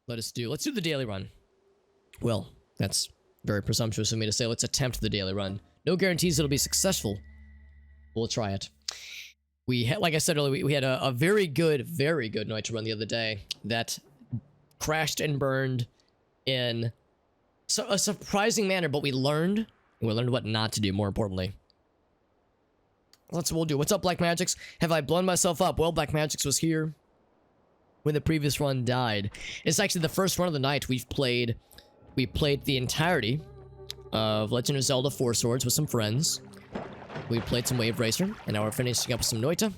Let's do the daily run. Well, that's very presumptuous of me to say. Let's attempt the daily run. No guarantees it'll be successful. We'll try it. We had, like I said earlier, we had a very good Noita run the other day that crashed and burned in a surprising manner, but we learned what not to do, more importantly. That's what we'll do. What's up, Black Magics? Have I blown myself up? Well, Black Magics was here when the previous run died. It's actually the first run of the night we played the entirety of Legend of Zelda 4 Swords with some friends. We played some Wave Racer, and now we're finishing up with some Noita.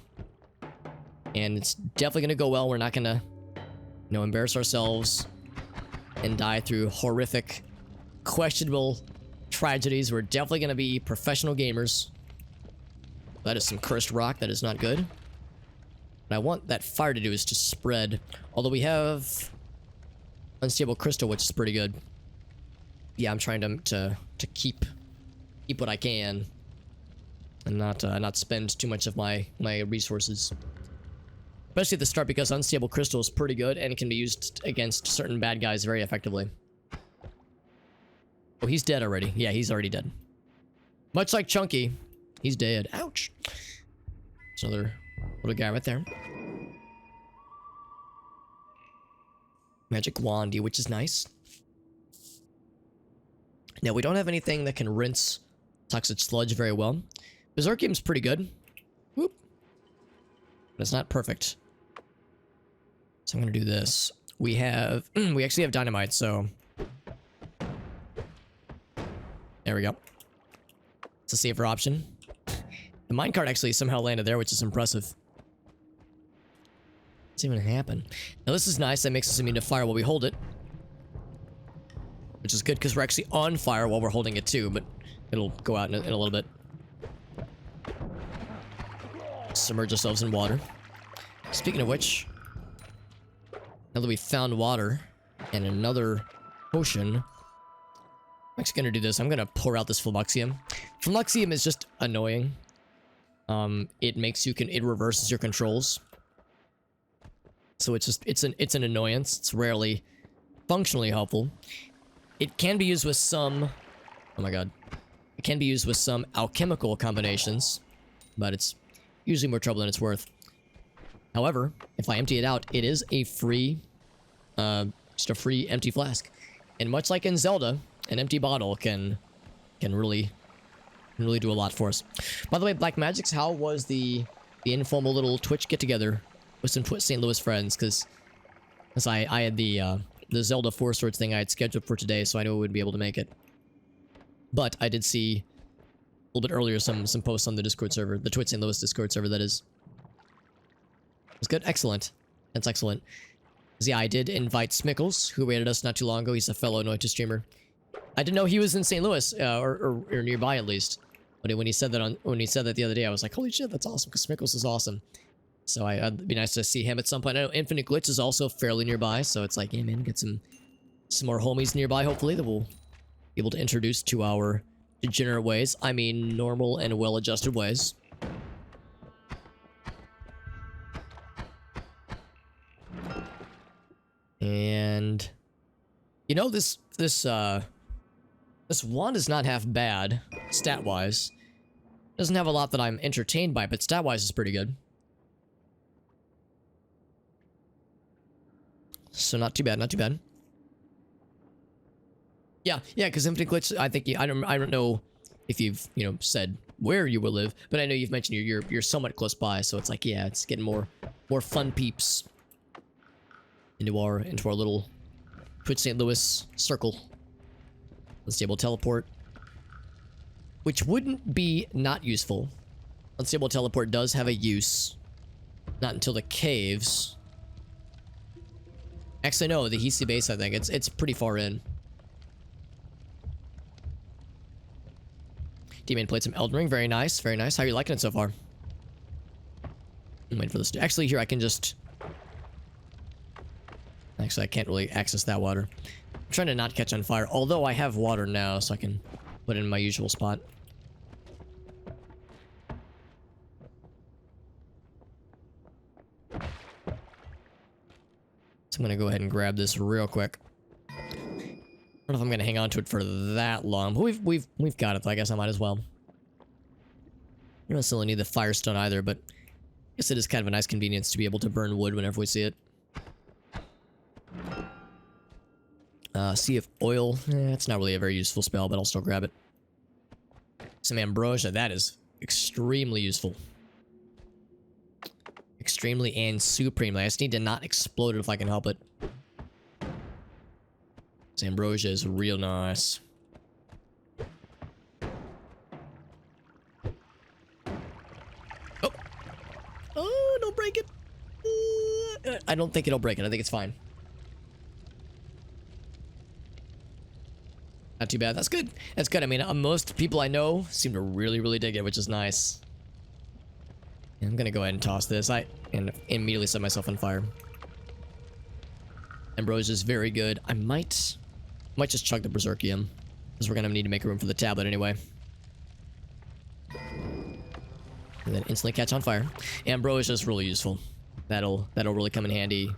And it's definitely gonna go well. We're not gonna, embarrass ourselves and die through horrific, questionable tragedies. We're definitely gonna be professional gamers. That is some cursed rock. That is not good. What I want that fire to do is just spread. Although we have unstable crystal, which is pretty good. Yeah, I'm trying to keep what I can, and not spend too much of my resources. Especially at the start, because unstable crystal is pretty good and it can be used against certain bad guys very effectively. Oh, he's dead already. Yeah, he's already dead. Much like Chunky, he's dead. Ouch. There's another little guy right there. Magic Wandy, which is nice. Now, we don't have anything that can rinse Toxic Sludge very well. Berserkium's pretty good. Whoop. But it's not perfect. So I'm gonna do this. We actually have dynamite, so... There we go. It's a safer option. The minecart actually somehow landed there, which is impressive. What's even happen? Now this is nice. That makes us immune to fire while we hold it. Which is good, because we're actually on fire while we're holding it too, but it'll go out in a little bit. Submerge ourselves in water. Speaking of which, now that we found water and another potion, I'm actually gonna do this. I'm gonna pour out this Flummoxium. Flummoxium is just annoying. It reverses your controls. So it's an annoyance. It's rarely functionally helpful. It can be used with some... Oh my god. It can be used with some alchemical combinations, but it's usually more trouble than it's worth. However, if I empty it out, it is a free... just a free empty flask. And much like in Zelda, an empty bottle can really do a lot for us. By the way, Black Magics, how was the informal little Twitch get-together with some St. Louis friends? Because I had the Zelda 4 Swords thing I had scheduled for today, so I know I wouldn't be able to make it. But I did see a little bit earlier some posts on the Discord server, the Twitch St. Louis Discord server, that is. It's good. Excellent. That's excellent. Yeah, I did invite Smickles, who rated us not too long ago. He's a fellow Noita streamer. I didn't know he was in St. Louis, or nearby at least. But when he said that the other day, I was like, holy shit, that's awesome, because Smickles is awesome. So it'd be nice to see him at some point. I know Infinite Glitch is also fairly nearby, so it's like, yeah, man, get some more homies nearby, hopefully, that we'll be able to introduce to our degenerate ways. I mean, normal and well-adjusted ways. And this wand is not half bad, stat-wise. Doesn't have a lot that I'm entertained by, but stat-wise is pretty good. So not too bad, not too bad. Yeah, because Infinite Glitch, I think I don't know if you've said where you will live, but I know you've mentioned you're somewhat close by, so it's like, yeah, it's getting more fun peeps into our little Twitch St. Louis circle. Unstable teleport, which wouldn't be not useful. Unstable teleport does have a use, not until the caves. Actually, no, the Hisi base, I think it's pretty far in. D-Man played some Elden Ring, very nice, very nice. How are you liking it so far? I'm waiting for this. Actually, here I can just. Actually, I can't really access that water. I'm trying to not catch on fire, although I have water now, so I can put it in my usual spot. I'm gonna go ahead and grab this real quick. I don't know if I'm gonna hang on to it for that long, but we've got it, so I guess I might as well. I don't necessarily need the firestone either, but I guess it is kind of a nice convenience to be able to burn wood whenever we see it. Sea of Oil. It's not really a very useful spell, but I'll still grab it. Some Ambrosia. That is extremely useful. Extremely and supremely. I just need to not explode it if I can help it. This Ambrosia is real nice. Oh! Oh, don't break it! I don't think it'll break it. I think it's fine. Not too bad. That's good. That's good. I mean, most people I know seem to really, really dig it, which is nice. I'm gonna go ahead and toss this. And immediately set myself on fire. Ambrosia is very good. I might just chug the Berserkium, because we're gonna need to make room for the tablet anyway. And then instantly catch on fire. Ambrosia is really useful. That'll really come in handy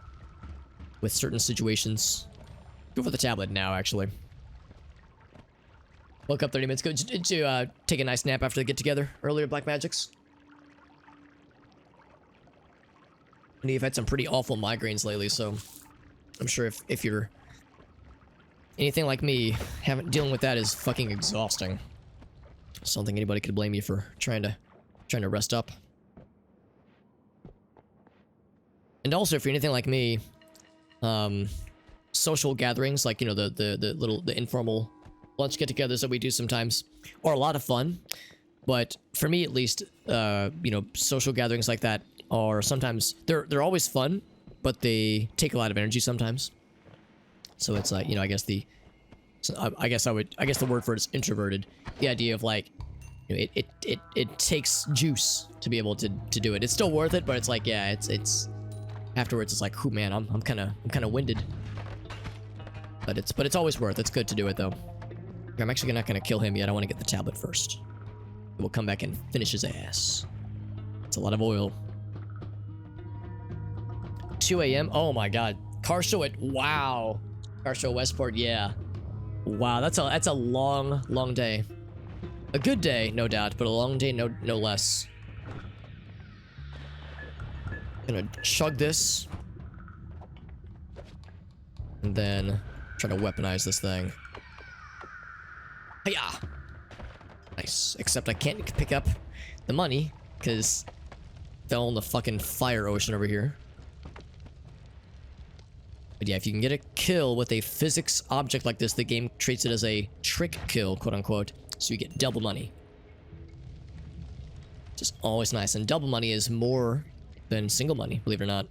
with certain situations. Go for the tablet now, actually. Woke up 30 minutes ago. Did you take a nice nap after the get-together earlier, Black Magics? I know you've had some pretty awful migraines lately, so I'm sure if you're anything like me, dealing with that is fucking exhausting. So I don't think anybody could blame you for trying to rest up. And also, if you're anything like me, social gatherings, like, you know, the informal lunch get-togethers that we do sometimes are a lot of fun, but for me at least, you know, social gatherings like that are sometimes they're always fun, but they take a lot of energy sometimes. So it's like, you know, I guess the word for it is introverted. The idea of, like, you know, it takes juice to be able to do it. It's still worth it, but it's like, yeah, it's afterwards it's like, oh man, I'm kind of winded. But it's always worth it. It's good to do it though. I'm actually not gonna kill him yet. I want to get the tablet first. We'll come back and finish his ass. It's a lot of oil. 2 a.m. Oh my god. Car show at wow. Car show Westport, yeah. Wow, that's a long day. A good day, no doubt, but a long day, no less. Gonna chug this. And then try to weaponize this thing. Hiya! Nice. Except I can't pick up the money, because fell in the fucking fire ocean over here. But yeah, if you can get a kill with a physics object like this, the game treats it as a trick kill, quote unquote. So you get double money. Just always nice. And double money is more than single money, believe it or not.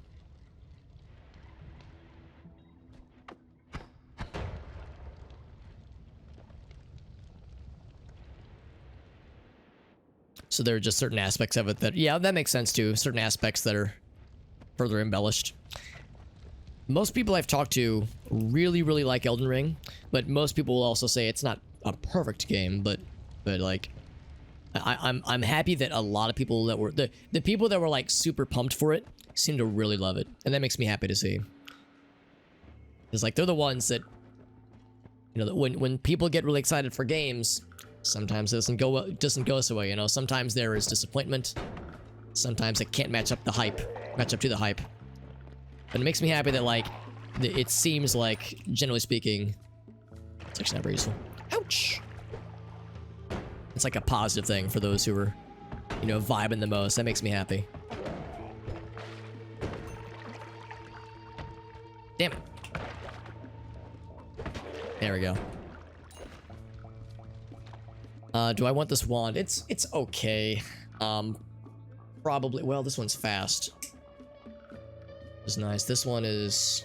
So there are just certain aspects of it that, yeah, that makes sense too. Certain aspects that are further embellished. Most people I've talked to really, really like Elden Ring, but most people will also say it's not a perfect game, but like, I'm happy that a lot of people that were, the people that were like super pumped for it seem to really love it, and that makes me happy to see. It's like, they're the ones that, you know, that when people get really excited for games, sometimes it doesn't go so well, you know. Sometimes there is disappointment. Sometimes it can't match up to the hype. But it makes me happy that, like, it seems like, generally speaking, it's actually not very useful. Ouch! It's like a positive thing for those who are, you know, vibing the most. That makes me happy. Damn it. There we go. Do I want this wand? It's okay. Probably, well, this one's fast. It's nice. This one is...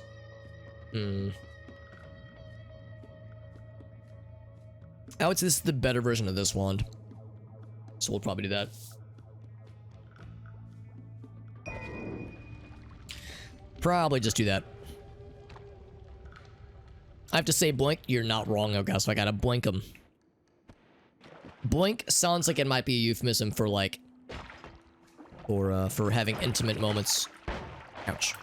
I would say this is the better version of this wand. So we'll probably do that. Probably just do that. I have to say, Blink, you're not wrong, okay, so I gotta blink him. Blink sounds like it might be a euphemism for, like, for having intimate moments. Ouch.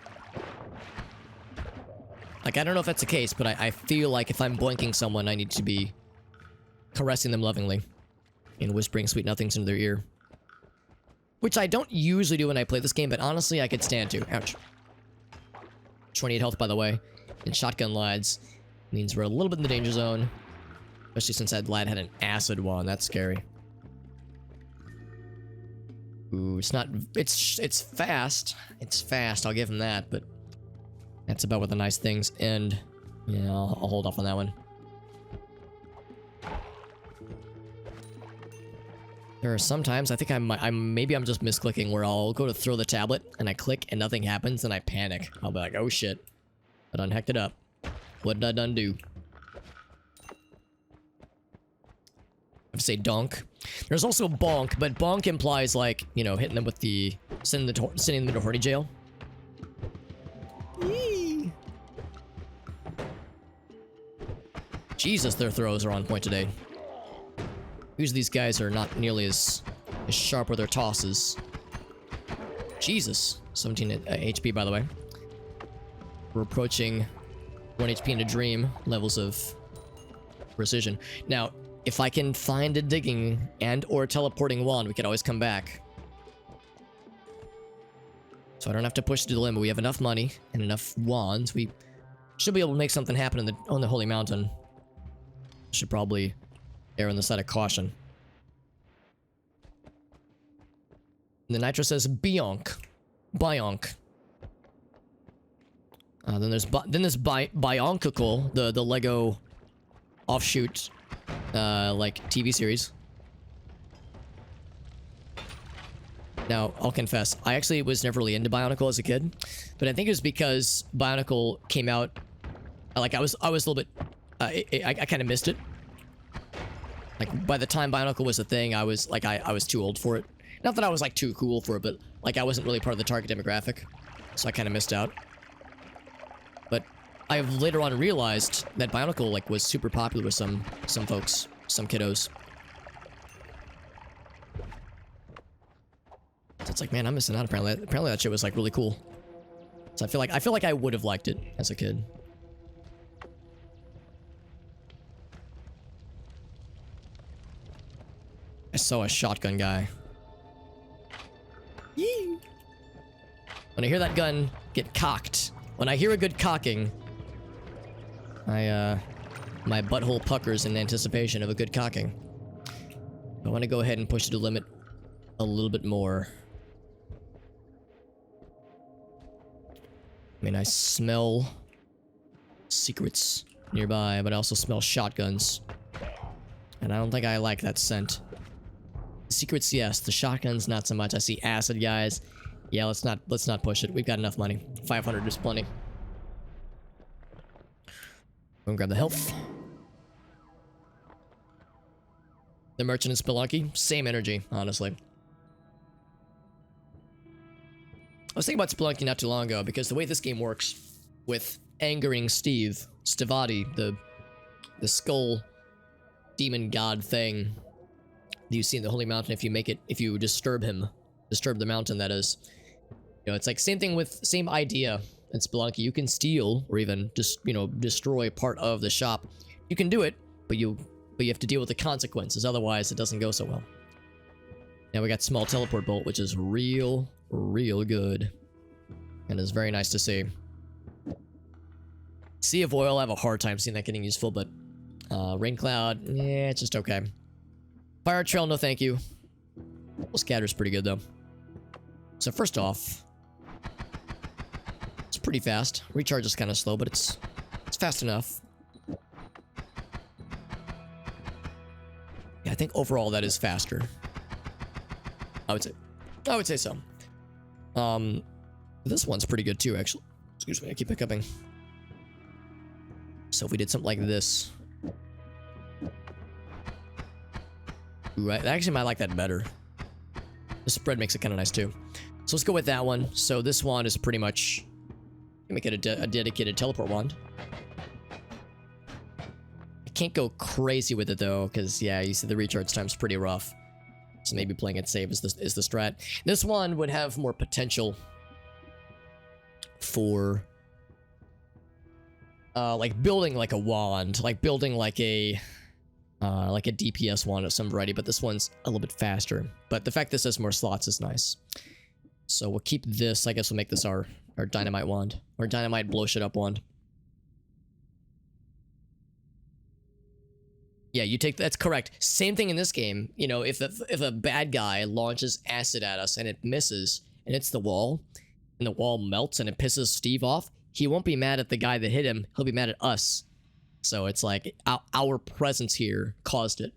Like, I don't know if that's the case, but I feel like if I'm boinking someone, I need to be caressing them lovingly and whispering sweet nothings into their ear. Which I don't usually do when I play this game, but honestly, I could stand to. Ouch. 28 health, by the way. And shotgun lads means we're a little bit in the danger zone. Especially since that lad had an acid one. That's scary. Ooh, it's not... It's fast. It's fast, I'll give him that, but... That's about where the nice things end. Yeah, I'll hold off on that one. There are sometimes, I think maybe I'm just misclicking, where I'll go to throw the tablet, and I click, and nothing happens, and I panic. I'll be like, oh shit. I done hacked it up. What did I done do? I have to say donk. There's also bonk, but bonk implies, like, you know, hitting them with the... sending them to horny jail. Yee. Jesus, their throws are on point today. Usually these guys are not nearly as sharp with their tosses. Jesus. 17 HP, by the way. We're approaching 1 HP in a dream levels of precision. Now, if I can find a digging and or teleporting wand, we could always come back. So I don't have to push to the limit. We have enough money and enough wands. We should be able to make something happen on the Holy Mountain. Should probably err on the side of caution. And the Nitro says Bionk. Bionk. Then there's Bionkical, the Lego offshoot like TV series. Now, I'll confess, I actually was never really into Bionicle as a kid, but I think it was because Bionicle came out, like I was a little bit, I kind of missed it. Like by the time Bionicle was a thing, I was too old for it. Not that I was like too cool for it, but like I wasn't really part of the target demographic, so I kind of missed out. But I've later on realized that Bionicle like was super popular with some folks, some kiddos. So it's like, man, I'm missing out. Apparently that shit was like really cool. So I feel like I would have liked it as a kid. I saw a shotgun guy. Yee. When I hear that gun get cocked, when I hear a good cocking, my butthole puckers in anticipation of a good cocking. I want to go ahead and push it to the limit a little bit more. I mean, I smell secrets nearby, but I also smell shotguns. And I don't think I like that scent. The secrets, yes. The shotguns, not so much. I see acid guys. Yeah, let's not push it. We've got enough money. 500 is plenty. Go and grab the health. The merchant and Spelunky, same energy, honestly. I was thinking about Spelunky not too long ago, because the way this game works with angering Stivati, the skull demon god thing that you see in the Holy Mountain, if you disturb the mountain, that is. You know, it's like same idea in Spelunky. You can steal or even just, you know, destroy part of the shop. You can do it, but you have to deal with the consequences, otherwise it doesn't go so well. Now we got small teleport bolt, which is real good. And is very nice to see. Sea of Oil, I have a hard time seeing that getting useful, but Rain Cloud, yeah, it's just okay. Fire Trail, no thank you. Well, Scatter's pretty good though. So first off, it's pretty fast. Recharge is kind of slow, but it's fast enough. Yeah, I think overall that is faster. I would say so. This one's pretty good too, actually. Excuse me, I keep hiccuping. So if we did something like this. Ooh, I actually might like that better. The spread makes it kind of nice too. So let's go with that one. So this wand is pretty much... make it a dedicated teleport wand. I can't go crazy with it though, because yeah, you see the recharge time's pretty rough. So maybe playing it safe is the strat. This one would have more potential for like building like a wand, like building like a DPS wand of some variety, but this one's a little bit faster. But the fact this has more slots is nice. So we'll keep this. I guess we'll make this our dynamite wand, or dynamite blow shit up wand. Yeah, you take, that's correct. Same thing in this game. You know, if a bad guy launches acid at us and it misses and hits the wall, and the wall melts and it pisses Steve off, he won't be mad at the guy that hit him. He'll be mad at us. So it's like our presence here caused it.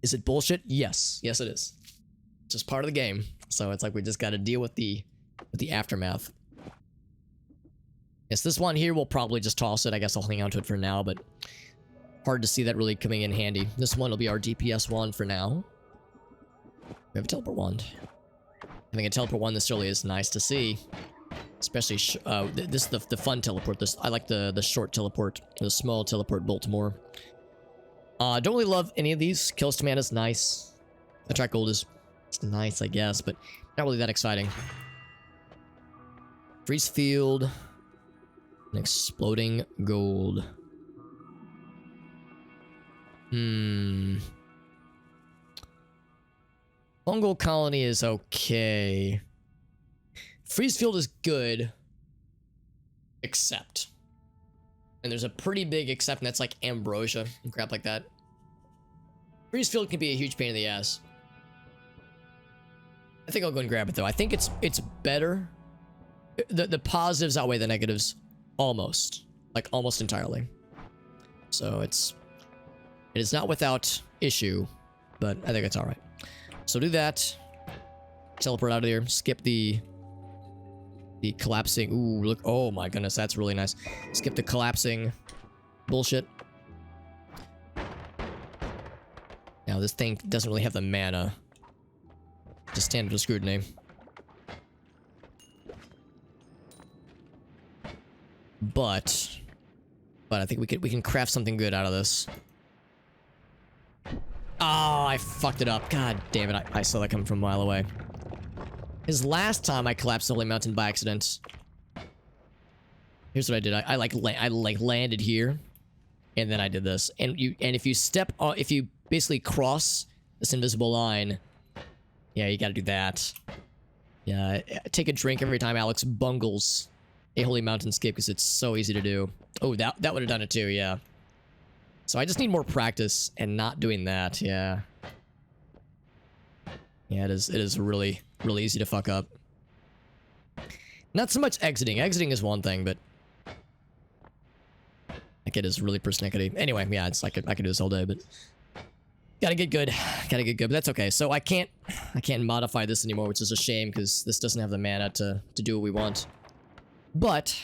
Is it bullshit? Yes. Yes, it is. It's just part of the game. So it's like we just got to deal with the aftermath. Yes, this one here, we'll probably just toss it. I guess I'll hang on to it for now, but hard to see that really coming in handy. This one will be our DPS wand for now. We have a teleport wand. Having a teleport wand this early is nice to see. Especially, this is the fun teleport. I like the short teleport, the small teleport bolt more. Don't really love any of these. Kills to mana is nice. Attract gold is nice, I guess, but not really that exciting. Freeze field. An exploding gold. Fungal colony is okay. Freeze field is good. Except. And there's a pretty big except, and that's like ambrosia and crap like that. Freeze field can be a huge pain in the ass. I think I'll go and grab it though. I think it's better. The positives outweigh the negatives. Almost. Like, almost entirely. So, it is not without issue, but I think it's alright. So, do that. Teleport out of here. Skip the collapsing. Ooh, look. Oh my goodness, that's really nice. Skip the collapsing bullshit. Now, this thing doesn't really have the mana. Just standard scrutiny. But I think we can craft something good out of this. Oh, I fucked it up. God damn it. I saw that coming from a mile away. His last time I collapsed the Holy Mountain by accident. Here's what I did. I landed here, and then I did this. And if you step on, if you basically cross this invisible line, yeah, you gotta do that. Yeah, take a drink every time Alex bungles a Holy Mountain skip, because it's so easy to do. Oh, that would have done it too, yeah. So I just need more practice and not doing that, yeah. Yeah, it is really, really easy to fuck up. Not so much exiting. Exiting is one thing, but like, it is really persnickety. Anyway, yeah, it's like I could do this all day, but gotta get good. Gotta get good, but that's okay. So I can't modify this anymore, which is a shame, because this doesn't have the mana to do what we want. But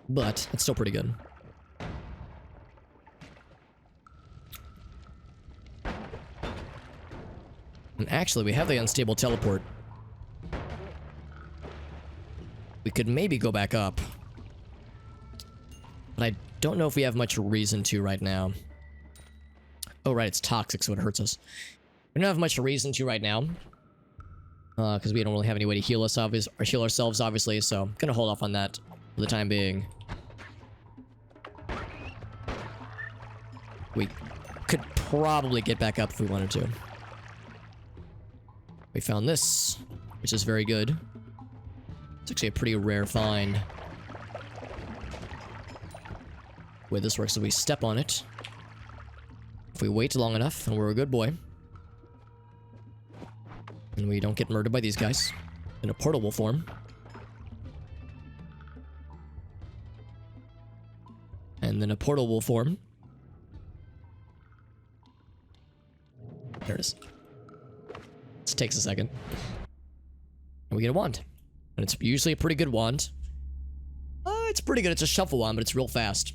it's still pretty good. And actually, we have the unstable teleport. We could maybe go back up. But I don't know if we have much reason to right now. Oh, right, it's toxic, so it hurts us. We don't have much reason to right now. Because we don't really have any way to heal us, or heal ourselves, obviously, so I'm gonna hold off on that for the time being. We could probably get back up if we wanted to. We found this, which is very good. It's actually a pretty rare find. The way this works is we step on it. If we wait long enough, and we're a good boy, and we don't get murdered by these guys, then a portal will form. And then a portal will form. There it is. This takes a second. And we get a wand. And it's usually a pretty good wand. It's pretty good. It's a shuffle wand, but it's real fast.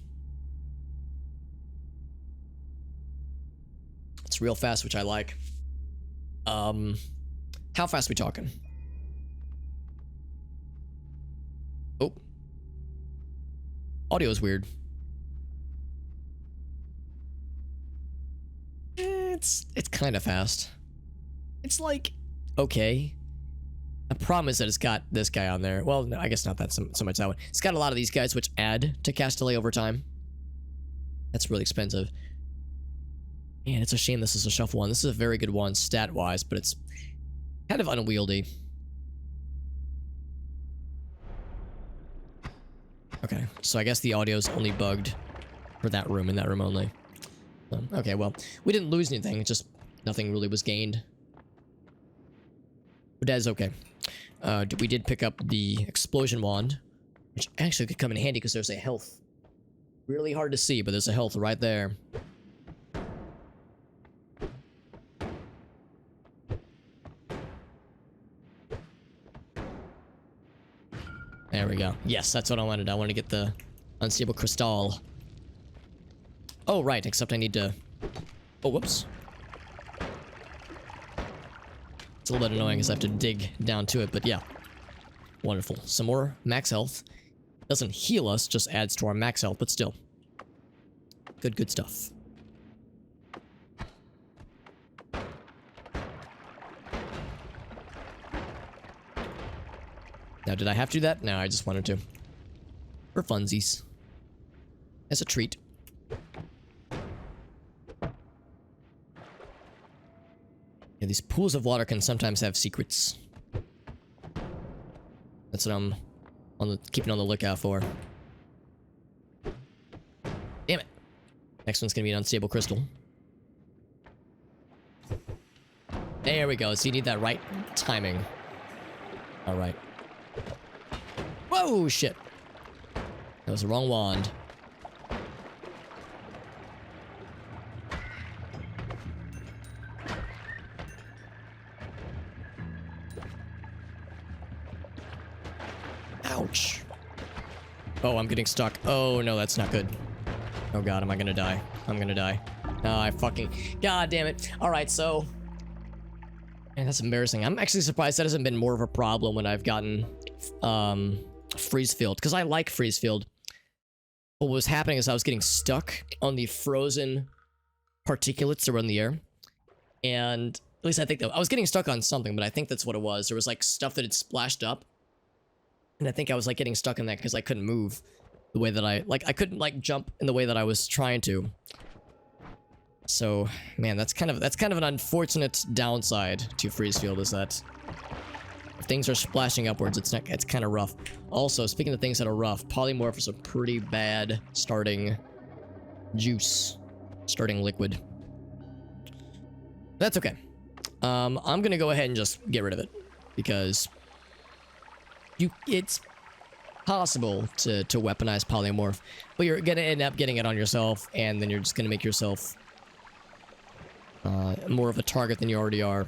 It's real fast, which I like. How fast are we talking? Oh. Audio is weird. It's kind of fast. It's like, okay. The problem is that it's got this guy on there. Well, no, I guess not that so much that one. It's got a lot of these guys which add to cast delay over time. That's really expensive. Man, it's a shame this is a shuffle one. This is a very good one stat-wise, but it's kind of unwieldy. Okay, so I guess the audio's only bugged for that room, in that room only. Okay, well, we didn't lose anything, it's just nothing really was gained. But that is okay. We did pick up the explosion wand, which actually could come in handy because there's a health. Really hard to see, but there's a health right there. There we go. Yes, that's what I wanted. I wanted to get the unstable crystal. Oh, right, except I need to... Oh, whoops. It's a little bit annoying because I have to dig down to it, but yeah. Wonderful. Some more max health. Doesn't heal us, just adds to our max health, but still. Good stuff. Now, did I have to do that? No, I just wanted to. For funsies. As a treat. Yeah, these pools of water can sometimes have secrets. That's what I'm keeping on the lookout for. Damn it. Next one's gonna be an unstable crystal. There we go. So you need that right timing. Alright. Whoa, shit. That was the wrong wand. Ouch. Oh, I'm getting stuck. Oh, no, that's not good. Oh, God, am I gonna die? I'm gonna die. Oh, I fucking... God damn it. Alright, so... Man, that's embarrassing. I'm actually surprised that hasn't been more of a problem when I've gotten... freeze field, because I like freeze field. What was happening is I was getting stuck on the frozen particulates that were in the air, and at least I think that I was getting stuck on something, but I think that's what it was. There was like stuff that had splashed up, and I think I was like getting stuck in that because I couldn't move the way that I couldn't like jump in the way that I was trying to. So man, that's kind of an unfortunate downside to freeze field, is that if things are splashing upwards, it's kind of rough. Also, speaking of things that are rough, polymorph is a pretty bad starting juice, starting liquid. That's okay. I'm gonna go ahead and just get rid of it, because it's possible to weaponize polymorph, but you're gonna end up getting it on yourself, and then you're just gonna make yourself more of a target than you already are.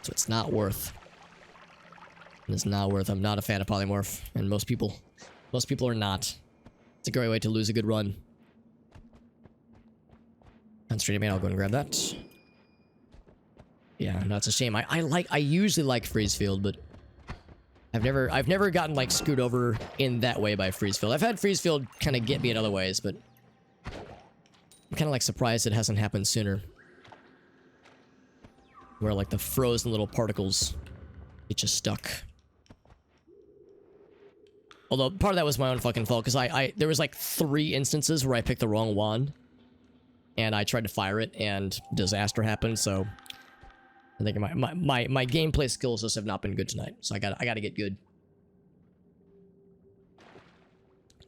So it's not worth. It's not worth. I'm not a fan of polymorph, and most people are not. It's a great way to lose a good run. Concentrated man, I'll go and grab that. Yeah, no, it's a shame. I usually like freeze field, but I've never gotten like screwed over in that way by freeze field. I've had freeze field kind of get me in other ways, but I'm kind of like surprised it hasn't happened sooner. Where like the frozen little particles get you stuck. Although part of that was my own fucking fault, because there was like 3 instances where I picked the wrong wand, and I tried to fire it, and disaster happened. So I think my gameplay skills just have not been good tonight. So I gotta get good.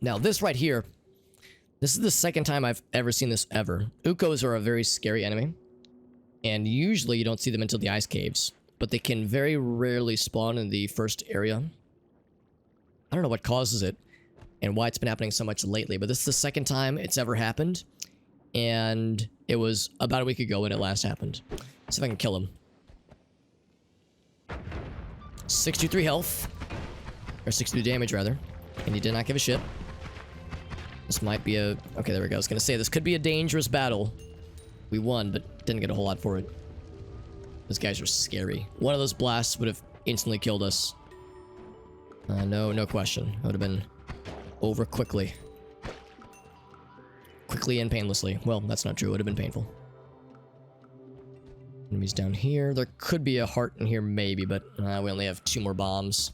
Now this right here, this is the second time I've ever seen this ever. Ukos are a very scary enemy, and usually you don't see them until the ice caves, but they can very rarely spawn in the first area. I don't know what causes it and why it's been happening so much lately, but this is the second time it's ever happened, and it was about a week ago when it last happened. Let's see if I can kill him. 63 health, or 62 damage rather, and he did not give a shit. This might be a... Okay, there we go. I was gonna say, this could be a dangerous battle. We won, but didn't get a whole lot for it. Those guys are scary. One of those blasts would have instantly killed us. No question. It would have been over quickly. Quickly and painlessly. Well, that's not true. It would have been painful. Enemies down here. There could be a heart in here, maybe, but we only have 2 more bombs.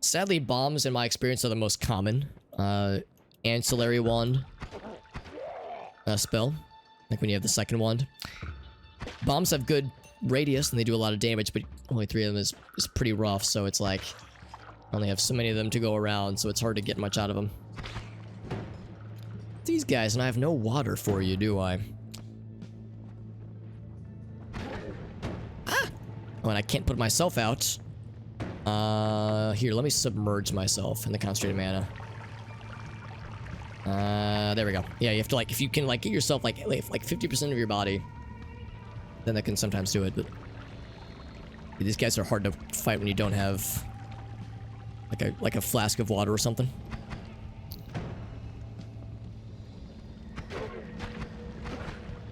Sadly, bombs, in my experience, are the most common. Ancillary wand spell. Like when you have the second wand. Bombs have good radius, and they do a lot of damage, but only 3 of them is pretty rough, so it's like... I only have so many of them to go around, so it's hard to get much out of them. These guys, and I have no water for you, do I? Ah! Oh, and I can't put myself out. Here, let me submerge myself in the concentrated mana. There we go. Yeah, you have to, like, if you can, like, get yourself, like 50% of your body, then that can sometimes do it, but... These guys are hard to fight when you don't have... Like a flask of water or something.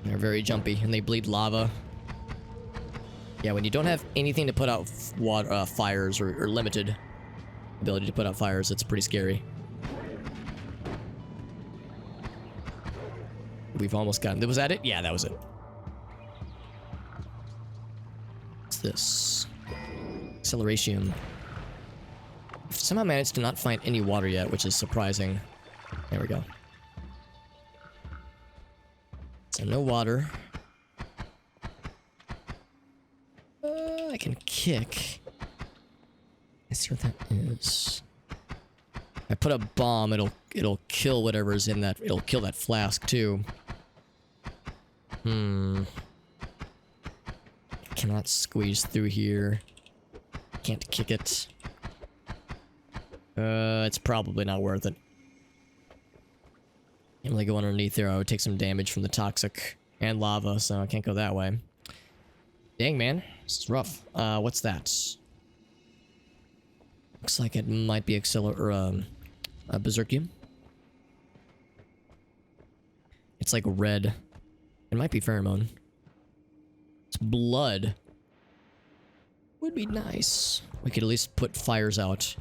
They're very jumpy, and they bleed lava. Yeah, when you don't have anything to put out water, fires, or limited ability to put out fires, it's pretty scary. We've almost gotten... Was that it? Yeah, that was it. What's this? Acceleration. I've somehow managed to not find any water yet, which is surprising. There we go. So no water. I can kick. Let's see what that is. If I put a bomb, it'll kill whatever's in that. It'll kill that flask too. Cannot squeeze through here. Can't kick it. It's probably not worth it. Can't really go underneath there. I would take some damage from the toxic and lava, so I can't go that way. Dang, man. This is rough. What's that? Looks like it might be a Berserkium. It's like red. It might be pheromone. It's blood. Would be nice. We could at least put fires out.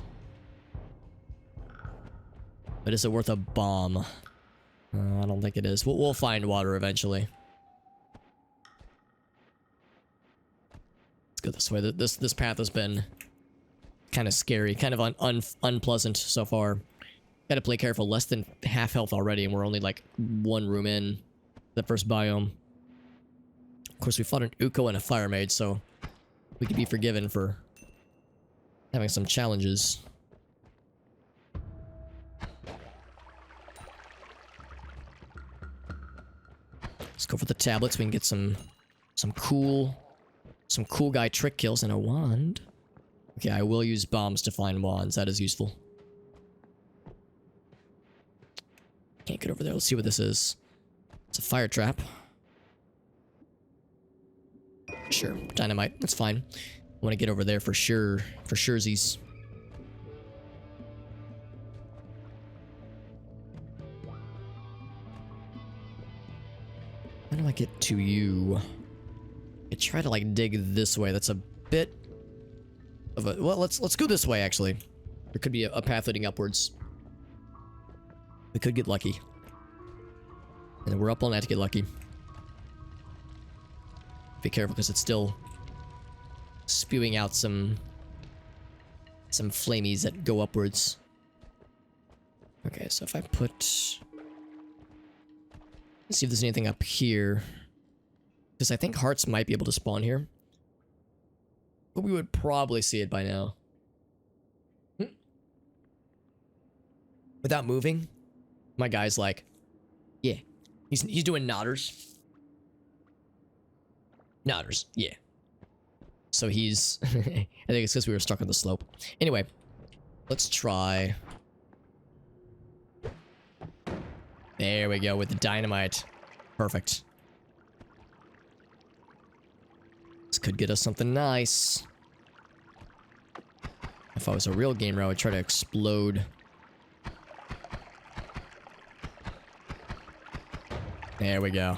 But is it worth a bomb? I don't think it is. We'll find water eventually. Let's go this way. This path has been kind of scary, kind of unpleasant so far. Gotta play careful. Less than half health already, and we're only like 1 room in the first biome. Of course, we fought an Uko and a Fire Mage, so we could be forgiven for having some challenges. Let's go for the tablets. We can get some cool guy trick kills and a wand. Okay, I will use bombs to find wands. That is useful. Can't get over there. Let's see what this is. It's a fire trap. Sure, dynamite. That's fine. I want to get over there for sure. For surezies. How do I get to you? I try to like dig this way. That's a bit of a... Well, let's go this way, actually. There could be a path leading upwards. We could get lucky. And we're up all night to get lucky. Be careful, because it's still spewing out some flamies that go upwards. Okay, so if I put... Let's see if there's anything up here. Because I think hearts might be able to spawn here. But we would probably see it by now. Without moving, my guy's like, yeah. He's doing nodders. Nodders, yeah. So he's... I think it's because we were stuck on the slope. Anyway, let's try... There we go, with the dynamite. Perfect. This could get us something nice. If I was a real gamer, I would try to explode. There we go.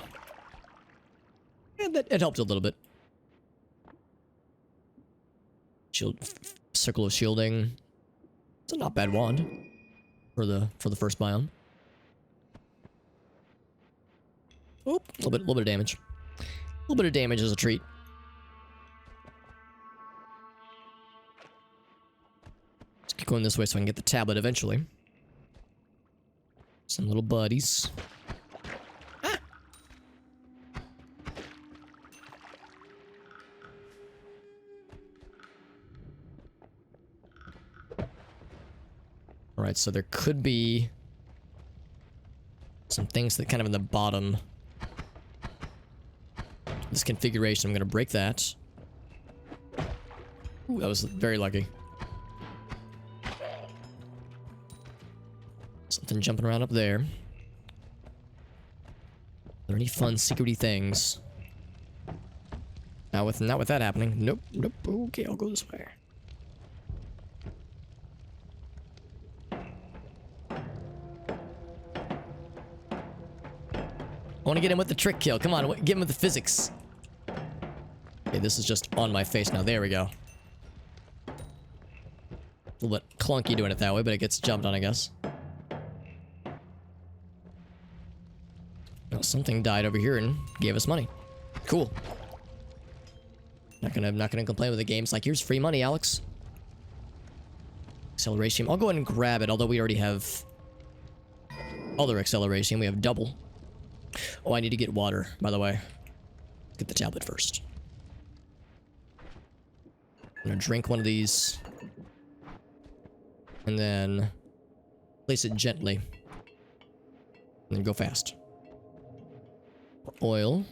And it helped a little bit. Shield, circle of shielding. It's a not bad wand for the first biome. Oop, a little bit of damage. little bit of damage as a treat. Let's keep going this way so I can get the tablet eventually. Some little buddies. Ah! Alright, so there could be some things that kind of in the bottom. This configuration, I'm going to break that. Ooh, that was very lucky. Something jumping around up there. Are there any fun secrety things? Not with that happening. Nope, nope. Okay, I'll go this way. I want to get him with the trick kill. Come on, get him with the physics. Okay, this is just on my face now. There we go. A little bit clunky doing it that way, but it gets jumped on, I guess. Well, something died over here and gave us money. Cool. Not gonna complain with the game. It's like, here's free money, Alex. Acceleration. I'll go ahead and grab it, although we already have other acceleration. We have double. Oh, I need to get water, by the way. Get the tablet first. I'm gonna drink one of these. And then place it gently. And then go fast. Oil.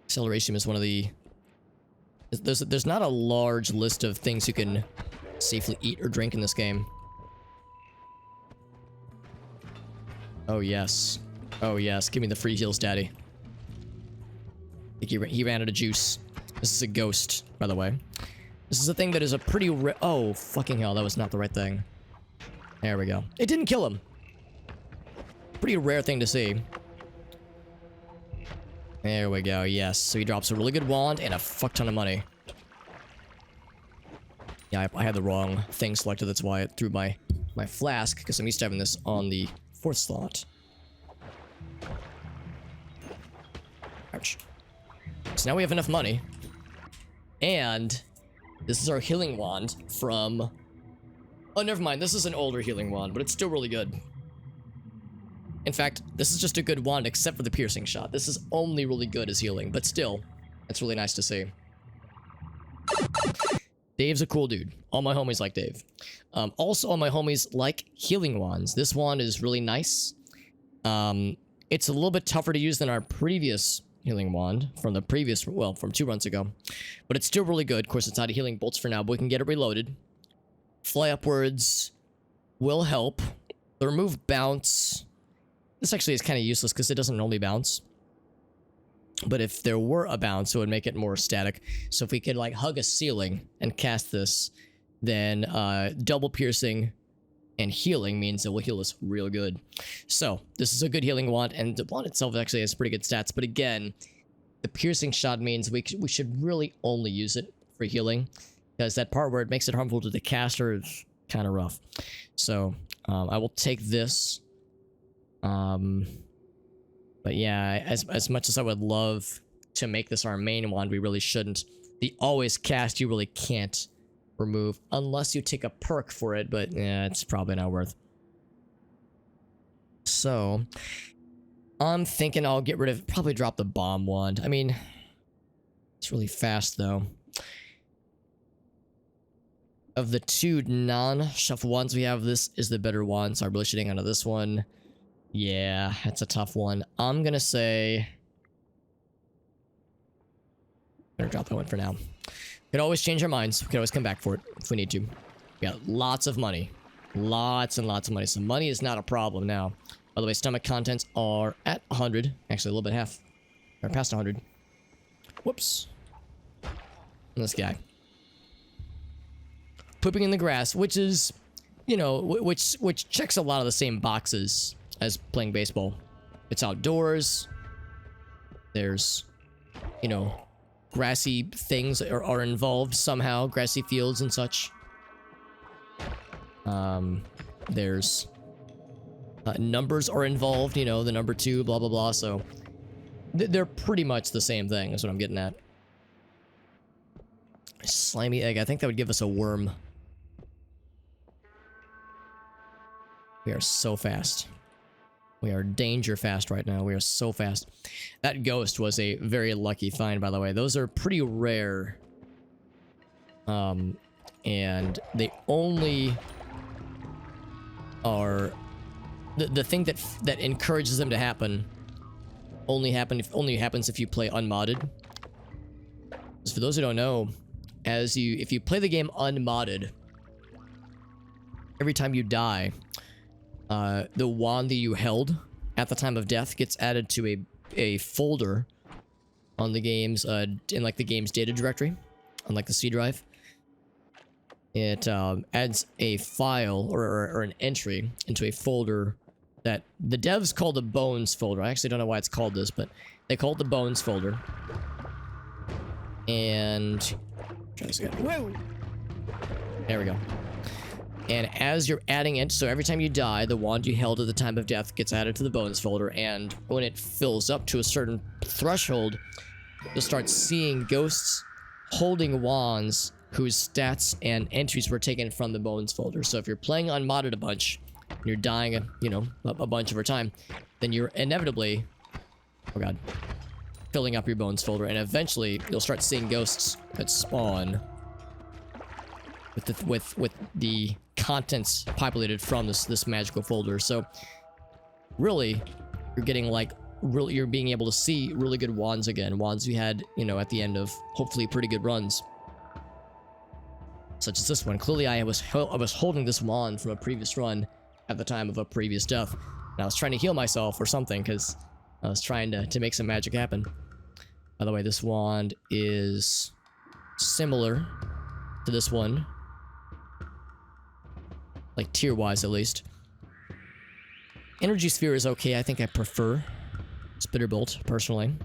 Acceleration is one of the... There's not a large list of things you can safely eat or drink in this game. Oh, yes. Oh, yes. Give me the free heals, daddy. I think he ran out of juice. This is a ghost, by the way. This is a thing that is a pretty oh, fucking hell. That was not the right thing. There we go. It didn't kill him. Pretty rare thing to see. There we go. Yes. So he drops a really good wand and a fuck ton of money. Yeah, I had the wrong thing selected. That's why it threw my flask, because I'm used to having this on the 4th slot. Ouch. So now we have enough money. And this is our healing wand from... Oh, never mind. This is an older healing wand, but it's still really good. In fact, this is just a good wand except for the piercing shot. This is only really good as healing, but still, it's really nice to see. Dave's a cool dude. All my homies like Dave. Also, all my homies like healing wands. This wand is really nice. It's a little bit tougher to use than our previous healing wand from the previous, well, from 2 runs ago. But it's still really good. Of course, it's out of healing bolts for now, but we can get it reloaded. Fly upwards will help. The remove bounce. This actually is kind of useless because it doesn't normally bounce. But if there were a bounce, it would make it more static. So if we could like hug a ceiling and cast this, then double piercing and healing means it will heal us real good. So this is a good healing wand, and the wand itself actually has pretty good stats. But again, the piercing shot means we should really only use it for healing, because that part where it makes it harmful to the caster is kind of rough. So I will take this. But yeah, as much as I would love to make this our main wand, we really shouldn't. The always cast you really can't remove unless you take a perk for it, but yeah, it's probably not worth. So I'm thinking I'll get rid of, probably drop the bomb wand. I mean, it's really fast though. Of the 2 non-shuffle wands we have, this is the better one, so I really should hang on to this one. Yeah, that's a tough one. I'm gonna say... Better drop that one for now. We can always change our minds. We can always come back for it if we need to. We got lots of money. Lots and lots of money. So money is not a problem now. By the way, stomach contents are at 100. Actually, a little bit half. Or past 100. Whoops. And this guy. Pooping in the grass, which is, you know, which checks a lot of the same boxes as playing baseball. It's outdoors. There's, you know, grassy things are involved somehow. Grassy fields and such. There's numbers are involved, you know, the number 2, blah, blah, blah. So they're pretty much the same thing. That's what I'm getting at. Slimy egg. I think that would give us a worm. We are so fast. We are danger fast right now. We are so fast. That ghost was a very lucky find, by the way. Those are pretty rare. And they only are... The thing that encourages them to happen only happens if you play unmodded. So for those who don't know, if you play the game unmodded, every time you die, the wand that you held at the time of death gets added to a folder on the game's in like the game's data directory on like the C drive. It adds a file or an entry into a folder that the devs call the bones folder. I actually don't know why it's called this, but they call it the bones folder. And try this again. Whoa! There we go. And as you're adding it, so every time you die, the wand you held at the time of death gets added to the bones folder, and when it fills up to a certain threshold, you'll start seeing ghosts holding wands whose stats and entries were taken from the bones folder. So if you're playing unmodded a bunch, and you're dying, you know, a bunch over time, then you're inevitably, oh god, filling up your bones folder, and eventually you'll start seeing ghosts that spawn with the contents populated from this magical folder. So really, you're getting like you're being able to see really good wands again, wands you had, you know, at the end of hopefully pretty good runs, such as this one. Clearly, I was holding this wand from a previous run at the time of a previous death, and I was trying to heal myself or something because I was trying to make some magic happen. By the way, this wand is similar to this one, like tier-wise at least. Energy Sphere is okay. I think I prefer Spitterbolt, personally.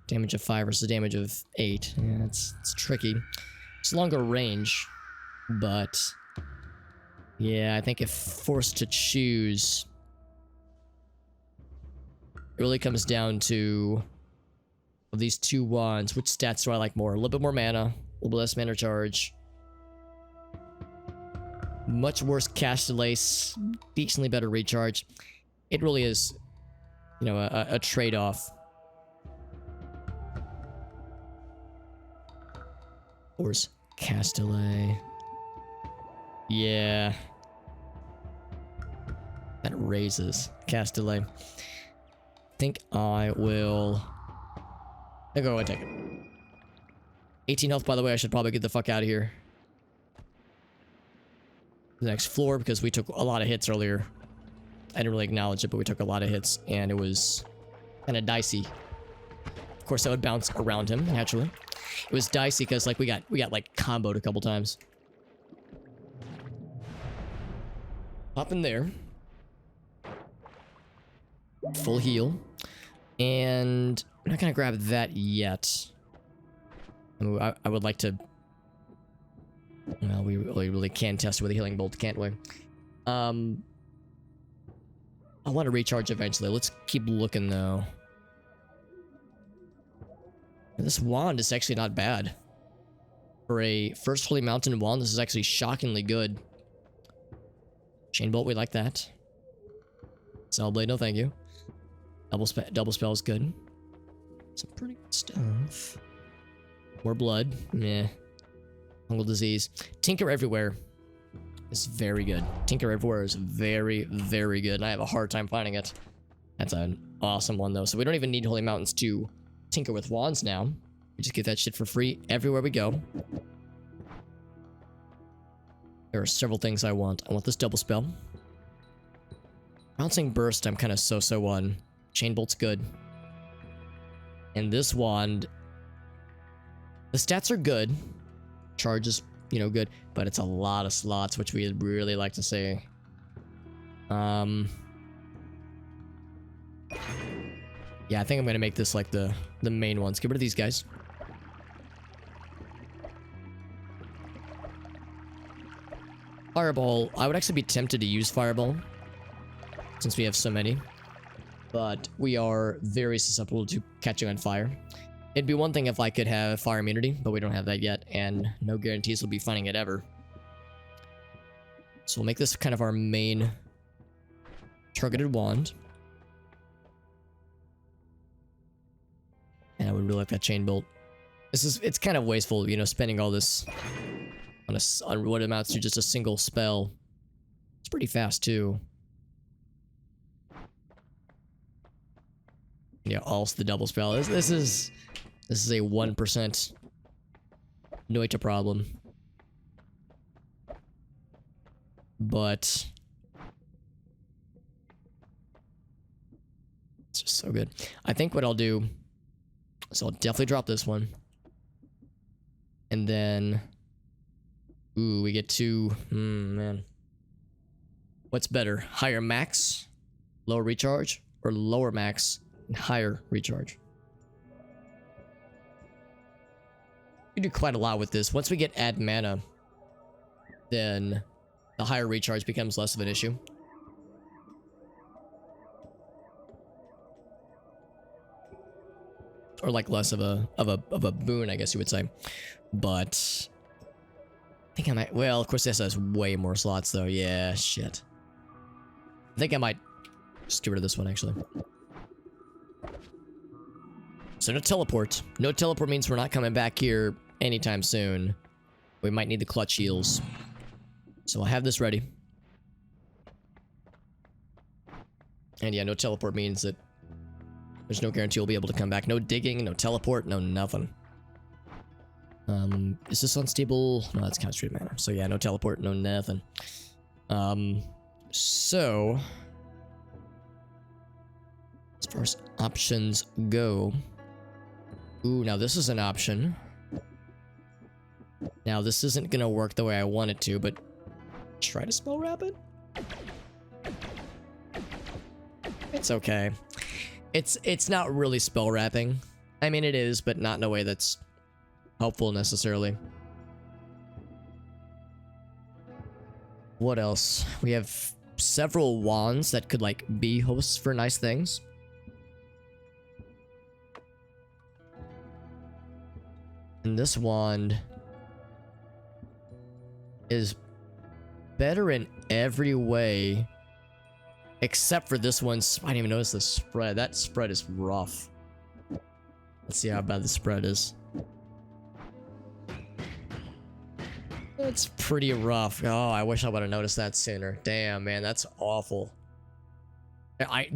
Damage of 5 versus damage of 8. Yeah, it's tricky. It's longer range, but yeah, I think if forced to choose, it really comes down to of these two wands, which stats do I like more? A little bit more mana, a little bit less mana charge. Much worse cast delay, decently better recharge. It really is, you know, a trade-off. Worse cast delay. Yeah. That raises cast delay. I think I will... I'll go and take it. 18 health, by the way. I should probably get the fuck out of here. The next floor, because we took a lot of hits earlier. I didn't really acknowledge it, but we took a lot of hits, and it was kind of dicey. Of course, that would bounce around him, naturally. It was dicey because, like, we got like comboed a couple times. Hop in there. Full heal. And I'm not gonna grab that yet. I would like to... Well, we really can test with a healing bolt, can't we? I want to recharge eventually. Let's keep looking, though. This wand is actually not bad. For a First Holy Mountain wand, this is actually shockingly good. Chain Bolt, we like that. Solid Blade, no thank you. Double spell is good. Some pretty good stuff. More blood, meh. Fungal disease. Tinker Everywhere is very good. Tinker Everywhere is very, very good, and I have a hard time finding it. That's an awesome one, though. So we don't even need Holy Mountains to tinker with wands now. We just get that shit for free everywhere we go. There are several things I want. I want this double spell. Bouncing Burst, I'm kind of so-so on. Chain Bolt's good. And this wand... The stats are good. Charge is, you know, good. But it's a lot of slots, which we'd really like to see. Yeah, I think I'm gonna make this like the main ones. Get rid of these guys. Fireball. I would actually be tempted to use Fireball. since we have so many. But we are very susceptible to catching on fire. It'd be one thing if I could have fire immunity, but we don't have that yet, and no guarantees we'll be finding it ever. So we'll make this kind of our main targeted wand. And I would really like that chain bolt. It's kind of wasteful, you know, spending all this on what amounts to just a single spell. It's pretty fast too. Yeah, also the double spell. This is a 1% Noita problem. But it's just so good. I think what I'll do is I'll definitely drop this one. And then ooh, we get two. Man. What's better? Higher max, lower recharge, or lower max and higher recharge? We do quite a lot with this. Once we get add mana, then the higher recharge becomes less of an issue. Or like less of a boon, I guess you would say. But I think I might, well, of course this has way more slots though. Yeah, shit. I think I might just get rid of this one actually. So no teleport. No teleport means we're not coming back here anytime soon. We might need the clutch heals. So I'll have this ready. And yeah, no teleport means that there's no guarantee we'll be able to come back. No digging, no teleport, no nothing. Is this unstable? No, that's concentrated mana. So yeah, no teleport, no nothing. So as far as options go, ooh, now this is an option. Now this isn't gonna work the way I want it to, but try to spell rapid. It's okay. It's not really spell wrapping. I mean, it is, but not in a way that's helpful necessarily. What else? We have several wands that could like be hosts for nice things. And this wand is better in every way except for this one. I didn't even notice the spread. That spread is rough. Let's see how bad the spread is. It's pretty rough. Oh, I wish I would have noticed that sooner. Damn, man, that's awful. I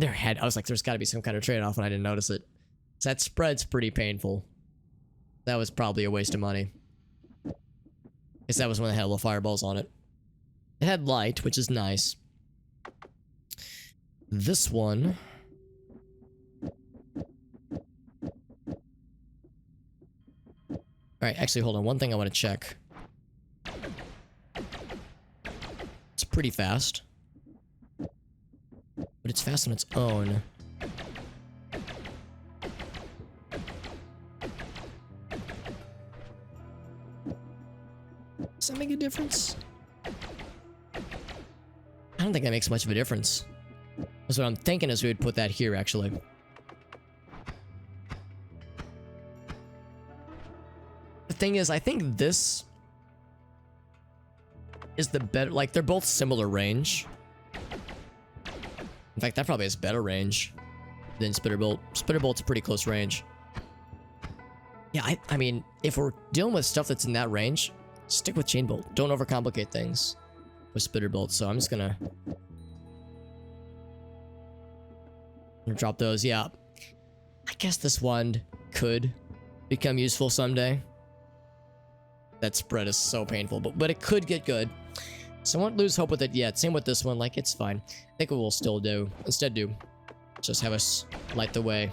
was like, there's got to be some kind of trade-off, and I didn't notice it. So that spread's pretty painful. That was probably a waste of money. Guess that was when it had little fireballs on it. It had light, which is nice. This one. Alright, actually, hold on. One thing I want to check. It's pretty fast. But it's fast on its own. Does that make a difference? I don't think that makes much of a difference. That's what I'm thinking is we would put that here, actually. The thing is, I think this is the better, like, they're both similar range. In fact, that probably has better range than Spitterbolt. Spitterbolt's a pretty close range. Yeah, I mean, if we're dealing with stuff that's in that range, stick with Chainbolt. Don't overcomplicate things with Spitterbolt. So I'm just gonna drop those. Yeah, I guess this wand could become useful someday. That spread is so painful, but it could get good. So I won't lose hope with it yet. Same with this one, like, it's fine. I think what we'll still do, instead just have us light the way.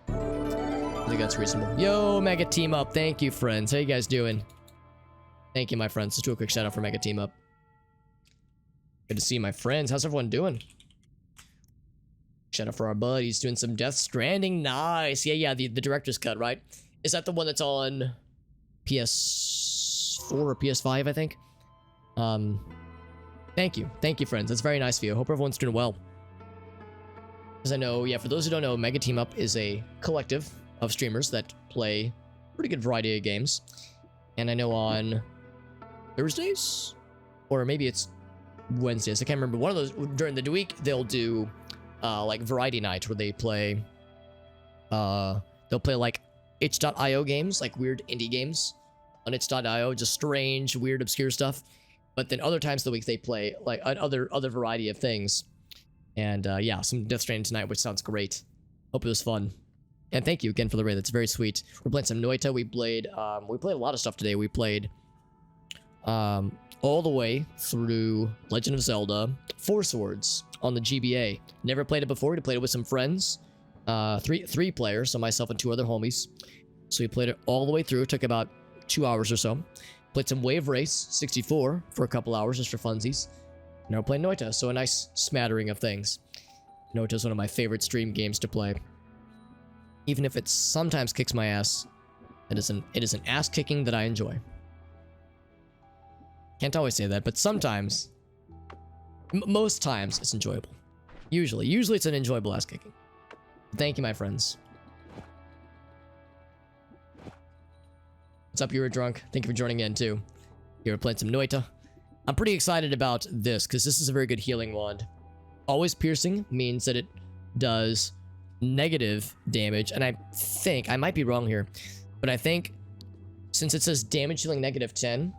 I think that's reasonable. Yo, Mega Team Up. Thank you, friends. How you guys doing? Thank you, my friends. Let's do a quick shout out for Mega Team Up. Good to see my friends. How's everyone doing? Shout out for our buddies doing some Death Stranding. Nice. Yeah, the director's cut, right? Is that the one that's on PS4 or PS5, I think? Thank you. Thank you, friends. That's very nice of you. I hope everyone's doing well. As I know, yeah, for those who don't know, Mega Team Up is a collective of streamers that play a pretty good variety of games. And I know on Thursdays, or maybe it's Wednesdays, I can't remember. One of those, during the week, they'll do like variety night where they play, they'll play like itch.io games, like weird indie games on itch.io, just strange, weird, obscure stuff. But then other times of the week they play like other variety of things. And yeah, some Death Stranding tonight, which sounds great. Hope it was fun. And thank you again for the raid. That's very sweet. We're playing some Noita. We played a lot of stuff today. We played all the way through Legend of Zelda 4 Swords on the GBA. Never played it before. We played it with some friends. Three players, so myself and 2 other homies. So we played it all the way through. It took about 2 hours or so. Played some Wave Race 64 for a couple hours just for funsies. Now we're playing Noita, so a nice smattering of things. Noita is one of my favorite stream games to play. Even if it sometimes kicks my ass, it is an ass kicking that I enjoy. Can't always say that, but sometimes, most times, it's enjoyable. Usually it's an enjoyable ass kicking. Thank you, my friends. What's up, you were drunk? Thank you for joining in too. You're playing some Noita. I'm pretty excited about this because this is a very good healing wand. Always piercing means that it does negative damage, and I think, I might be wrong here, but I think since it says damage healing -10,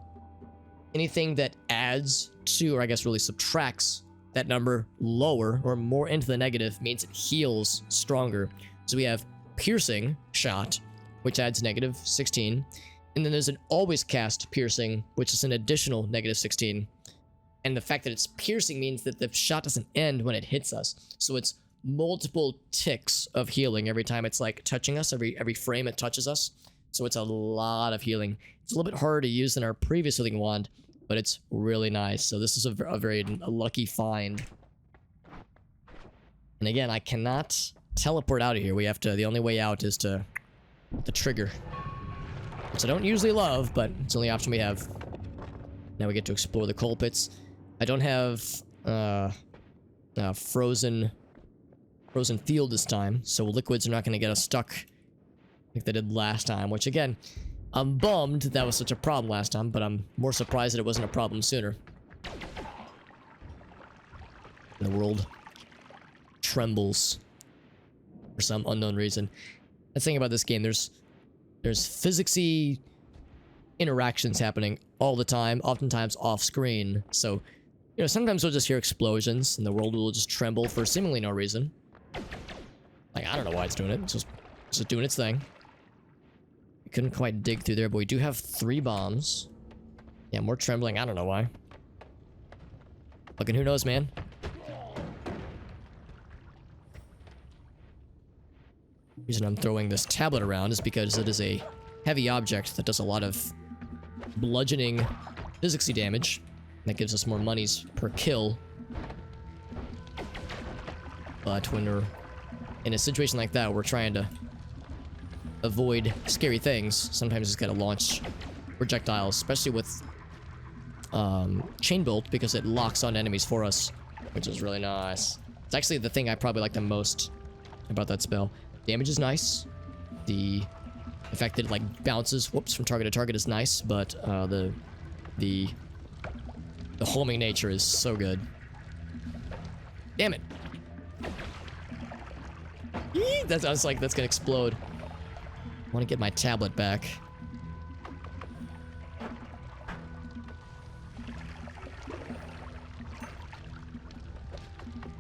anything that adds to, or I guess really subtracts that number lower or more into the negative means it heals stronger. So we have piercing shot, which adds -16. And then there's an always cast piercing, which is an additional -16. And the fact that it's piercing means that the shot doesn't end when it hits us. So it's multiple ticks of healing every time it's like touching us, every frame it touches us. So it's a lot of healing. It's a little bit harder to use than our previous healing wand, but it's really nice. So this is a very lucky find. And again, I cannot teleport out of here. We have to, the only way out is to the trigger. Which I don't usually love, but it's the only option we have. Now we get to explore the coal pits. I don't have frozen field this time, so liquids are not going to get us stuck like they did last time, which again, I'm bummed that was such a problem last time, but I'm more surprised that it wasn't a problem sooner. The world trembles for some unknown reason. That's the thing about this game, there's physicsy interactions happening all the time, oftentimes off screen. So, you know, sometimes we'll just hear explosions and the world will just tremble for seemingly no reason. Like, I don't know why it's doing it. It's just doing its thing. We couldn't quite dig through there, but we do have 3 bombs. Yeah, more trembling. I don't know why. Fucking who knows, man? The reason I'm throwing this tablet around is because it is a heavy object that does a lot of bludgeoning physicsy damage. That gives us more monies per kill. But when we're in a situation like that, we're trying to avoid scary things. Sometimes it's gotta launch projectiles, especially with chain bolt, because it locks on enemies for us, which is really nice. It's actually the thing I probably like the most about that spell. Damage is nice. The fact that it like bounces, whoops, from target to target is nice, but the homing nature is so good. Damn it! Yee! I was like, that's gonna explode. I want to get my tablet back.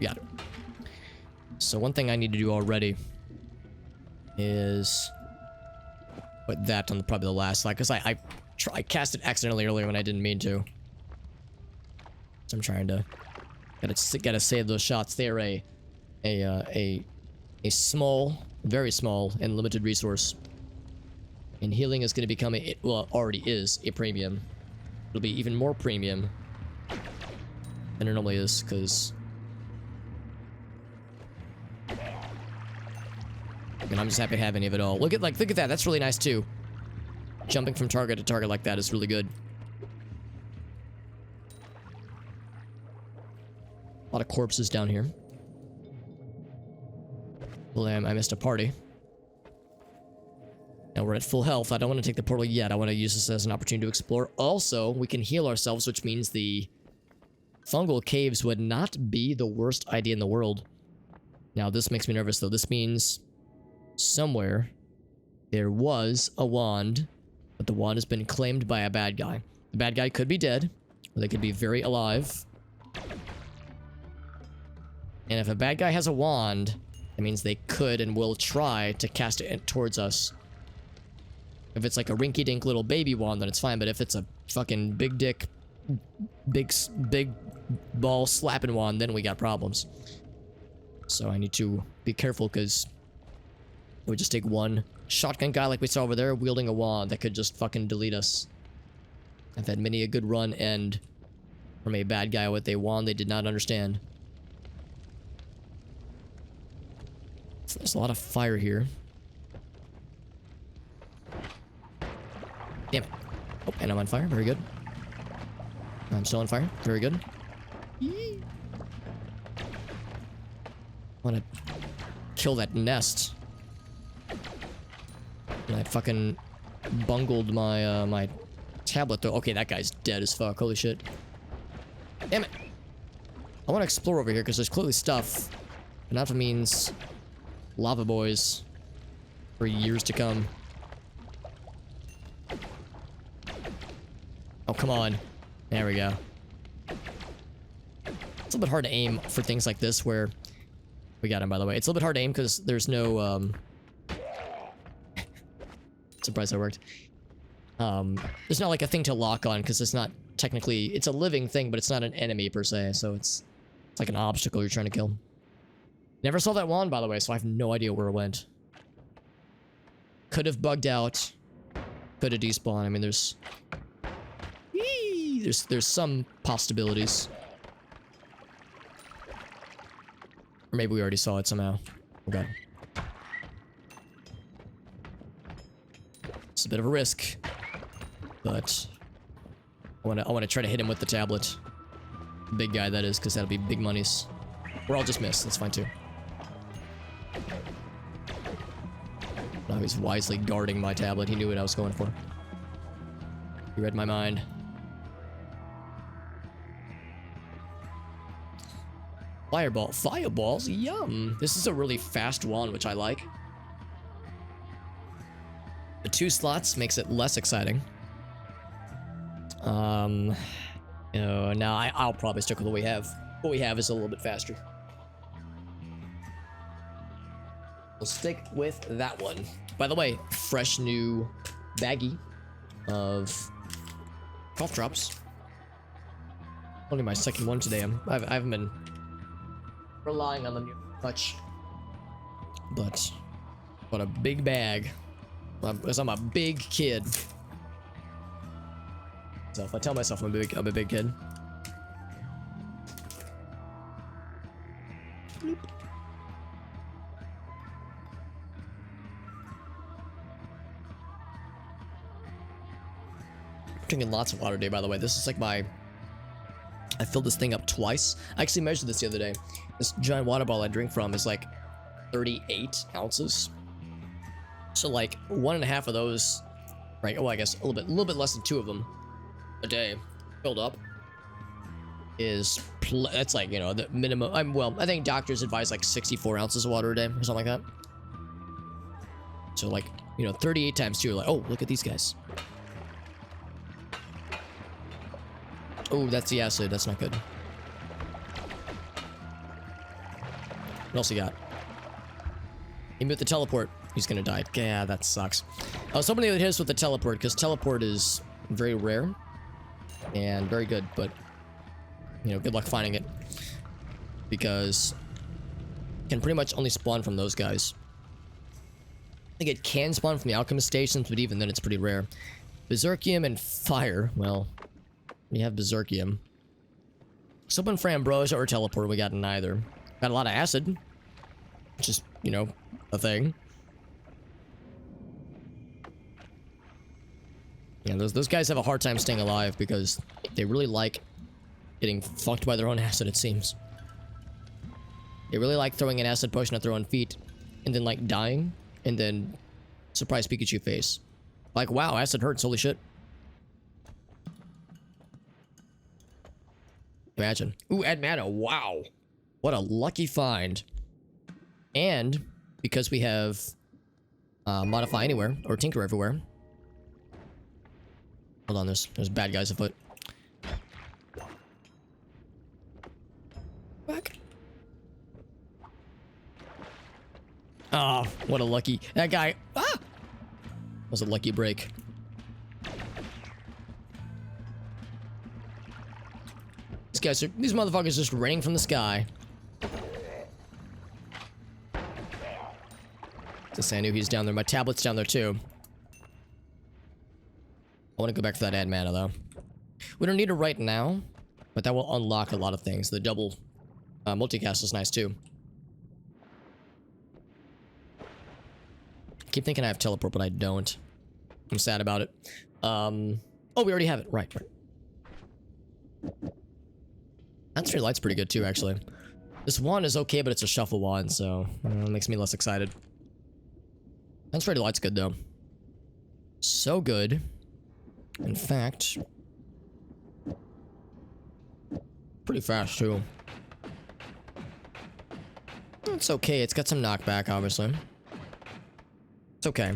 Got it. So one thing I need to do already is put that on probably the last slide, because I cast it accidentally earlier when I didn't mean to. So I'm trying to gotta save those shots. They're a small, very small, and limited resource. And healing is going to become well, it already is a premium. It'll be even more premium than it normally is, because and I'm just happy to have any of it all. Look at that. That's really nice too. Jumping from target to target like that is really good. lot of corpses down here. Well, I missed a party. Now we're at full health. I don't want to take the portal yet. I want to use this as an opportunity to explore. Also, we can heal ourselves, which means the fungal caves would not be the worst idea in the world. Now, this makes me nervous, though. This means somewhere there was a wand, but the wand has been claimed by a bad guy. The bad guy could be dead, or they could be very alive. And if a bad guy has a wand, that means they could and will try to cast it towards us. If it's like a rinky-dink little baby wand, then it's fine. But if it's a fucking big dick, big ball slapping wand, then we got problems. So I need to be careful, because it would just take one shotgun guy like we saw over there wielding a wand that could just fucking delete us. I've had many a good run end from a bad guy with a wand they did not understand. So there's a lot of fire here. Damn it. Oh, and I'm on fire. Very good. I'm still on fire. Very good. I want to kill that nest. And I fucking bungled my my tablet though. Okay, that guy's dead as fuck. Holy shit. Damn it. I want to explore over here because there's clearly stuff. And that means lava boys for years to come. Oh, come on. There we go. It's a little bit hard to aim for things like this where... We got him, by the way. It's a little bit hard to aim because there's no, Surprised that worked. There's not like a thing to lock on because it's not technically... It's a living thing, but it's not an enemy per se, so it's like an obstacle you're trying to kill. Never saw that wand, by the way, so I have no idea where it went. Could have bugged out. Could have despawned. I mean, there's some possibilities. Or maybe we already saw it somehow. Oh god. It's a bit of a risk. But I wanna try to hit him with the tablet. Big guy, that is, because that'll be big monies. Or I'll just miss, that's fine too. Now he's wisely guarding my tablet. He knew what I was going for. He read my mind. Fireball. Fireballs? Yum! This is a really fast wand, which I like. The 2 slots makes it less exciting. No, I'll probably stick with what we have. What we have is a little bit faster. We'll stick with that one. By the way, fresh new baggie of cough drops. Only my second one today. I haven't been relying on them much, but a big bag because I'm a big kid. So if I tell myself I'm a big kid. Bloop. I'm drinking lots of water today, by the way. This is like I filled this thing up twice. I actually measured this the other day. This giant water bottle I drink from is like 38 ounces. So like 1.5 of those, right? Oh, I guess a little bit less than 2 of them a day filled up is that's like, you know, the minimum. Well, I think doctors advise like 64 ounces of water a day or something like that. So like, you know, 38 times 2, like, oh, look at these guys. Oh, that's the acid. That's not good. What else you got? Hit me with the teleport. He's gonna die. Yeah, that sucks. I was hoping they would hit us with the teleport, because teleport is very rare and very good, but you know, good luck finding it, because it can pretty much only spawn from those guys. I think it can spawn from the alchemist stations, but even then it's pretty rare. Berserkium and fire. Well, we have Berserkium. Soap and Frambrosia or teleport, we got neither. Got a lot of acid, which is, you know, a thing. Yeah, those guys have a hard time staying alive because they really like getting fucked by their own acid, it seems. They really like throwing an acid potion at their own feet and then like dying and then surprise Pikachu face. Like, wow, acid hurts, holy shit. Imagine. Ooh, add mana, wow. What a lucky find. And because we have modify anywhere or tinker everywhere. Hold on, there's bad guys afoot. Back. Oh, what a lucky. That guy. Ah! Was a lucky break. These motherfuckers just raining from the sky. Just I knew he's down there. My tablet's down there too. I want to go back for that add mana though. We don't need it right now, but that will unlock a lot of things. The double multicast is nice too. I keep thinking I have teleport, but I don't. I'm sad about it. Oh, we already have it. Right. That light's pretty good too, actually. This wand is okay, but it's a shuffle wand, so it makes me less excited. That light's good though. So good. In fact, pretty fast too. It's okay. It's got some knockback, obviously. It's okay.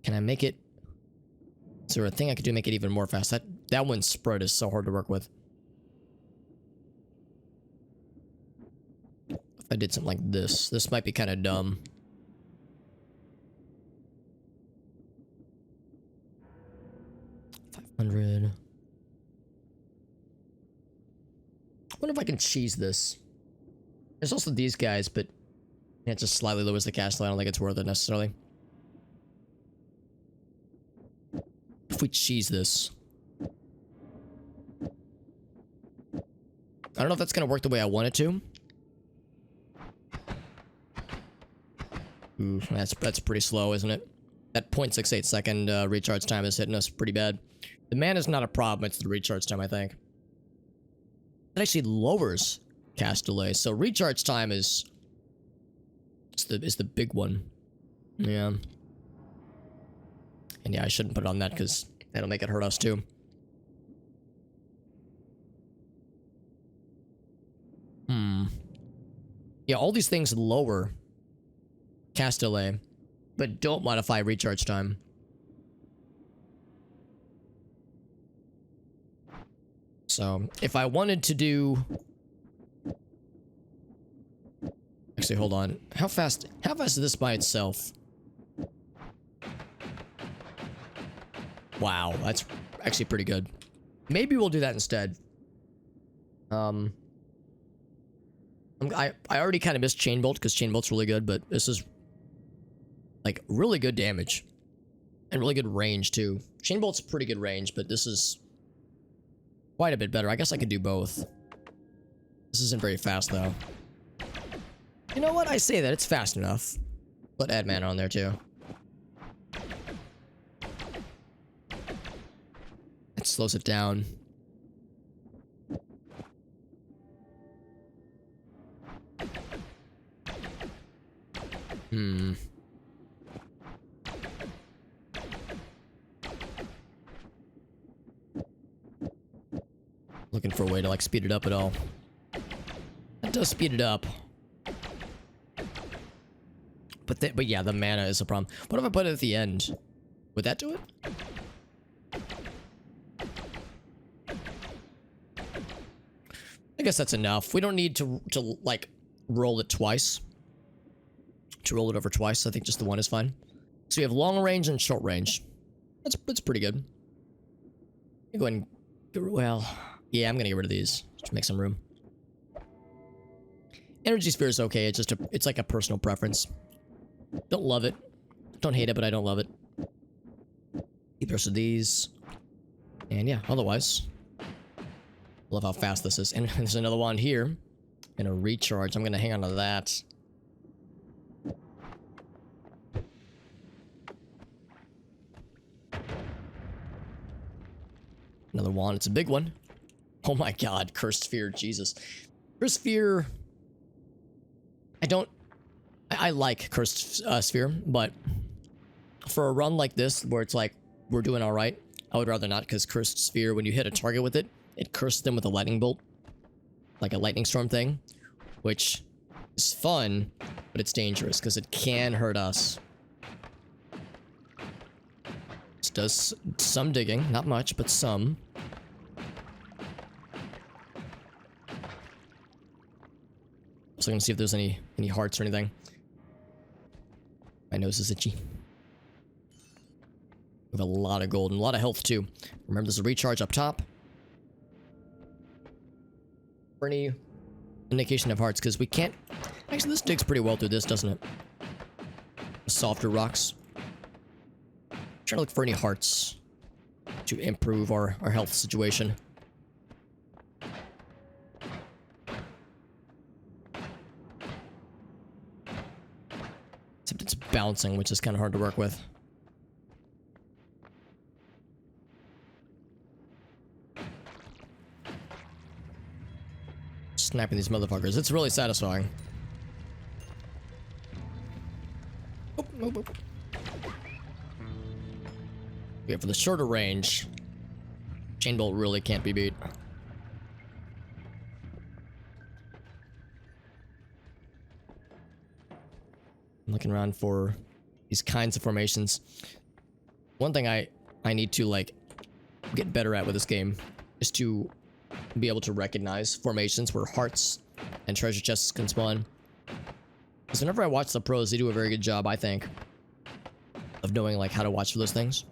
Can I make it? Is there a thing I could do to make it even more fast? That one spread is so hard to work with. If I did something like this might be kind of dumb. I wonder if I can cheese this. There's also these guys, but it just slightly lowers the cast, so I don't think it's worth it necessarily. If we cheese this. I don't know if that's gonna work the way I want it to. Ooh, that's pretty slow, isn't it? That 0.68 second recharge time is hitting us pretty bad. The mana's not a problem, it's the recharge time, I think. It actually lowers cast delay, so recharge time is the big one. Yeah. And yeah, I shouldn't put it on that because that'll make it hurt us too. Yeah, all these things lower cast delay, but don't modify recharge time. So, if I wanted to do... Actually, hold on. How fast is this by itself? Wow, that's actually pretty good. Maybe we'll do that instead. I already kind of missed Chain Bolt because Chain Bolt's really good, but this is like really good damage and really good range too. Chain Bolt's pretty good range, but this is quite a bit better. I guess I could do both. This isn't very fast though. You know what? I say that it's fast enough. Let add mana on there too. It slows it down. Looking for a way to like speed it up at all. That does speed it up. But yeah, the mana is a problem. What if I put it at the end? Would that do it? I guess that's enough. We don't need to like roll it twice. To roll it over twice, I think just the one is fine. So we have long range and short range. That's pretty good. Go ahead and well, yeah, I'm gonna get rid of these to make some room. Energy sphere is okay. It's like a personal preference. Don't love it. Don't hate it, but I don't love it. Keep the rest of these. And yeah, otherwise, love how fast this is. And there's another one here. And a recharge. I'm gonna hang on to that. Another wand. It's a big one. Oh my god. Cursed Sphere. Jesus. Cursed Sphere. I like Cursed Sphere, but for a run like this, where it's like, we're doing alright, I would rather not, because Cursed Sphere, when you hit a target with it, it curses them with a lightning bolt. Like a lightning storm thing, which is fun, but it's dangerous, because it can hurt us. This does some digging, not much, but some. Also gonna see if there's any hearts or anything. My nose is itchy. We have a lot of gold and a lot of health too. Remember, there's a recharge up top. For any indication of hearts, because we can't... Actually, this digs pretty well through this, doesn't it? Softer rocks. Trying to look for any hearts to improve our health situation. Except it's bouncing, which is kind of hard to work with. Sniping these motherfuckers. It's really satisfying. Oh, oh, oh. Yeah, for the shorter range, chain bolt really can't be beat. I'm looking around for these kinds of formations. One thing I need to like get better at with this game is to be able to recognize formations where hearts and treasure chests can spawn. Because whenever I watch the pros, they do a very good job, I think, of knowing like how to watch for those things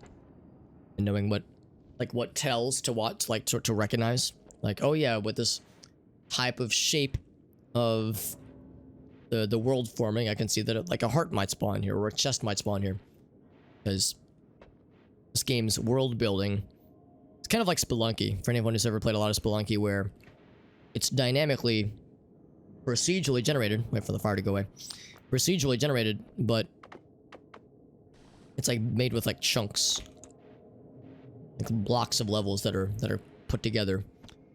and knowing what tells to watch, like to recognize. Like, oh yeah, with this type of shape of the world forming, I can see that like a heart might spawn here or a chest might spawn here. Because this game's world building, it's kind of like Spelunky, for anyone who's ever played a lot of Spelunky, where it's dynamically procedurally generated. Wait for the fire to go away. Procedurally generated, but it's like made with like chunks, like blocks of levels that are put together.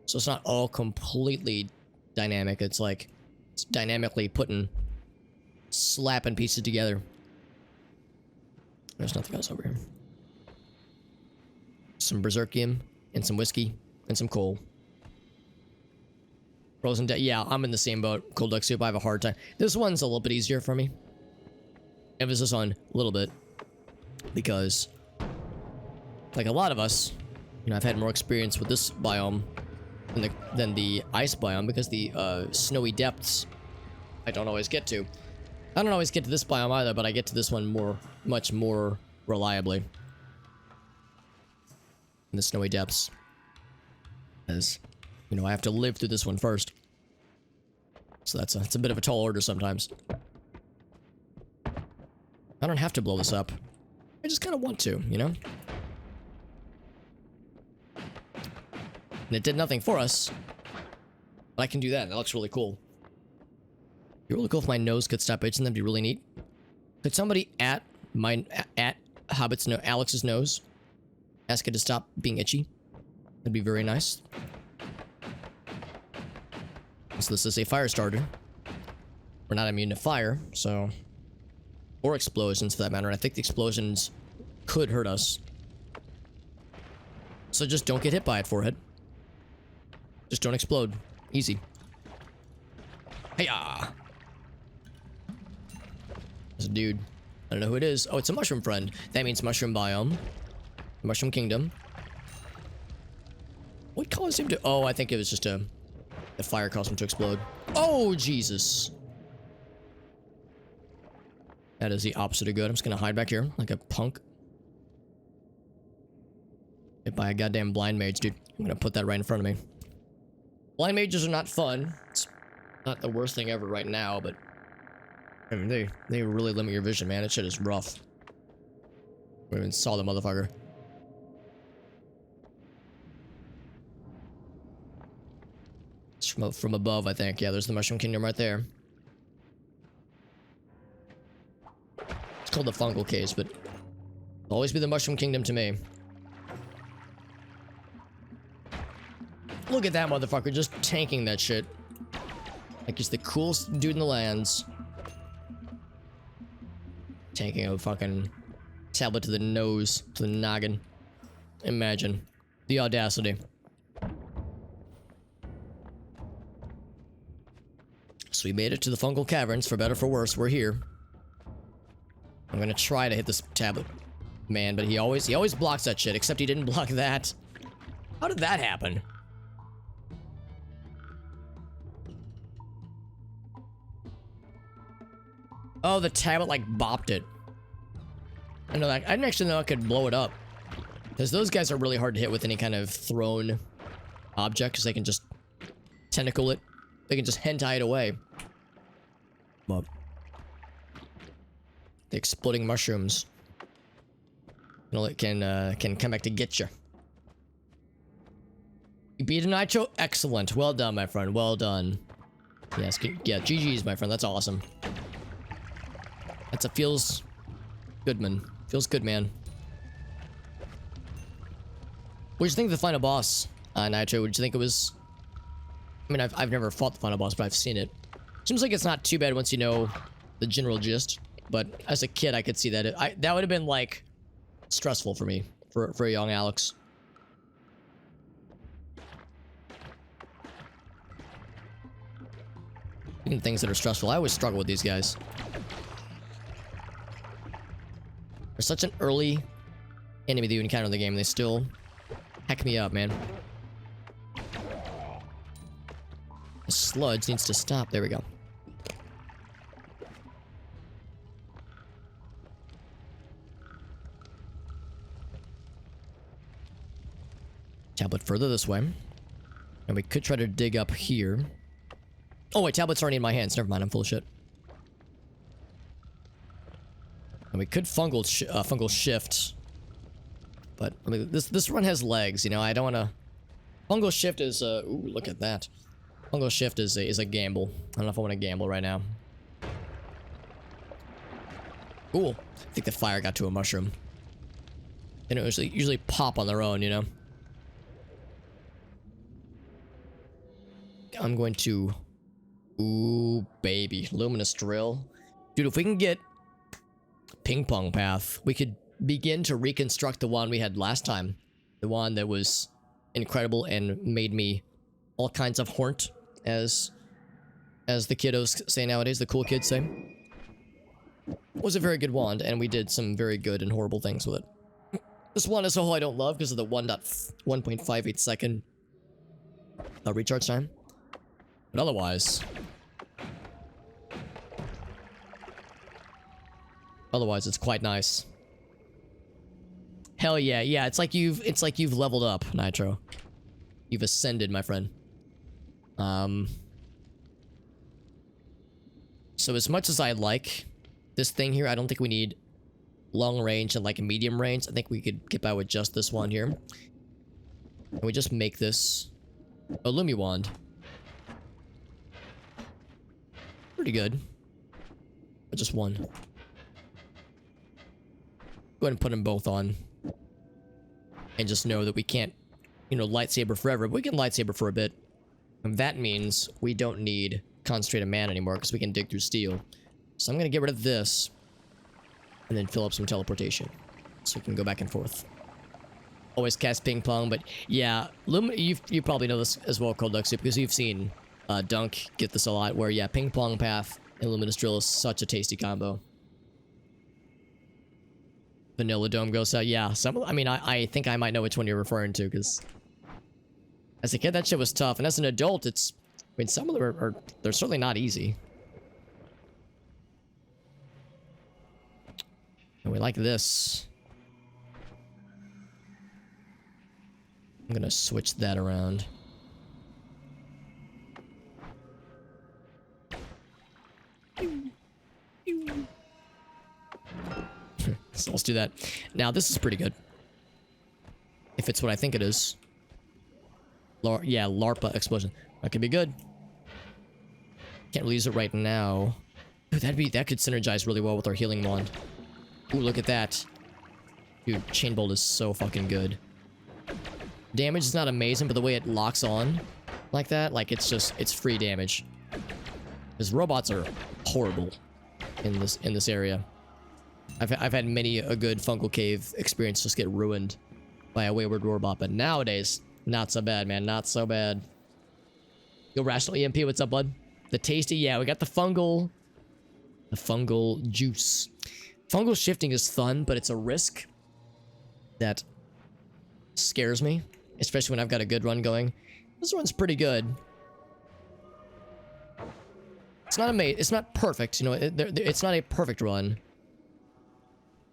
So it's not all completely dynamic. It's like it's dynamically slapping pieces together. There's nothing else over here. Some berserkium and some whiskey and some coal. Frozen dead. Yeah, I'm in the same boat. Cold duck soup. I have a hard time. This one's a little bit easier for me. Emphasis on a little bit, because like a lot of us, you know, I've had more experience with this biome than the ice biome, because the snowy depths I don't always get to. I don't always get to this biome either, but I get to this one much more reliably. In the snowy depths, as you know, I have to live through this one first, so it's a bit of a tall order sometimes. I don't have to blow this up. I just kind of want to, you know? And it did nothing for us, but I can do that. That looks really cool. It'd be really cool if my nose could stop itching. That'd be really neat. Could somebody at Hobbit's Alex's nose ask it to stop being itchy? That'd be very nice. So this is a fire starter. We're not immune to fire, so... Or explosions, for that matter. I think the explosions could hurt us. So just don't get hit by it, forehead. Just don't explode. Easy. Hey-ya! There's a dude. I don't know who it is. Oh, it's a mushroom friend. That means mushroom biome. Mushroom Kingdom. What caused him to... Oh, I think it was just the fire caused him to explode. Oh, Jesus. That is the opposite of good. I'm just gonna hide back here like a punk. Hit by a goddamn blind mage, dude. I'm gonna put that right in front of me. Blind mages are not fun. It's not the worst thing ever right now, but... I mean, they really limit your vision, man. That shit is rough. We even saw the motherfucker. From above, I think. Yeah, there's the Mushroom Kingdom right there. It's called the Fungal Case, but it'll always be the Mushroom Kingdom to me. Look at that motherfucker just tanking that shit. Like he's the coolest dude in the lands. Taking a fucking tablet to the nose, to the noggin. Imagine. The audacity. So we made it to the fungal caverns, for better or for worse. We're here. I'm gonna try to hit this tablet man, but he always blocks that shit, except he didn't block that. How did that happen? Oh, the tablet like bopped it. I know that. I didn't actually know I could blow it up. Because those guys are really hard to hit with any kind of thrown object, because they can just tentacle it. They can just hentai it away. But the exploding mushrooms, you know, it can come back to get you. You beat a nitro? Excellent. Well done, my friend. Well done. Yes, yeah, GG's, my friend. That's awesome. That's a feels good, man. Feels good, man. What did you think of the final boss, Nitro? What did you think it was? I mean, I've never fought the final boss, but I've seen it. Seems like it's not too bad once you know the general gist. But as a kid, I could see that that would have been like stressful for me, for a young Alex. Even things that are stressful, I always struggle with these guys. They're such an early enemy that you encounter in the game. They still heck me up, man. The sludge needs to stop. There we go. Tablet further this way. And we could try to dig up here. Oh wait, tablet's already in my hands. Never mind, I'm full of shit. And we could fungal shift. But I mean, this run has legs, you know. I don't want to. Fungal shift is ooh, look at that. Fungal shift is a gamble. I don't know if I want to gamble right now. Cool. I think the fire got to a mushroom. They don't usually pop on their own, you know. I'm going to. Ooh, baby, luminous drill, dude. If we can get ping pong path, we could begin to reconstruct the one we had last time. The one that was incredible and made me all kinds of horned, as the kiddos say nowadays, the cool kids say. It was a very good wand, and we did some very good and horrible things with it. This wand as a whole I don't love because of the 1.58 second recharge time. But otherwise, it's quite nice. Hell yeah, yeah. It's like you've leveled up, Nitro. You've ascended, my friend. So as much as I like this thing here, I don't think we need long range and like a medium range. I think we could get by with just this one here. And we just make this a Lumi wand. Pretty good. But just one. Go ahead and put them both on. And just know that we can't, you know, lightsaber forever, but we can lightsaber for a bit. And that means we don't need concentrated mana anymore because we can dig through steel. So I'm going to get rid of this. And then fill up some teleportation. So we can go back and forth. Always cast ping pong, but yeah, you probably know this as well, Cold Duck Soup, because you've seen Dunk get this a lot, where yeah, ping pong path and luminous drill is such a tasty combo. Vanilla Dome goes out. Yeah, I mean, I think I might know which one you're referring to, because as a kid, that shit was tough. And as an adult, I mean, some of them they're certainly not easy. And we like this. I'm gonna switch that around. So let's do that. Now, this is pretty good. If it's what I think it is. Yeah, LARPA explosion. That could be good. Can't really use it right now. Dude, that could synergize really well with our healing wand. Ooh, look at that. Dude, Chain Bolt is so fucking good. Damage is not amazing, but the way it locks on like that, like it's free damage. Because robots are horrible in this area. I've had many a good fungal cave experience just get ruined by a wayward roarbot, but nowadays, not so bad, man. Not so bad. Yo, Rational EMP, what's up, bud? The tasty, yeah, we got the fungal juice. Fungal shifting is fun, but it's a risk that scares me, especially when I've got a good run going. This one's pretty good. It's not amazing. It's not perfect, you know. It's not a perfect run.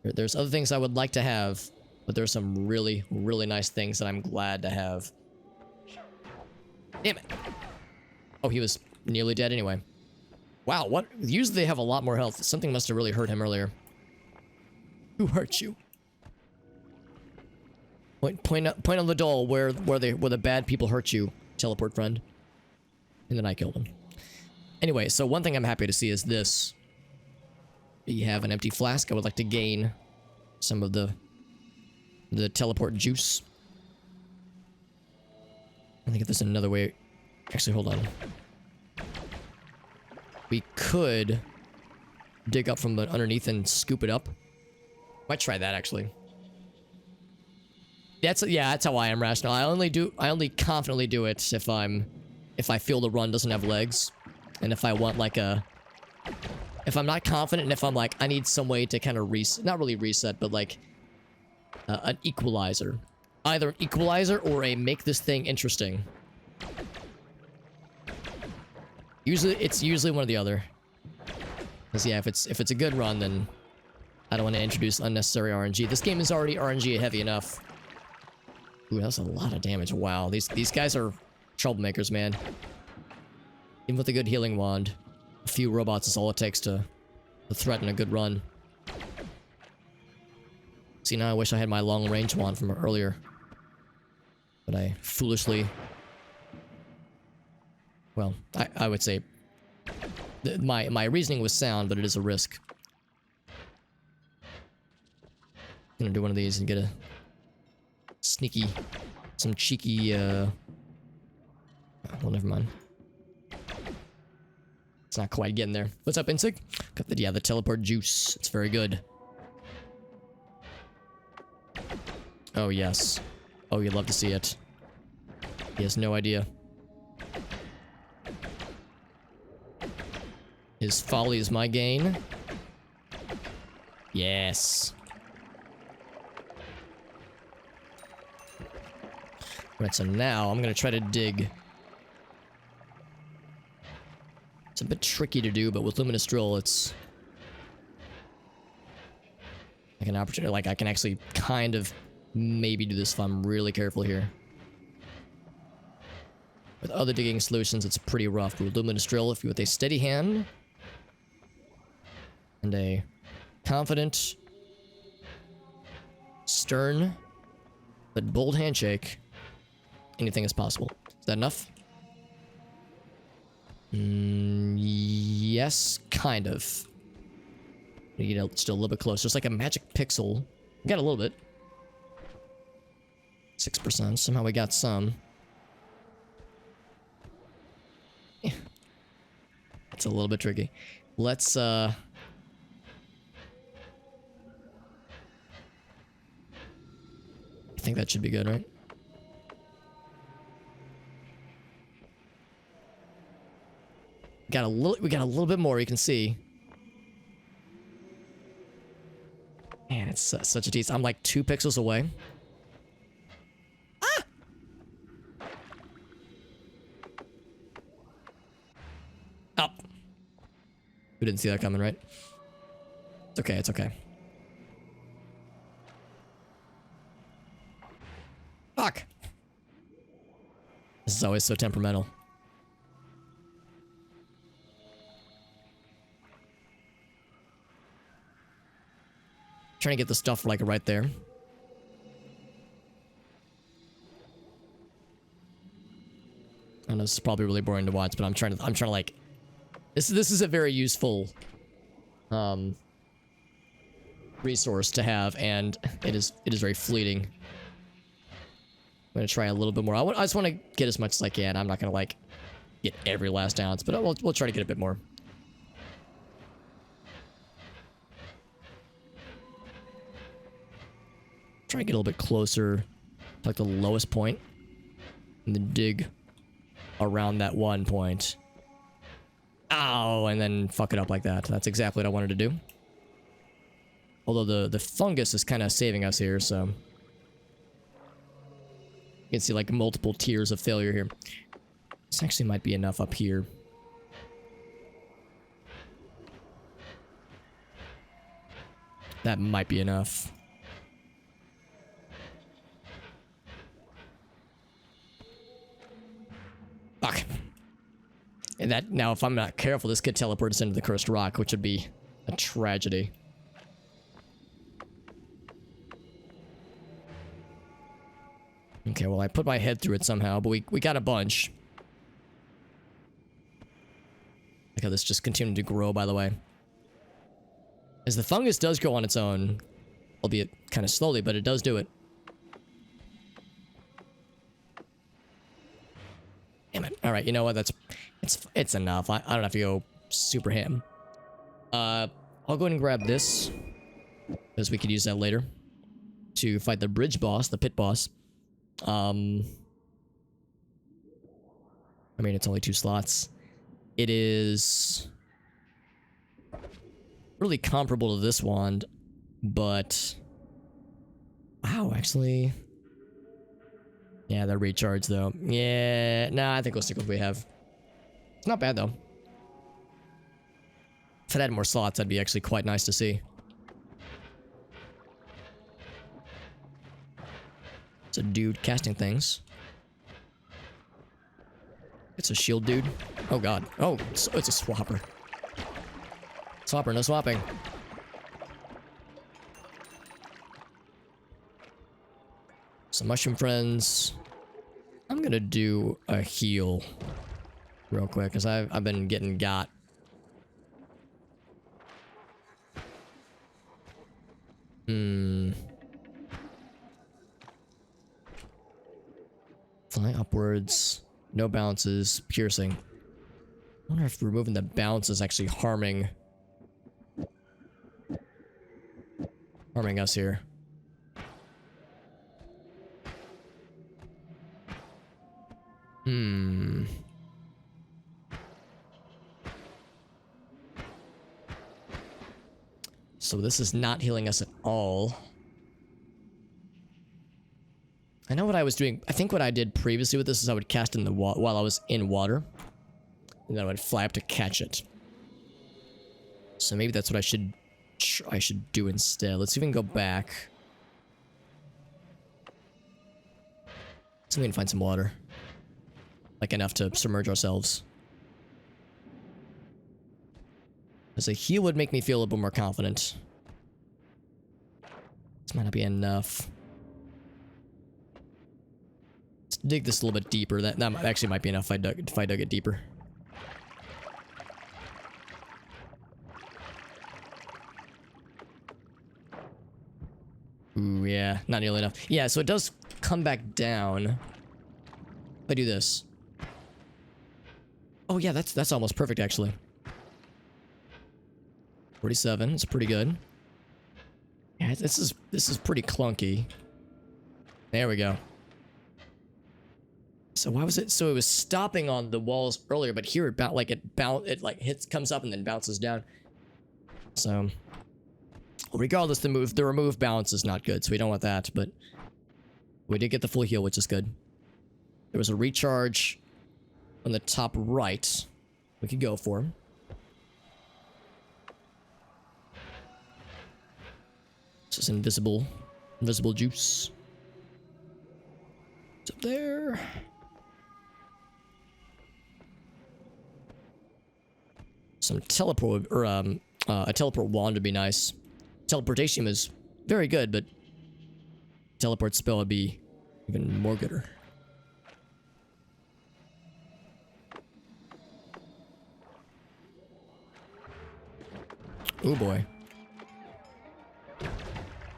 There's other things I would like to have, but there's some really, really nice things that I'm glad to have. Damn it. Oh, he was nearly dead anyway. Wow, what? Usually they have a lot more health. Something must have really hurt him earlier. Who hurt you? Point on the doll where the bad people hurt you. Teleport friend. And then I killed him. Anyway, so one thing I'm happy to see is this. You have an empty flask. I would like to gain some of the teleport juice. I think if there's another way. Actually, hold on. We could dig up from underneath and scoop it up. Might try that actually. That's how I am, Rational. I only confidently do it if I feel the run doesn't have legs, and if I want like if I'm not confident, and if I'm like I need some way to kind of not really reset, but like an equalizer, either an equalizer or a make this thing interesting. It's usually one or the other. Because yeah, if it's a good run, then I don't want to introduce unnecessary RNG. This game is already RNG heavy enough. Ooh, that's a lot of damage. Wow, these guys are troublemakers, man. Even with a good healing wand, a few robots is all it takes to threaten a good run. See, now I wish I had my long range wand from earlier, but I foolishly. Well, I would say my reasoning was sound, but it is a risk. I'm gonna do one of these and get a sneaky, some cheeky, well, never mind. It's not quite getting there. What's up, Insig? Got the teleport juice. It's very good. Oh, yes. Oh, you'd love to see it. He has no idea. His folly is my gain. Yes. Right, so now I'm gonna try to dig. It's a bit tricky to do, but with Luminous Drill, it's like an opportunity. Like I can actually kind of maybe do this if I'm really careful here. With other digging solutions, it's pretty rough. But with Luminous Drill, if you with a steady hand and a confident, stern, but bold handshake, anything is possible. Is that enough? Yes, kind of. You know, still a little bit closer. It's like a magic pixel. We got a little bit. 6%. Somehow we got some. Yeah. It's a little bit tricky. Let's, I think that should be good, right? We got a little bit more, you can see. Man, it's such a tease. I'm like 2 pixels away. Ah! Up. We didn't see that coming, right? It's okay, it's okay. Fuck. This is always so temperamental. Trying to get the stuff like right there. I know this is probably really boring to watch, but I'm trying to like this is a very useful resource to have, and it is very fleeting. I'm gonna try a little bit more. I just want to get as much as I can. I'm not gonna like get every last ounce, but we'll try to get a bit more. Try to get a little bit closer to like the lowest point. And then dig around that one point. Ow! And then fuck it up like that. That's exactly what I wanted to do. Although the fungus is kind of saving us here, so... You can see like multiple tiers of failure here. This actually might be enough up here. That might be enough. Fuck. And that, now if I'm not careful, this could teleport us into the cursed rock, which would be a tragedy. Okay, well I put my head through it somehow, but we got a bunch. Look how this just continued to grow, by the way. As the fungus does grow on its own, albeit kind of slowly, but it does do it. Damn it. Alright, you know what? It's enough. I don't have to go super ham. I'll go ahead and grab this, because we could use that later to fight the bridge boss, the pit boss. I mean, it's only 2 slots. It is really comparable to this wand, but wow, actually, yeah, the recharge though. Yeah, nah, I think we'll stick with what we have. It's not bad though. If it had more slots, that'd be actually quite nice to see. It's a dude casting things. It's a shield dude. Oh god. Oh, it's a swapper. Swapper, no swapping. Some mushroom friends. I'm gonna do a heal real quick, because I've been getting got. Fly upwards. No bounces. Piercing. I wonder if removing the bounce is actually harming us here. So this is not healing us at all. I know what I was doing. I think what I did previously with this is I would cast in the while I was in water, and then I would fly up to catch it. So maybe that's what I should do instead. Let's see if we can go back. Let's see if we can find some water, like enough to submerge ourselves. As a heal would make me feel a little bit more confident. This might not be enough. Let's dig this a little bit deeper. That actually might be enough if I dug it deeper. Ooh, yeah, not nearly enough. Yeah, so it does come back down. If I do this. Oh yeah, that's almost perfect actually. 47, it's pretty good. Yeah, this is pretty clunky. There we go. So why was it? So it was stopping on the walls earlier, but here it comes up and then bounces down. So regardless, the remove bounce is not good, so we don't want that. But we did get the full heal, which is good. There was a recharge on the top right. We could go for. This is invisible juice. It's up there. Some teleport, or a teleport wand would be nice. Teleportation is very good, but teleport spell would be even more gooder. Oh boy.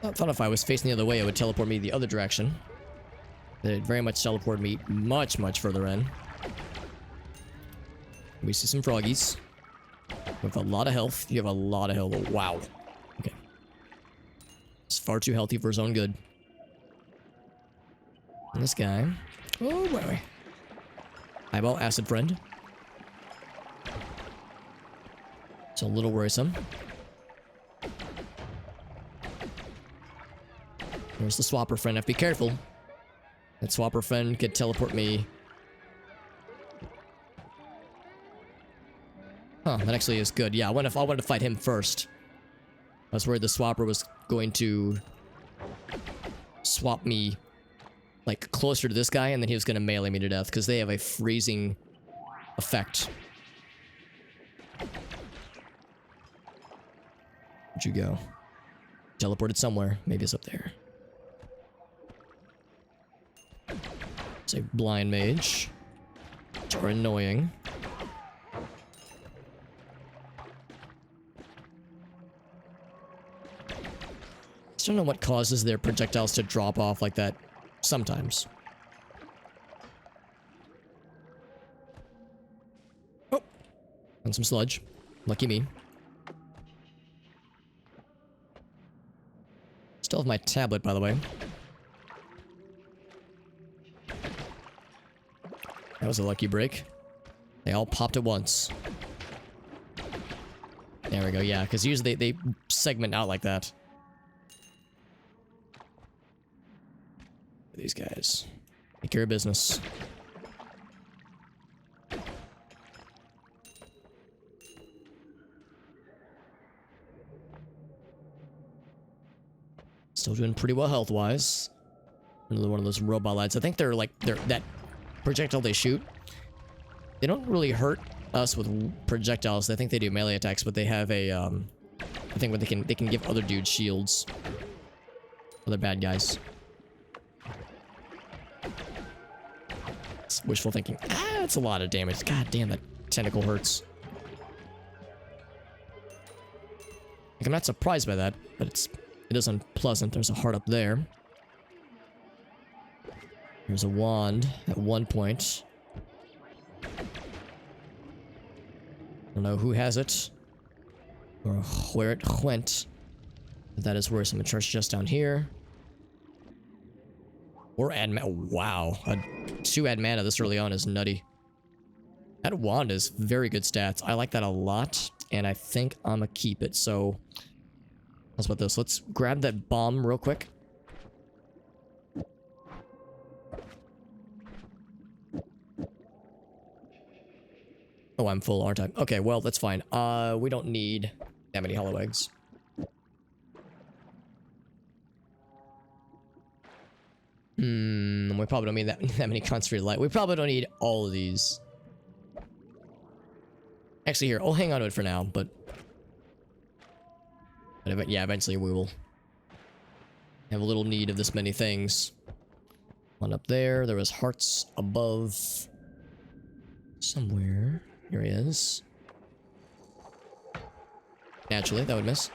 I thought if I was facing the other way, it would teleport me the other direction. It'd very much teleport me much, much further in. We see some froggies. With a lot of health. You have a lot of health. Wow. Okay. It's far too healthy for his own good. And this guy. Oh, boy. Eyeball, acid friend. It's a little worrisome. There's the swapper friend. I have to be careful. That swapper friend could teleport me. Huh, that actually is good. Yeah, I wanted to fight him first. I was worried the swapper was going to swap me like closer to this guy, and then he was going to melee me to death because they have a freezing effect. Where'd you go? Teleported somewhere. Maybe it's up there. It's a blind mage. Which are annoying. I don't know what causes their projectiles to drop off like that sometimes. Oh! And some sludge. Lucky me. Still have my tablet, by the way. That was a lucky break. They all popped at once. There we go, yeah, because usually they segment out like that. These guys. Take care of business. Still doing pretty well health-wise. Another one of those robot lads. I think they're that projectile they shoot. They don't really hurt us with projectiles. I think they do melee attacks, but they have a I think what they can give other dudes shields. Other bad guys. It's wishful thinking. Ah, that's a lot of damage. God damn, that tentacle hurts. Like, I'm not surprised by that, but it is unpleasant. There's a heart up there. There's a wand at one point. I don't know who has it or where it went. But that is worse. I'm gonna charge just down here. Or add mana. Wow. 2 add mana this early on is nutty. That wand is very good stats. I like that a lot. And I think I'm gonna keep it. So, how's about this? Let's grab that bomb real quick. Oh, I'm full, aren't I? Okay, well, that's fine. We don't need that many hollow eggs. We probably don't need that many concentrated light. We probably don't need all of these. Actually, here, I'll hang on to it for now, but yeah, eventually we will have a little need of this many things. One up there. There was hearts above somewhere. Here he is. Naturally, that would miss.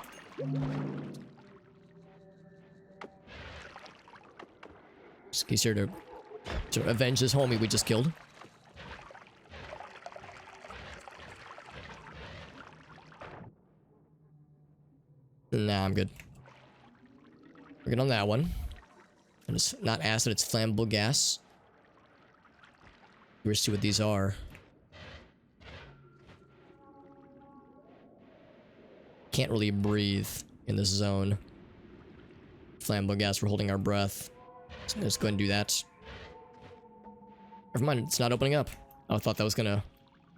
He's here to avenge this homie we just killed. Nah, I'm good. We're good on that one. And it's not acid, it's flammable gas. Let's see what these are. Can't really breathe in this zone. Flammable gas, we're holding our breath. So let's go ahead and do that. Never mind, it's not opening up. I thought that was gonna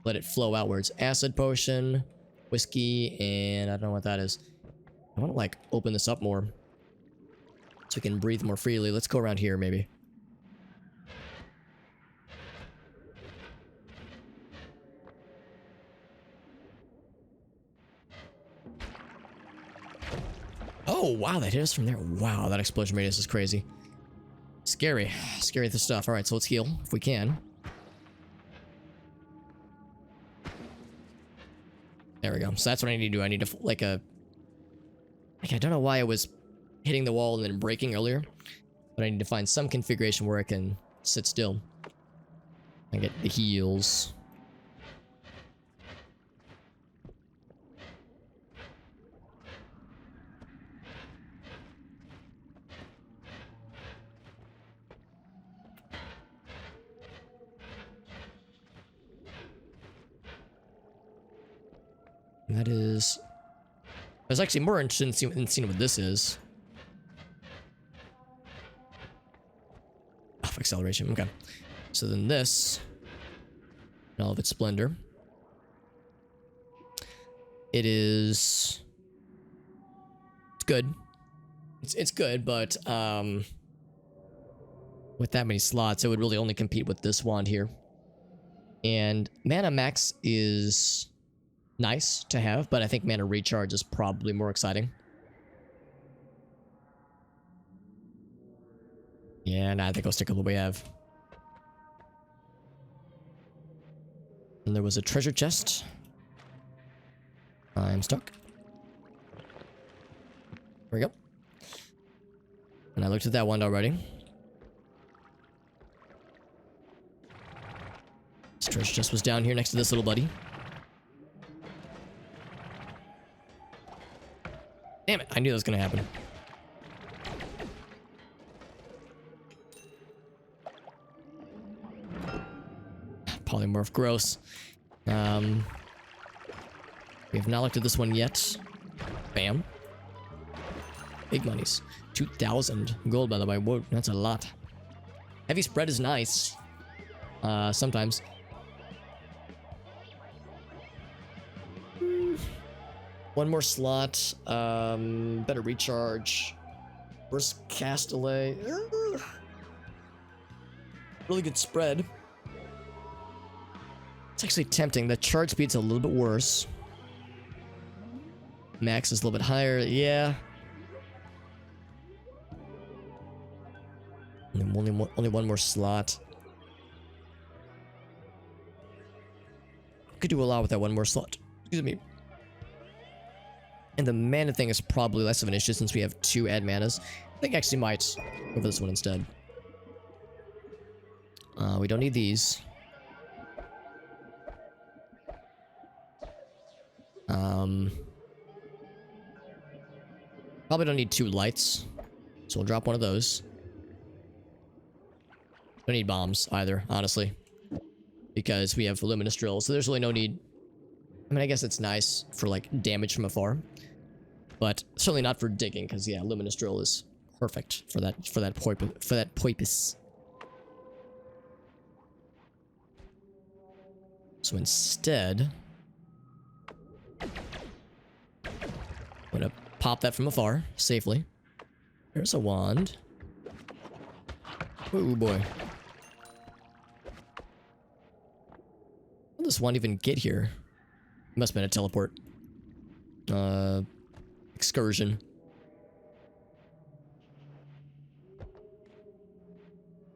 let it flow outwards. Acid potion, whiskey, and I don't know what that is. I want to like open this up more so we can breathe more freely. Let's go around here maybe. Oh, wow, that hit us from there. Wow, that explosion radius is crazy. Scary. Scary the stuff. Alright, so let's heal if we can. There we go. So that's what I need to do. I need to, like I don't know why I was hitting the wall and then breaking earlier. But I need to find some configuration where I can sit still. And get the heals. That is... I was actually more interested in seeing what this is. Off acceleration, okay. So then this, in all of its splendor, it is... It's good. It's good, but with that many slots, it would really only compete with this wand here. And mana max is nice to have, but I think mana recharge is probably more exciting. Yeah, nah, I think I'll stick with what we have. And there was a treasure chest. I'm stuck. There we go. And I looked at that one already. This treasure chest was down here next to this little buddy. Damn it, I knew that was gonna happen. Polymorph, gross. We have not looked at this one yet. Bam. Big monies. 2,000 gold, by the way. Whoa, that's a lot. Heavy spread is nice. Sometimes. One more slot. Better recharge. Burst cast delay. Really good spread. It's actually tempting. The charge speed's a little bit worse. Max is a little bit higher. Yeah. Only one more slot. Could do a lot with that one more slot. Excuse me. And the mana thing is probably less of an issue since we have 2 add manas. I think I actually might go for this one instead. We don't need these. Probably don't need 2 lights. So we'll drop one of those. Don't need bombs either, honestly. Because we have luminous drill, so there's really no need. I mean, I guess it's nice for like damage from afar. But certainly not for digging, because yeah, luminous drill is perfect for that purpose. So instead, I'm gonna pop that from afar safely. There's a wand. Oh boy. How did this wand even get here? Must have been a teleport. Excursion.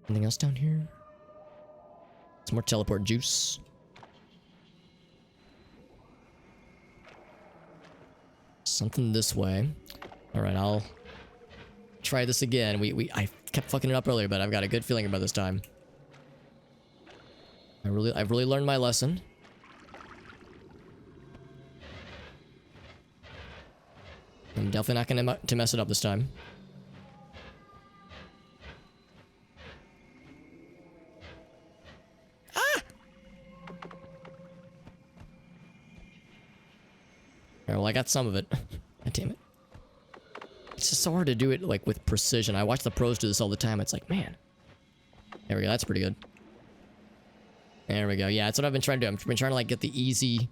Anything else down here? Some more teleport juice. Something this way. Alright, I'll try this again. I kept fucking it up earlier, but I've got a good feeling about this time. I've really learned my lesson. I'm definitely not going to mess it up this time. Ah! Alright, well, I got some of it. God damn it. It's just so hard to do it, like, with precision. I watch the pros do this all the time. It's like, man. There we go. That's pretty good. There we go. Yeah, that's what I've been trying to do. I've been trying to, like, get the easy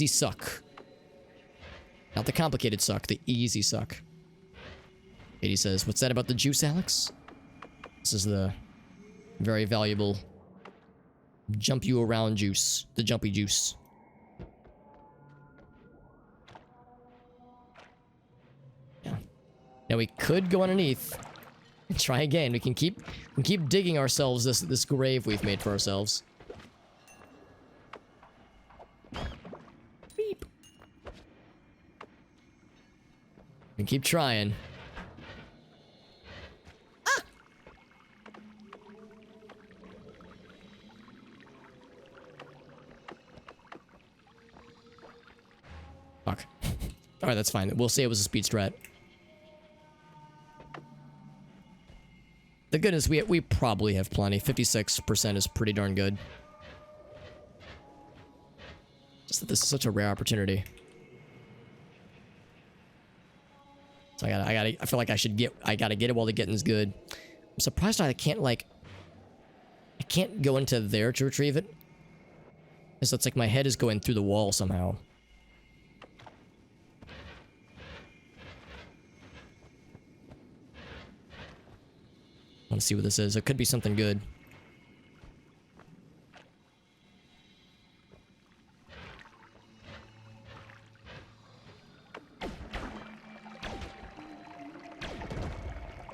suck. Not the complicated suck, the easy suck. Katie says, what's that about the juice, Alex? This is the very valuable jump you around juice. The jumpy juice. Yeah. Now we could go underneath and try again. We can keep digging ourselves this grave we've made for ourselves. Beep. We keep trying. Ah! Fuck. Alright, that's fine. We'll say it was a speed strat. The good news, we probably have plenty. 56% is pretty darn good. Just that this is such a rare opportunity. So I feel like I gotta get it while the getting's good. I'm surprised I can't, like, I can't go into there to retrieve it. So it's like my head is going through the wall somehow. Let's see what this is. It could be something good.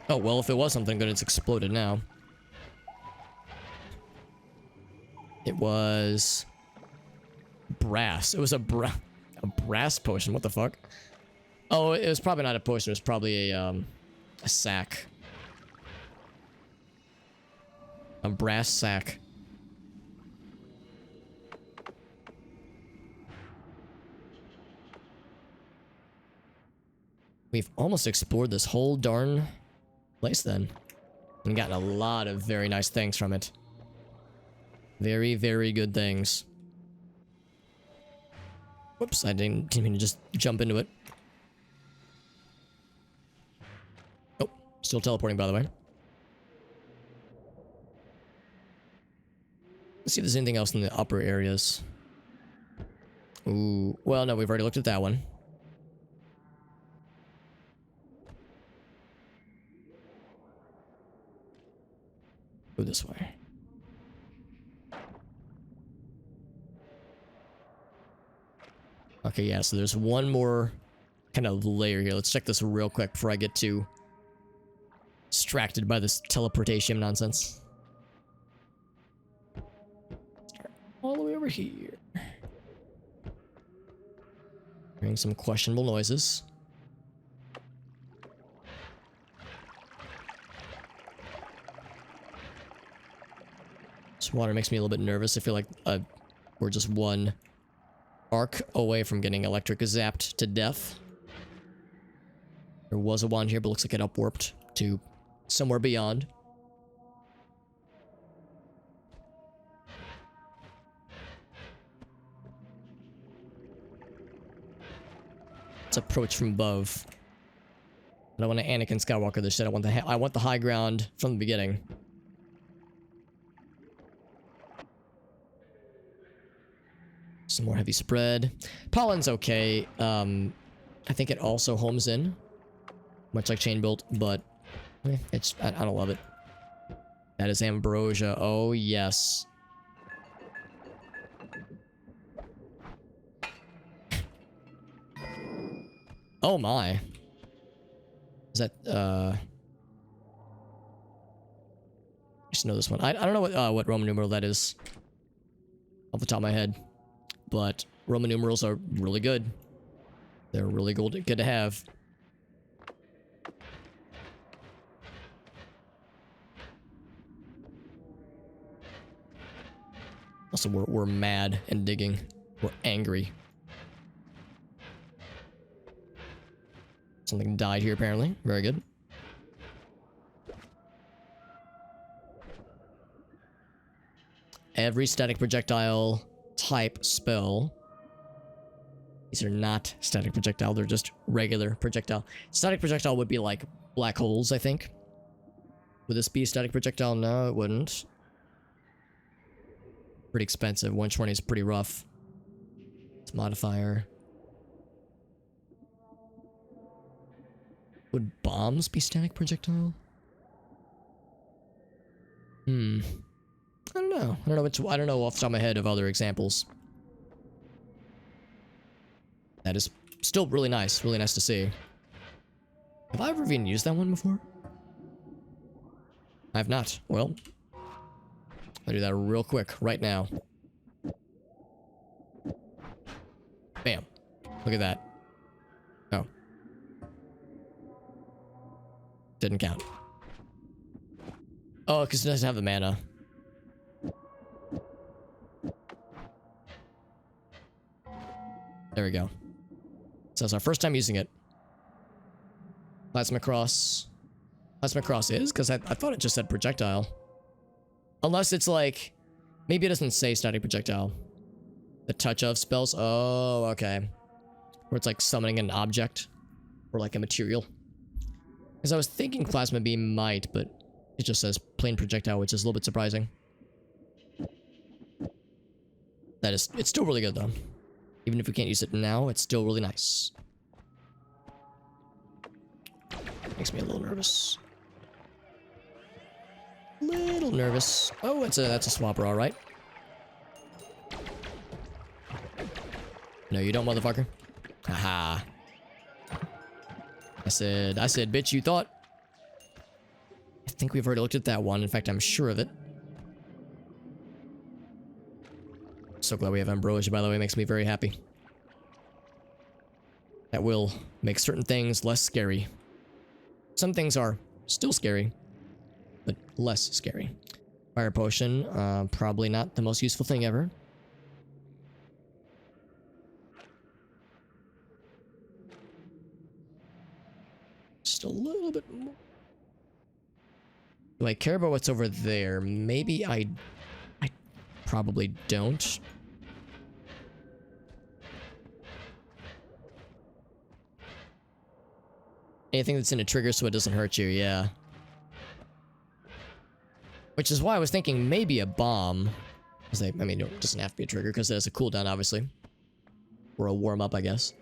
Oh, well, if it was something good, it's exploded now. It was brass. It was a brass potion. What the fuck? Oh, it was probably not a potion. It was probably a sack. A brass sack. We've almost explored this whole darn place then. And gotten a lot of very nice things from it. Very, very good things. Whoops, I didn't mean to just jump into it. Oh, still teleporting, by the way. Let's see if there's anything else in the upper areas. Ooh, well, no, we've already looked at that one. Go this way. Okay, yeah, so there's one more kind of layer here. Let's check this real quick before I get too distracted by this teleportation nonsense. Start all the way over here. Hearing some questionable noises. This water makes me a little bit nervous. I feel like we're just one arc away from getting electric zapped to death. There was a wand here, but looks like it upwarped to somewhere beyond. Let's approach from above. I don't want to Anakin Skywalker this shit. I want the high ground from the beginning. Some more heavy spread. Pollen's okay. I think it also homes in, much like chain bolt, but I don't love it. That is ambrosia. Oh yes. Oh my. Is that I just know this one. I don't know what Roman numeral that is off the top of my head. But Roman numerals are really good. They're really good to have. Also, we're mad and digging. We're angry. Something died here, apparently. Very good. Every static projectile type spell. These are not static projectile, they're just regular projectile. Static projectile would be like black holes, I think. Would this be a static projectile? No, it wouldn't. Pretty expensive. 120 is pretty rough. It's modifier. Would bombs be static projectile? I don't know. I don't know off the top of my head of other examples. That is still really nice. Really nice to see. Have I ever even used that one before? I have not. Well, I'll do that real quick right now. Bam. Look at that. Oh. Didn't count. Oh, because it doesn't have the mana. There we go. So it's our first time using it. Plasma Cross. Plasma Cross is? Because I thought it just said projectile. Unless it's like... Maybe it doesn't say static projectile. The touch of spells? Oh, okay. Where it's like summoning an object. Or like a material. Because I was thinking plasma beam might, but it just says plain projectile, which is a little bit surprising. It's still really good though. Even if we can't use it now, it's still really nice. Makes me a little nervous. Little nervous. Oh, that's a swapper, all right. No, you don't, motherfucker. Haha. I said, bitch, you thought. I think we've already looked at that one. In fact, I'm sure of it. So glad we have ambrosia, by the way. It makes me very happy. That will make certain things less scary. Some things are still scary, but less scary. Fire potion, probably not the most useful thing ever. Just a little bit more. Do I care about what's over there? Maybe I probably don't. Anything that's in a trigger so it doesn't hurt you, yeah. Which is why I was thinking maybe a bomb. I mean, it doesn't have to be a trigger because it has a cooldown, obviously. Or a warm-up, I guess.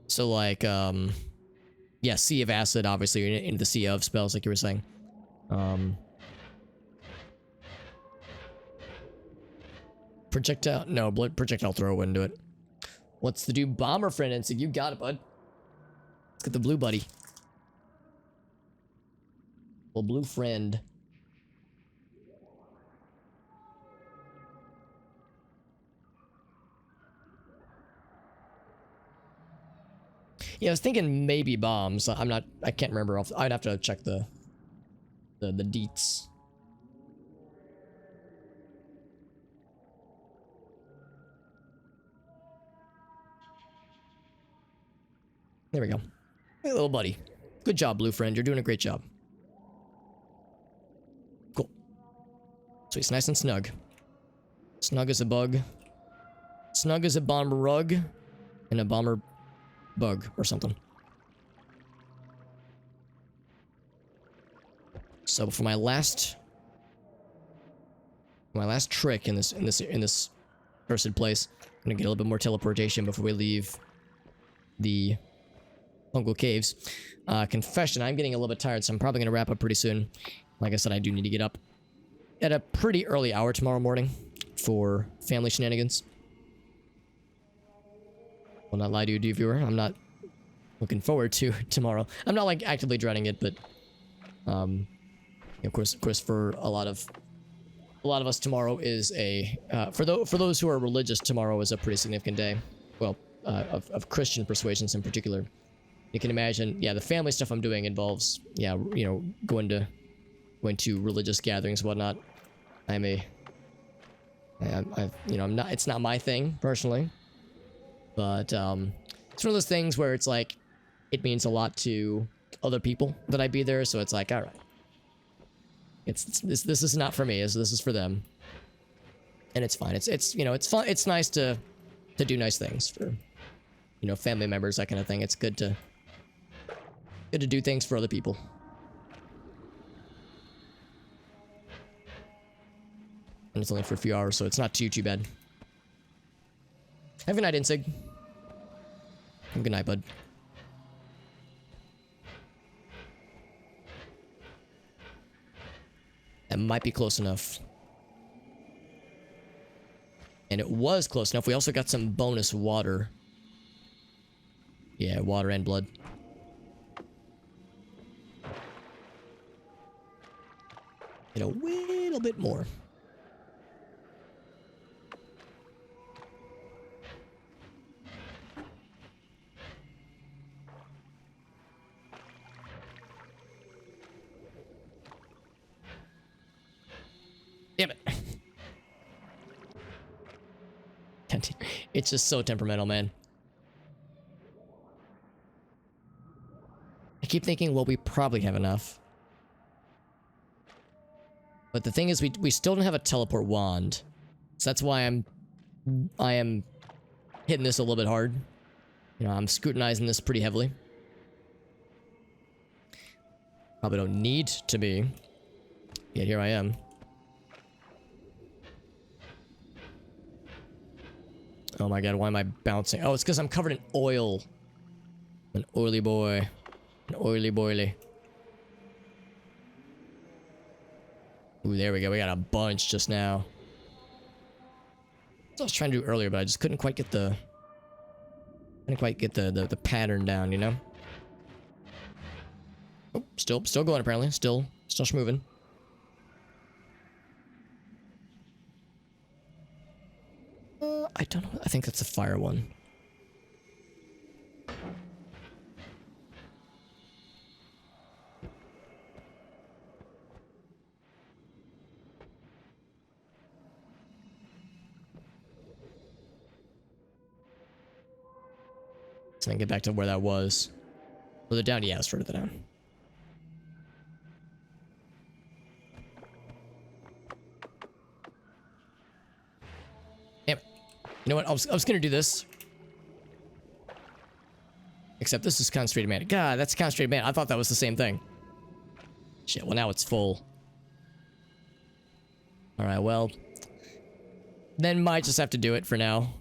So, like, yeah, Sea of Acid, obviously, in the Sea of spells, like you were saying. Projectile, no, projectile throw wouldn't do it. What's the dude? Bomber friend, and so you got it, bud. Let's get the blue buddy. Well, blue friend. Yeah, I was thinking maybe bombs. I can't remember. I'd have to check the deets. There we go. Hey, little buddy. Good job, blue friend. You're doing a great job. Cool. So it's nice and snug. Snug as a bug. Snug as a bomber rug. And a bomber bug or something. So for my last trick in this cursed place, I'm gonna get a little bit more teleportation before we leave the fungal caves. Confession, I'm getting a little bit tired, so I'm probably gonna wrap up pretty soon. Like I said, I do need to get up at a pretty early hour tomorrow morning for family shenanigans. Will not lie to you, dear viewer. I'm not looking forward to tomorrow. I'm not like actively dreading it, but of course, for a lot of us, tomorrow is a for those who are religious, tomorrow is a pretty significant day. Well, of Christian persuasions in particular. You can imagine, yeah, the family stuff I'm doing involves, yeah, you know, going to religious gatherings and whatnot. You know, it's not my thing personally, but it's one of those things where it's like it means a lot to other people that I be there, so it's like, all right, this is not for me, this is for them, and it's fine. It's you know, it's fun. It's nice to do nice things for, you know, family members, that kind of thing. It's good to do things for other people. And it's only for a few hours, so it's not too bad. Have a good night, Insig. Have a good night, bud. That might be close enough. And it was close enough. We also got some bonus water. Yeah, water and blood. And a little bit more. Damn it. It's just so temperamental, man. I keep thinking, well, we probably have enough. But the thing is, we still don't have a teleport wand. So that's why I am hitting this a little bit hard. You know, I'm scrutinizing this pretty heavily. Probably don't need to be. Yet here I am. Oh my god, why am I bouncing? Oh, it's because I'm covered in oil. An oily boy. An oily boily. Ooh, there we go. We got a bunch just now. That's what I was trying to do earlier, but I just couldn't quite get the... the pattern down, you know? Oh, still going apparently. Still schmoving. I don't know. I think that's the fire one. So I can get back to where that was. Further down? Yeah, it's further down. Damn it. You know what? I was gonna do this. Except this is concentrated mana. God, that's concentrated mana. I thought that was the same thing. Shit, well now it's full. Alright, well. Then might just have to do it for now.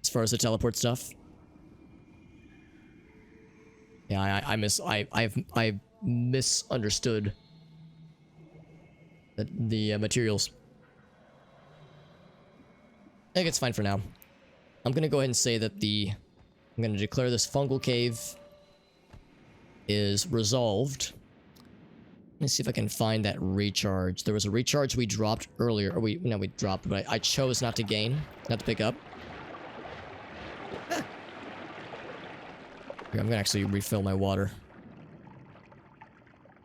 As far as the teleport stuff. Yeah, I've misunderstood the materials. I think it's fine for now. I'm gonna go ahead and say that I'm gonna declare this fungal cave is resolved. Let me see if I can find that recharge. There was a recharge we dropped earlier, or we dropped, but I chose not to gain, not to pick up. I'm gonna actually refill my water.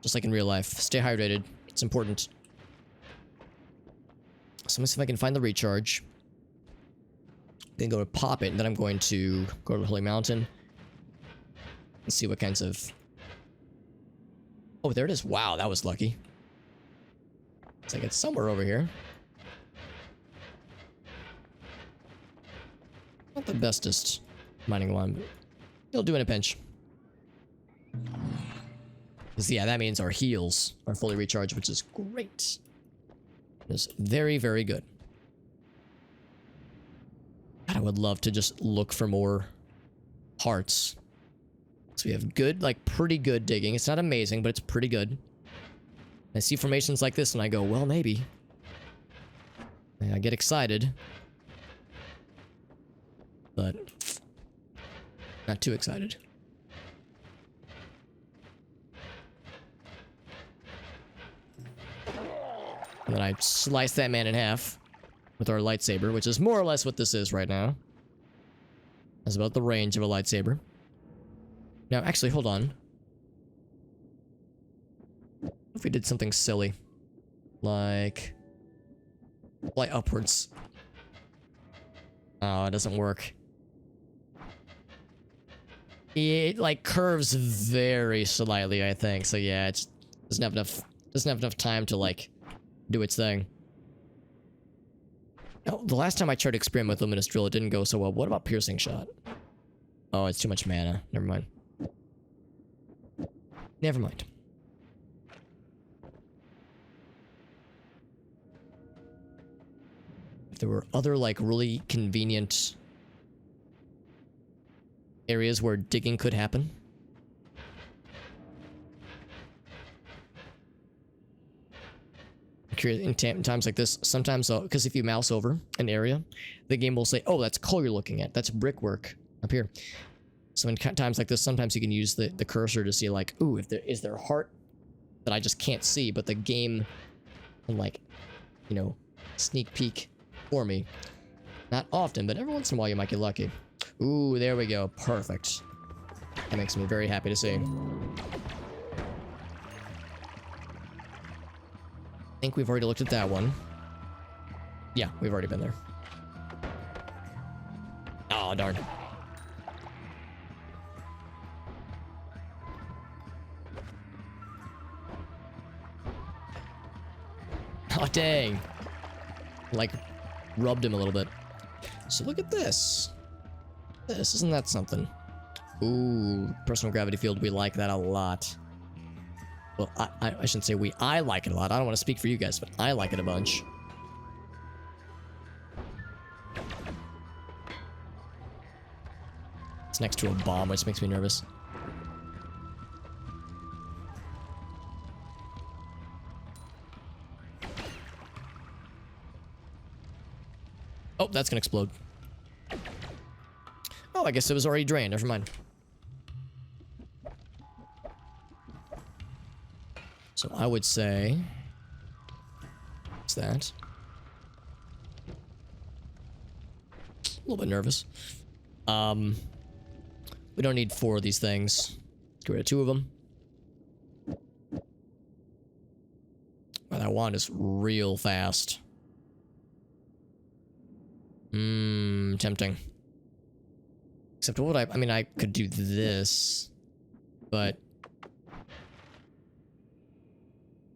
Just like in real life. Stay hydrated. It's important. So let me see if I can find the recharge. Then go to pop it, and then I'm going to go to the Holy Mountain. And see what kinds of... Oh, there it is. Wow, that was lucky. It's like it's somewhere over here. Not the bestest mining one, but it'll do in a pinch. Because, yeah, that means our heals are fully recharged, which is great. It's very, very good. God, I would love to just look for more hearts. So we have good, like, pretty good digging. It's not amazing, but it's pretty good. I see formations like this and I go, well, maybe. And I get excited. But not too excited. And then I slice that man in half with our lightsaber, which is more or less what this is right now. That's about the range of a lightsaber. Now, actually, hold on. What if we did something silly? Like... fly upwards. Oh, it doesn't work. It, like, curves very slightly, I think. So, yeah, it doesn't have enough time to, like, do its thing. Oh, the last time I tried to experiment with Luminous Drill, it didn't go so well. What about Piercing Shot? Oh, it's too much mana. Never mind. Never mind. If there were other, like, really convenient areas where digging could happen. In times like this, sometimes, because if you mouse over an area, the game will say, oh, that's coal you're looking at. That's brickwork up here. So in times like this, sometimes you can use the cursor to see, like, ooh, is there a heart that I just can't see, but the game can, like, you know, sneak peek for me. Not often, but every once in a while you might get lucky. Ooh, there we go. Perfect. That makes me very happy to see. I think we've already looked at that one. Yeah, we've already been there. Oh, darn. Oh, dang. Like, rubbed him a little bit. So look at this. Isn't that something? Ooh, personal gravity field. We like that a lot. Well, I shouldn't say we. I like it a lot. I don't want to speak for you guys, but I like it a bunch. It's next to a bomb, which makes me nervous. Oh, that's gonna explode. Oh, I guess it was already drained. Never mind. So I would say... What's that? A little bit nervous. We don't need 4 of these things. Let's get rid of 2 of them. Wow, that wand is real fast. Tempting. Except what I mean, I could do this, but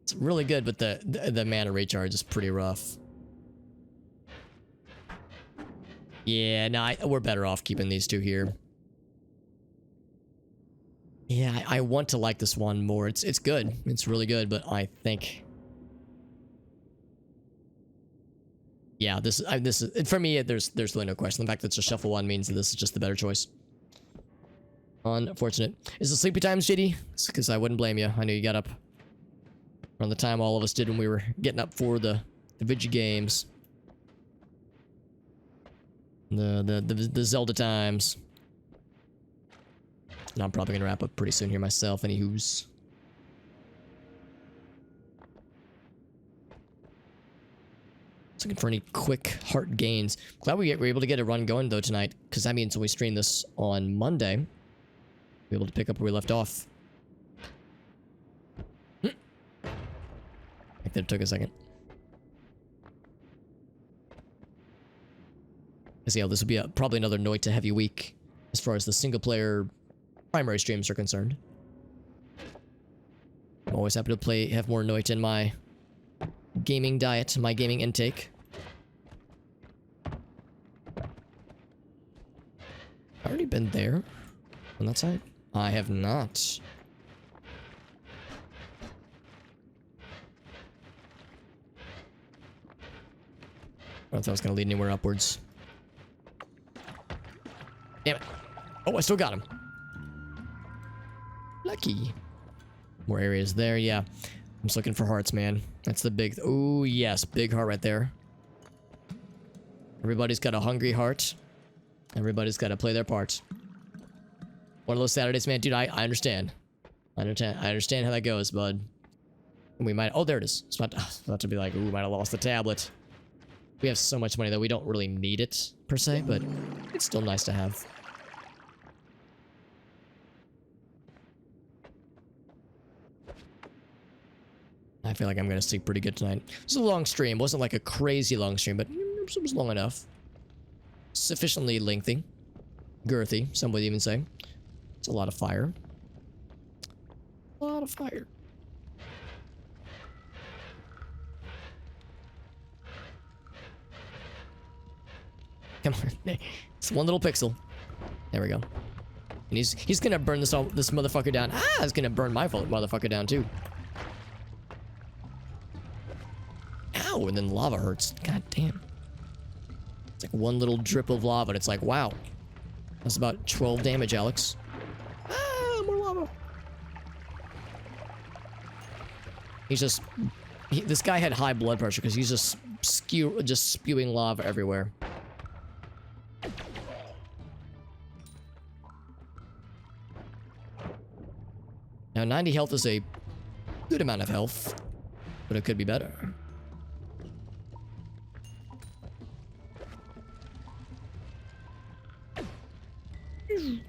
it's really good, but the mana recharge is pretty rough. Yeah, no, we're better off keeping these 2 here. Yeah, I want to like this one more. It's good. It's really good, but I think... Yeah, this is for me. There's really no question. The fact that it's a shuffle one means that this is just the better choice. Unfortunate. Is it sleepy times, JD? It's because I wouldn't blame you. I know you got up around the time all of us did when we were getting up for the video games, the Zelda times. And I'm probably gonna wrap up pretty soon here myself. Anywho's. Looking for any quick heart gains. Glad we were able to get a run going though tonight, because that means when we stream this on Monday, we'll be able to pick up where we left off. I think that took a second. Because yeah, this will be probably another Noita heavy week as far as the single player primary streams are concerned. I'm always happy to have more Noita in my gaming diet, my gaming intake. Already been there on that side? I have not. I don't know if that was gonna lead anywhere upwards. Damn it. Oh, I still got him. Lucky. More areas there, yeah. I'm just looking for hearts, man. That's the big... Oh, yes. Big heart right there. Everybody's got a hungry heart. Everybody's got to play their part. One of those Saturdays, man. Dude, I understand. I understand how that goes, bud. We might... Oh, there it is. It's about to be like, ooh, might have lost the tablet. We have so much money that we don't really need it, per se, but it's still nice to have. I feel like I'm gonna sleep pretty good tonight. It was a long stream. It wasn't like a crazy long stream, but it was long enough. Sufficiently lengthy. Girthy, some would even say. It's a lot of fire. A lot of fire. Come on. It's one little pixel. There we go. And he's gonna burn this motherfucker down. Ah, he's gonna burn my motherfucker down too. Ow, and then lava hurts. God damn. It's like one little drip of lava, and it's like, wow. That's about 12 damage, Alex. Ah, more lava. He's just... this guy had high blood pressure, because he's just spewing lava everywhere. Now, 90 health is a good amount of health, but it could be better. There's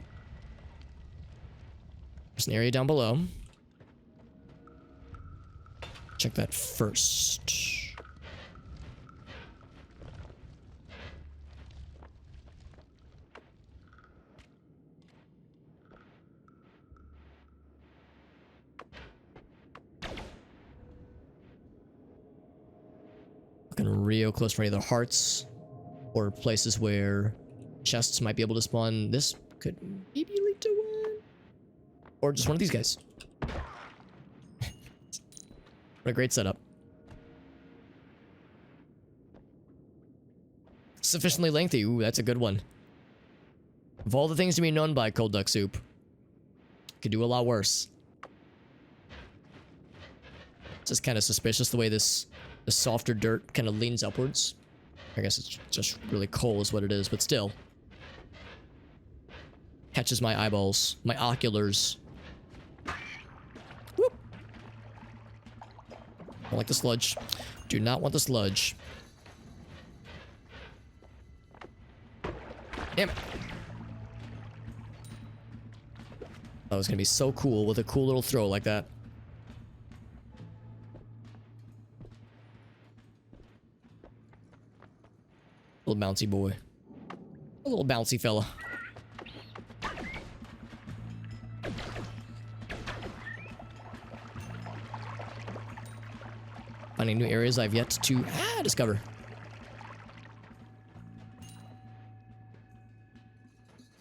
an area down below. Check that first. Looking real close for any of the hearts or places where chests might be able to spawn. This could maybe lead to one. Or just one of these guys. What a great setup. Sufficiently lengthy. Ooh, that's a good one. Of all the things to be known by cold duck soup, could do a lot worse. It's just kind of suspicious the way the softer dirt kind of leans upwards. I guess it's just really coal is what it is, but still. Catches my eyeballs, my oculars. Whoop. I like the sludge. Do not want the sludge. Damn it. That was gonna be so cool with a cool little throw like that. Little bouncy boy. A little bouncy fella. Finding new areas I've yet to discover.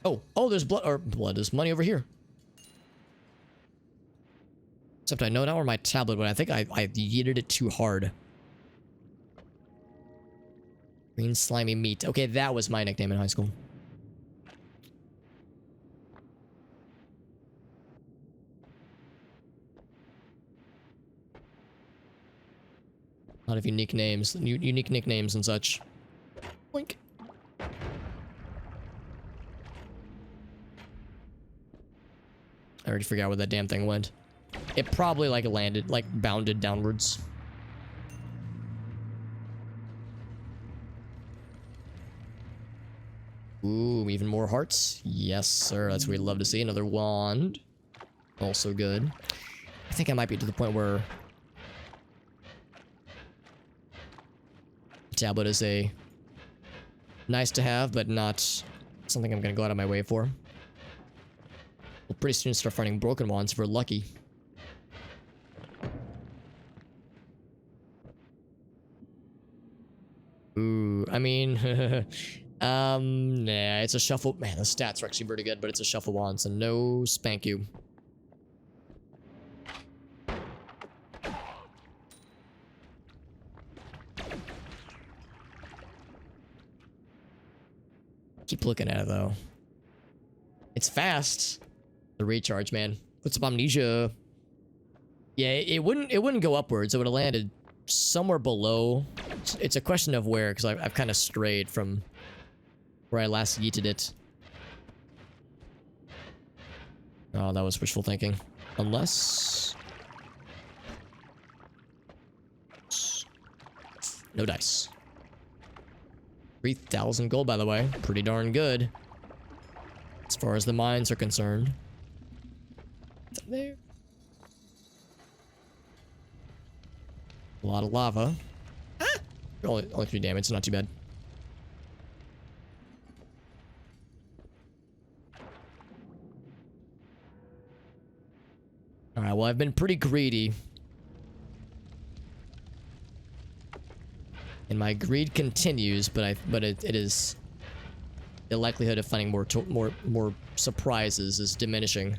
Oh, there's blood, there's money over here. Except I know now where my tablet went. I think I yeeted it too hard. Green slimy meat. Okay, that was my nickname in high school. A lot of unique names, unique nicknames and such. Boink. I already forgot where that damn thing went. It probably like landed, like bounded downwards. Ooh, even more hearts. Yes, sir. That's what we love to see. Another wand. Also good. I think I might be to the point where the tablet is a nice to have, but not something I'm gonna go out of my way for. We'll pretty soon start finding broken wands if we're lucky. Ooh, I mean, nah, it's a shuffle. Man, the stats are actually pretty good, but it's a shuffle wand, so no spank you. Keep looking at it though. It's fast. The recharge, man. Puts up amnesia. Yeah, it wouldn't go upwards. It would have landed somewhere below. It's a question of where, because I've kind of strayed from where I last yeeted it. Oh, that was wishful thinking. Unless... no dice. 3,000 gold, by the way. Pretty darn good. As far as the mines are concerned. Is that there? A lot of lava. Ah! Only 3 damage, it's not too bad. Alright, well, I've been pretty greedy. And my greed continues, but it is... the likelihood of finding more surprises is diminishing.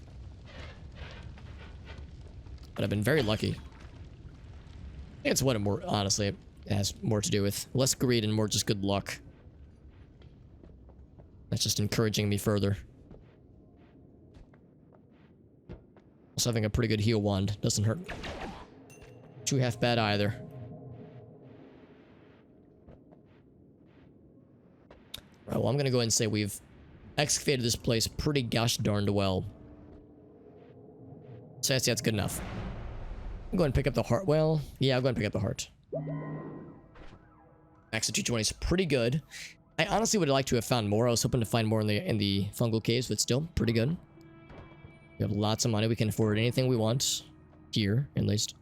But I've been very lucky. I think it's what it more, honestly, it has more to do with. Less greed and more just good luck. That's just encouraging me further. Also having a pretty good heal wand. Doesn't hurt too half bad either. Alright, well, I'm gonna go ahead and say we've excavated this place pretty gosh darned well. So yeah, that's good enough. I'm going to pick up the heart. Well, yeah, I'll go and pick up the heart. Max of 220 is pretty good. I honestly would like to have found more. I was hoping to find more in the fungal caves, but still pretty good. We have lots of money. We can afford anything we want here, at least.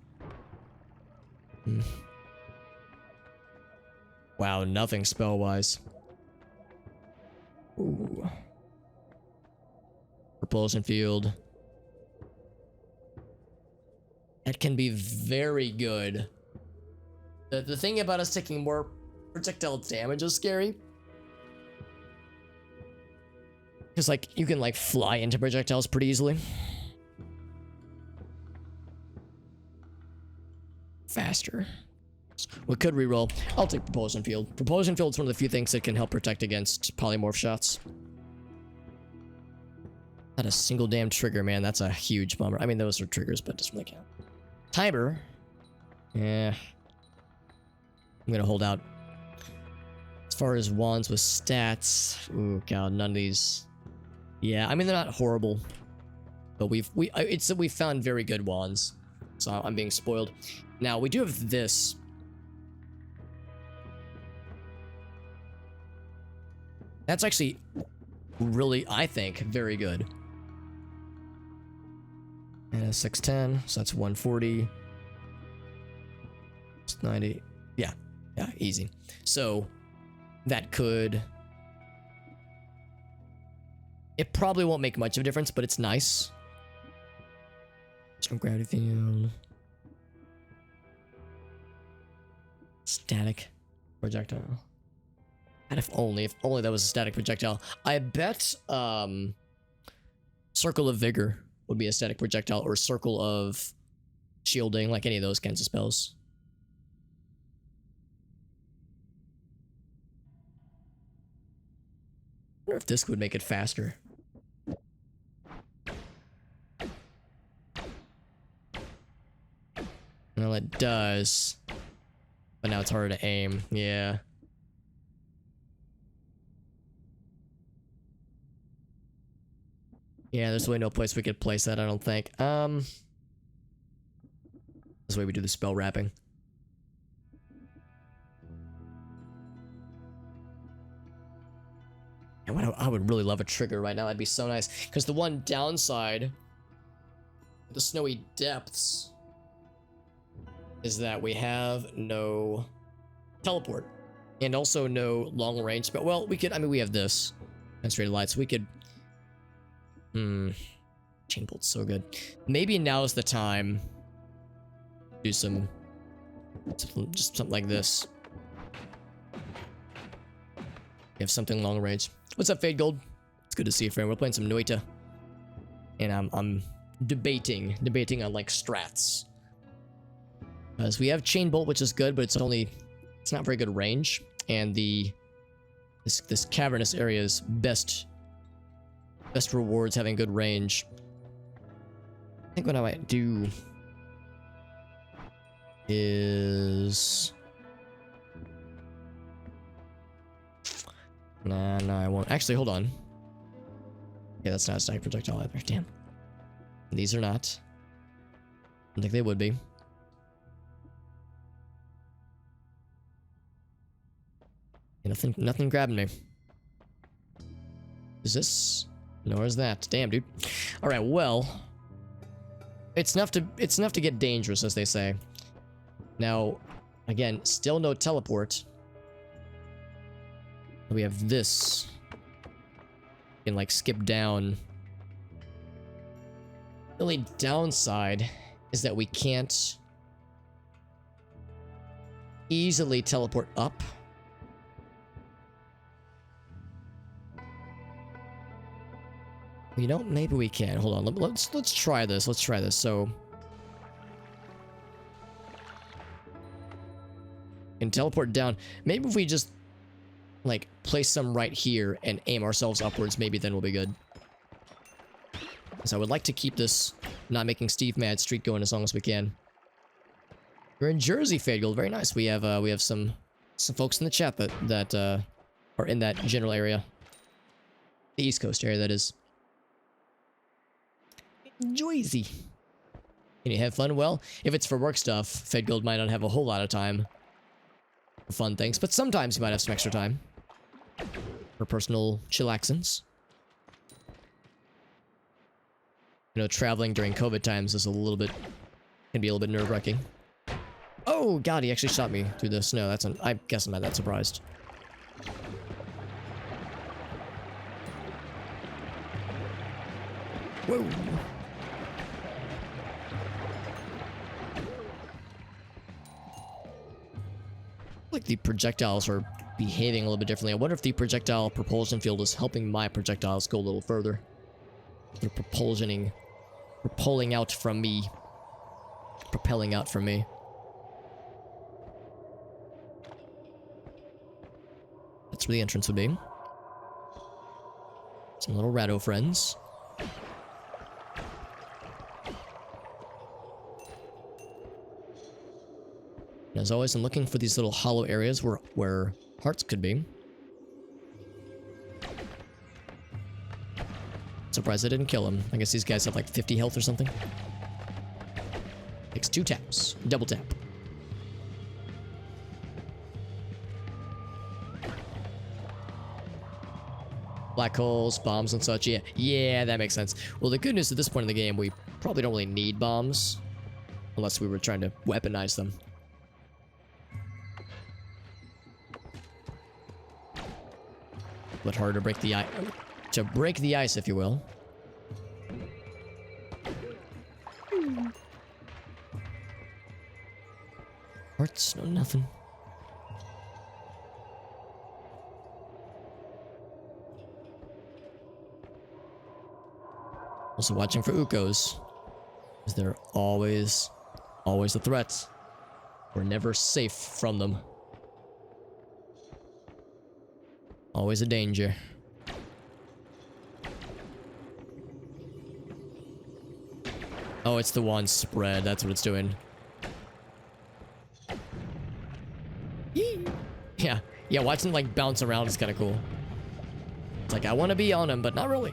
Wow, nothing spell-wise. Ooh. Propulsion field. That can be very good. The thing about us taking more projectile damage is scary. Because, like, you can, like, fly into projectiles pretty easily. faster. We could reroll. I'll take Propulsion Field. Propulsion Field's one of the few things that can help protect against polymorph shots. Not a single damn trigger, man. That's a huge bummer. I mean, those are triggers, but it doesn't really count. Timer. Yeah. I'm gonna hold out. As far as wands with stats, oh god, none of these. Yeah, I mean they're not horrible, but we found very good wands, so I'm being spoiled. Now we do have this. That's actually really, I think, very good. And a 610, so that's 140. It's 90. Yeah, easy. So that could. It probably won't make much of a difference, but it's nice. Some gravity field. Static projectile. And if only that was a static projectile. I bet Circle of Vigor would be a static projectile, or Circle of Shielding, like any of those kinds of spells. I wonder if this would make it faster. Well, it does. But now it's harder to aim. Yeah. Yeah, there's really no place we could place that, I don't think. This is the way we do the spell wrapping. And I would really love a trigger right now. That'd be so nice. Because the one downside, the Snowy Depths, is that we have no teleport. And also no long range. But, well, we could, I mean, we have this. Concentrated Light, so we could... Chain Bolt's so good. Maybe now's the time to do some... just something like this. We have something long range. What's up, Fade Gold? It's good to see you, friend. We're playing some Noita. And I'm debating on, like, strats. Because we have Chain Bolt, which is good, but it's not very good range. And this cavernous area's best rewards having good range. I think what I might do is... Nah, I won't. Actually, hold on. Yeah, that's not a static projectile either. Damn. These are not. I don't think they would be. Nothing grabbing me. Is this? Nor is that. Damn, dude. All right, well, it's enough to get dangerous, as they say. Now, again, still no teleport. We have this. You can, like, skip down. The only downside is that we can't easily teleport up. You know, maybe we can. Hold on. Let's try this. Let's try this. So, and teleport down. Maybe if we just, like, place some right here and aim ourselves upwards, maybe then we'll be good. So I would like to keep this not making Steve mad streak going as long as we can. We're in Jersey, Fade Gold. Very nice. We have some folks in the chat that are in that general area. The East Coast area, that is. Joyzy. Can you have fun? Well, if it's for work stuff, Fed Gold might not have a whole lot of time for fun things, but sometimes you might have some extra time for personal chillaxins. You know, traveling during COVID times is can be a little bit nerve-wracking. Oh god, he actually shot me through the snow. I guess I'm not that surprised. Whoa. Like the projectiles are behaving a little bit differently. I wonder if the projectile propulsion field is helping my projectiles go a little further. They're propelling out from me. Propelling out from me. That's where the entrance would be. Some little ratto friends. And as always, I'm looking for these little hollow areas where hearts could be. Surprised I didn't kill him. I guess these guys have like 50 health or something. Takes 2 taps. Double tap. Black holes, bombs and such. Yeah, that makes sense. Well, the good news at this point in the game, we probably don't really need bombs. Unless we were trying to weaponize them. But harder to break the ice. To break the ice, if you will. Hearts, no nothing. Also watching for Ukos. Because they're always a threat. We're never safe from them. Always a danger. Oh, it's the one spread. That's what it's doing. Yeah. Yeah, watching like bounce around is kind of cool. It's like, I want to be on him, but not really.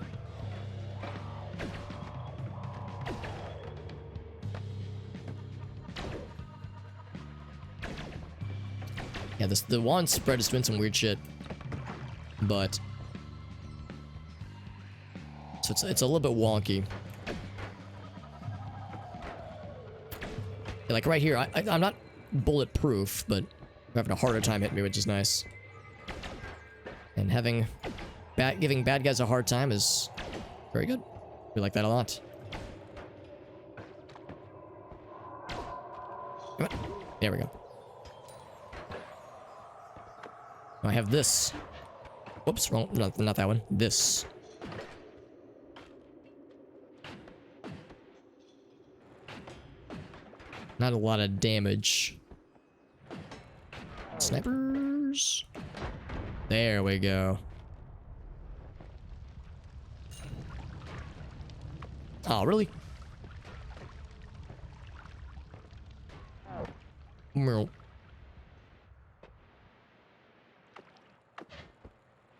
Yeah, the wand spread is doing some weird shit. But so it's a little bit wonky. Like right here, I'm not bulletproof, but I'm having a harder time hitting me, which is nice. And giving bad guys a hard time is very good. We like that a lot. Come on. There we go. I have this. Whoops, wrong. Not that one. This. Not a lot of damage. Snipers. There we go. Oh, really?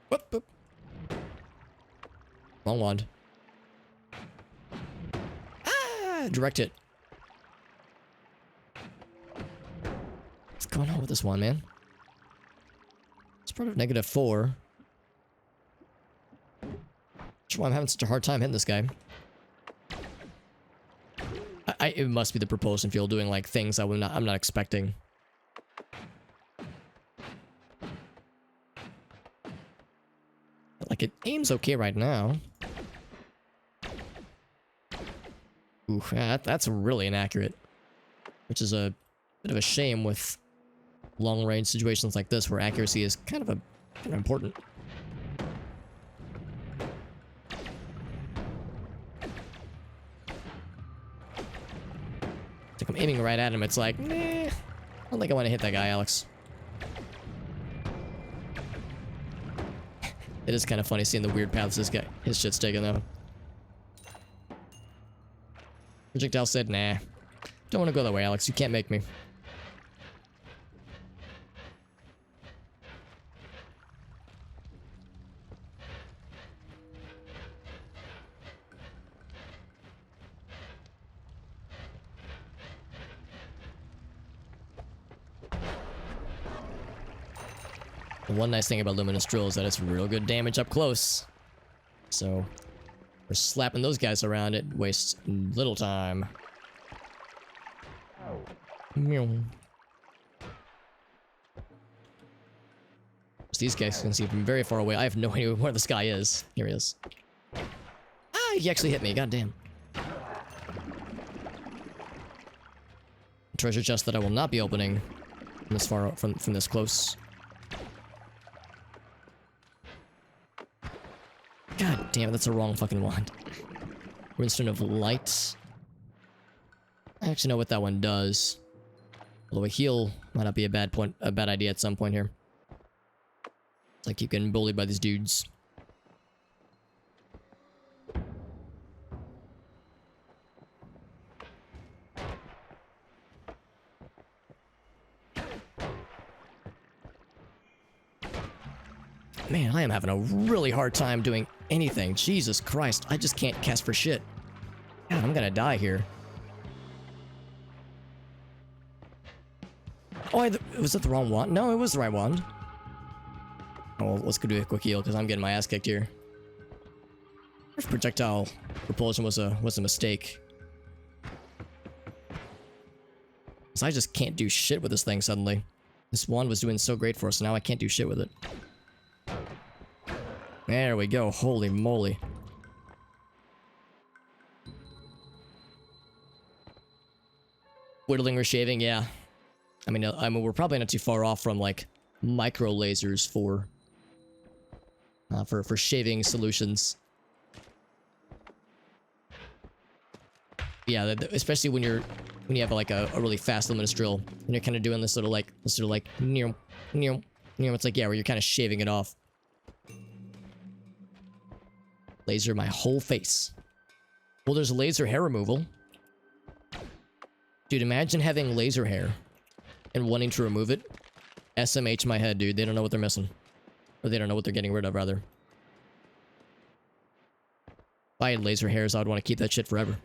Whoop, whoop. Wrong wand. Ah! Direct hit. What's going on with this one, man? It's part of -4. That's why I'm having such a hard time hitting this guy. It must be the propulsion fuel doing like things I'm not expecting. Like it aims okay right now. Ooh, yeah, that's really inaccurate. Which is a bit of a shame with long range situations like this where accuracy is kind of important. It's like I'm aiming right at him, it's like, nah, I don't think I want to hit that guy, Alex. It is kind of funny seeing the weird paths his shit's taking though. Projectile said, nah. Don't want to go that way, Alex. You can't make me. The one nice thing about Luminous Drill is that it's real good damage up close. So, for slapping those guys around, it wastes little time. Meow. These guys can see from very far away. I have no idea where this guy is. Here he is. Ah, he actually hit me. Goddamn. Treasure chest that I will not be opening from this far from this close. God damn it, that's the wrong fucking wand. Runestone of Light. I actually know what that one does. Although a heal might not be a bad idea at some point here. It's like you getting bullied by these dudes. Man, I am having a really hard time doing anything. Jesus Christ, I just can't cast for shit. God, I'm gonna die here. Oh, was that the wrong wand? No, it was the right wand. Oh, well, let's go do a quick heal, because I'm getting my ass kicked here. If projectile propulsion was a mistake. Because I just can't do shit with this thing suddenly. This wand was doing so great for us, now I can't do shit with it. There we go, holy moly. Whittling or shaving, yeah. I mean, we're probably not too far off from, like, micro lasers for shaving solutions. Yeah, especially when you have like a really fast luminous drill, and you're kind of doing this little like near, it's like, yeah, where you're kind of shaving it off. Laser my whole face. Well, there's laser hair removal. Dude, imagine having laser hair and wanting to remove it. SMH my head, dude. They don't know what they're missing. Or they don't know what they're getting rid of, rather. If I had laser hairs, I would want to keep that shit forever.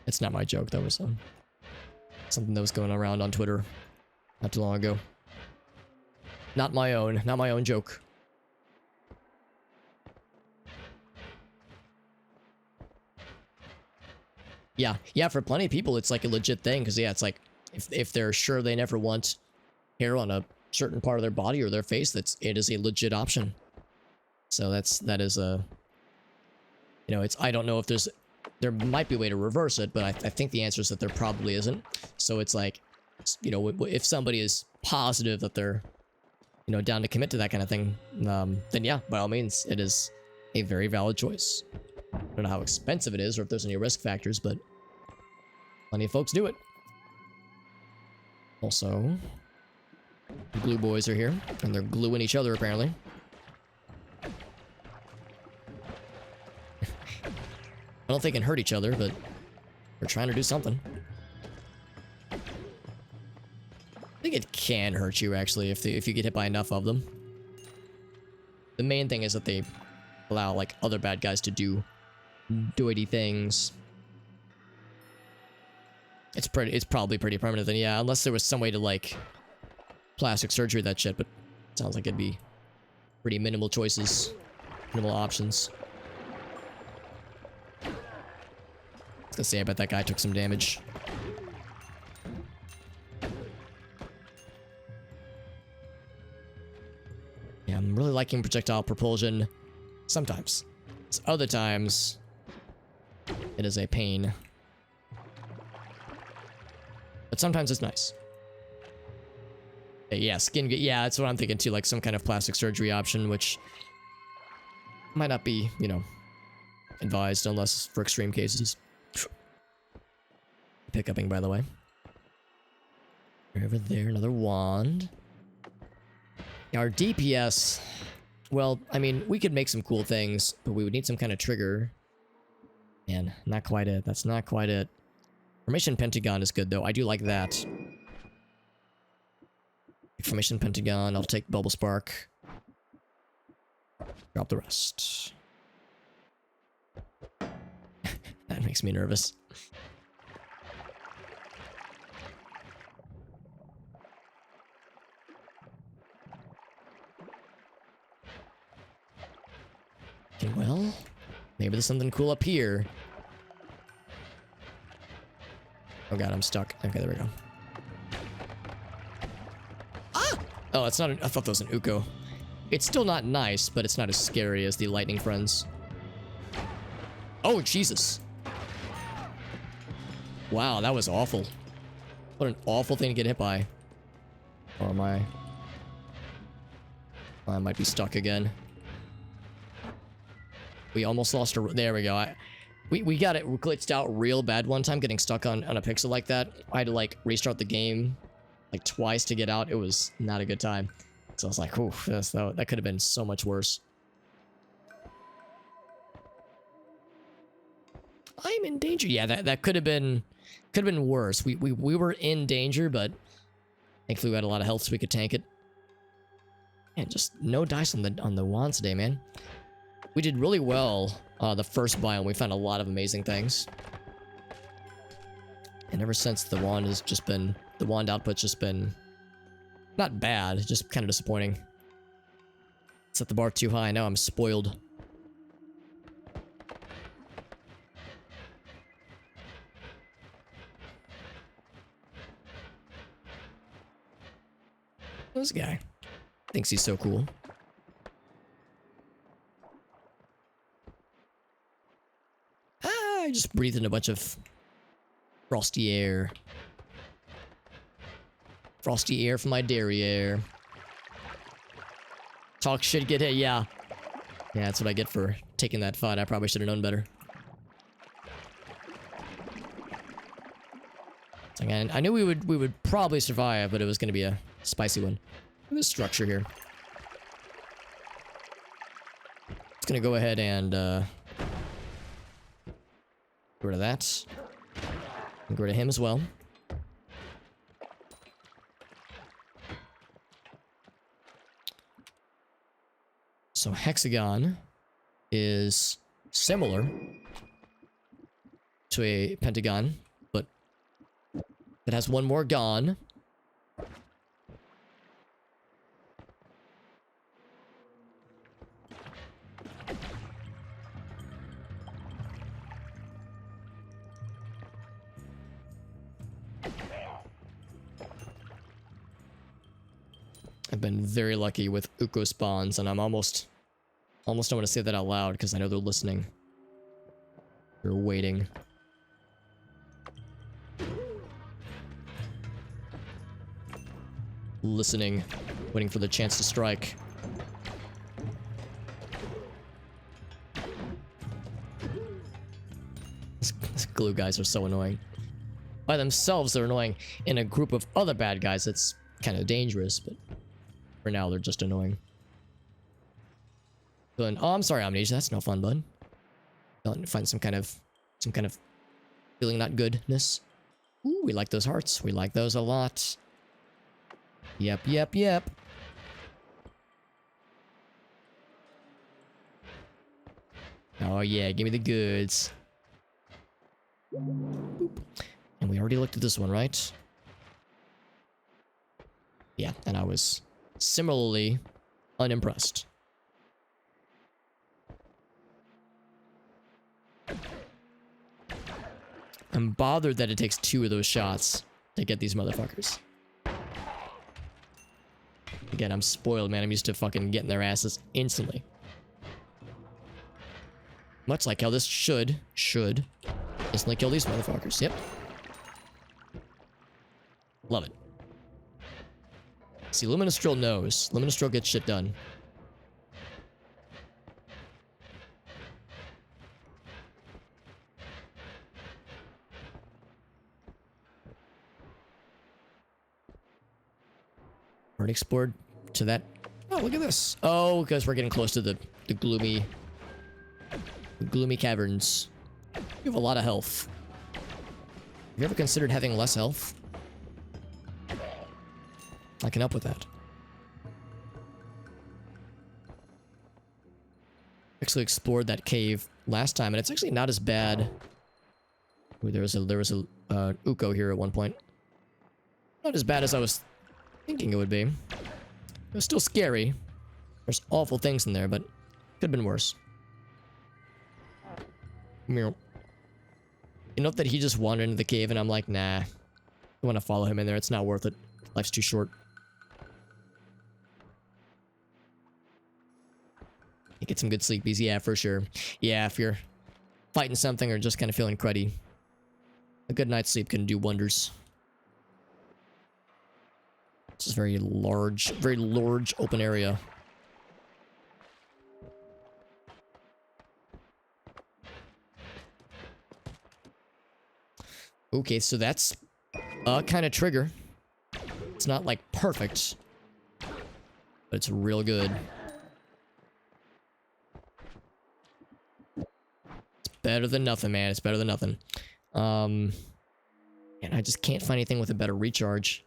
It's not my joke, that was something that was going around on Twitter not too long ago. Not my own joke. Yeah, for plenty of people, it's like a legit thing, because yeah, it's like, if they're sure they never want hair on a certain part of their body or their face, it is a legit option. So that is a, you know, I don't know if there might be a way to reverse it, but I think the answer is that there probably isn't. So it's like, you know, if somebody is positive that they're, you know, down to commit to that kind of thing, then yeah, by all means, it is a very valid choice. I don't know how expensive it is or if there's any risk factors, but plenty of folks do it. Also, the glue boys are here, and they're gluing each other, apparently. I don't think they can hurt each other, but they're trying to do something. I think it can hurt you, actually, if you get hit by enough of them. The main thing is that they allow, like, other bad guys to do doity things. It's probably pretty permanent then, yeah, unless there was some way to, like, plastic surgery that shit, but it sounds like it'd be pretty minimal choices, minimal options. I was gonna say, I bet that guy took some damage. Yeah, I'm really liking projectile propulsion sometimes. Other times, it is a pain. But sometimes it's nice. Yeah, yeah, that's what I'm thinking too, like some kind of plastic surgery option, which might not be, you know, advised unless for extreme cases. Pickuping, by the way. Over there, another wand. Our DPS, well, I mean, we could make some cool things, but we would need some kind of trigger. Man, not quite it. That's not quite it. Formation Pentagon is good, though. I do like that. Formation Pentagon, I'll take Bubble Spark. Drop the rest. That makes me nervous. Okay, well, maybe there's something cool up here. Oh god, I'm stuck. Okay, there we go. Ah! Oh, it's not I thought that was an Uko. It's still not nice, but it's not as scary as the lightning friends. Oh, Jesus. Wow, that was awful. What an awful thing to get hit by. Or am I? I might be stuck again. We almost lost a... There we go. We got it glitched out real bad one time, getting stuck on a pixel like that. I had to, like, restart the game, like, twice to get out. It was not a good time. So I was like, oof, that could have been so much worse. I'm in danger. Yeah, that could have been worse. We were in danger, but thankfully we had a lot of health so we could tank it. And just no dice on the wand today, man. We did really well the first biome. We found a lot of amazing things. And ever since the wand output's just been not bad, just kind of disappointing. Set the bar too high. Now I'm spoiled. This guy thinks he's so cool. I just breathed in a bunch of frosty air. Frosty air from my derriere. Talk shit, get hit, yeah. Yeah, that's what I get for taking that fight. I probably should have known better. Again, I knew we would probably survive, but it was going to be a spicy one. This structure here. It's going to go ahead and get rid of that. And get rid of him as well. So hexagon is similar to a pentagon, but it has one more gon. I've been very lucky with Uko spawns, and I'm almost don't want to say that out loud because I know they're listening. They're waiting. Listening, waiting for the chance to strike. These glue guys are so annoying. By themselves, they're annoying. In a group of other bad guys, it's kind of dangerous, but for now, they're just annoying. Oh, I'm sorry, Amnesia. That's no fun, bud. Don't find some kind of feeling not goodness. Ooh, we like those hearts. We like those a lot. Yep, yep, yep. Oh yeah, give me the goods. Boop. And we already looked at this one, right? Yeah, and I was similarly unimpressed. I'm bothered that it takes 2 of those shots to get these motherfuckers. Again, I'm spoiled, man. I'm used to fucking getting their asses instantly. Much like how this should instantly kill these motherfuckers. Yep. Love it. See, Luminous knows. Luminous gets shit done. Already explored to that. Oh, look at this. Oh, because we're getting close to the gloomy caverns. You have a lot of health. Have you ever considered having less health? I can help with that. Actually explored that cave last time, and it's actually not as bad. Ooh, there was a Uko here at one point. Not as bad as I was thinking it would be. It was still scary. There's awful things in there, but could have been worse. Enough that he just wandered into the cave, and I'm like, nah. I want to follow him in there. It's not worth it. Life's too short. You get some good sleepies, yeah, for sure. Yeah, if you're fighting something or just kind of feeling cruddy, a good night's sleep can do wonders. This is a very large open area. Okay, so that's a kind of trigger. It's not like perfect, but but it's real good. It's better than nothing, man. It's better than nothing. And I just can't find anything with a better recharge.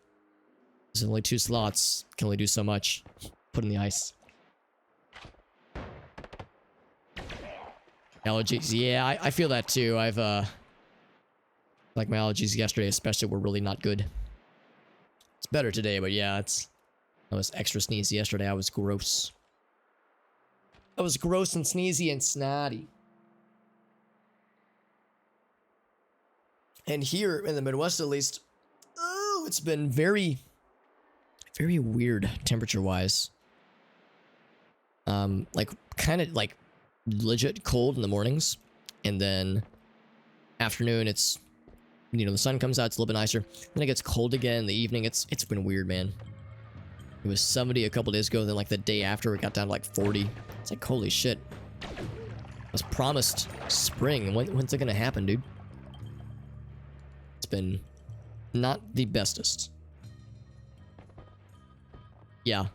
There's only 2 slots. Can only do so much. Put in the ice. Allergies. Yeah, I feel that too. I've, like my allergies yesterday especially were really not good. It's better today, but yeah, I was extra sneezy yesterday. I was gross. I was gross and sneezy and snotty. And here in the Midwest, at least, oh, it's been very, very weird temperature-wise. Like, kind of, like, legit cold in the mornings. And then afternoon, it's, you know, the sun comes out, it's a little bit nicer. Then it gets cold again in the evening. It's been weird, man. It was 70 a couple days ago, then like the day after, it got down to like 40. It's like, holy shit. I was promised spring. When's it gonna happen, dude? It's been not the bestest. Yeah.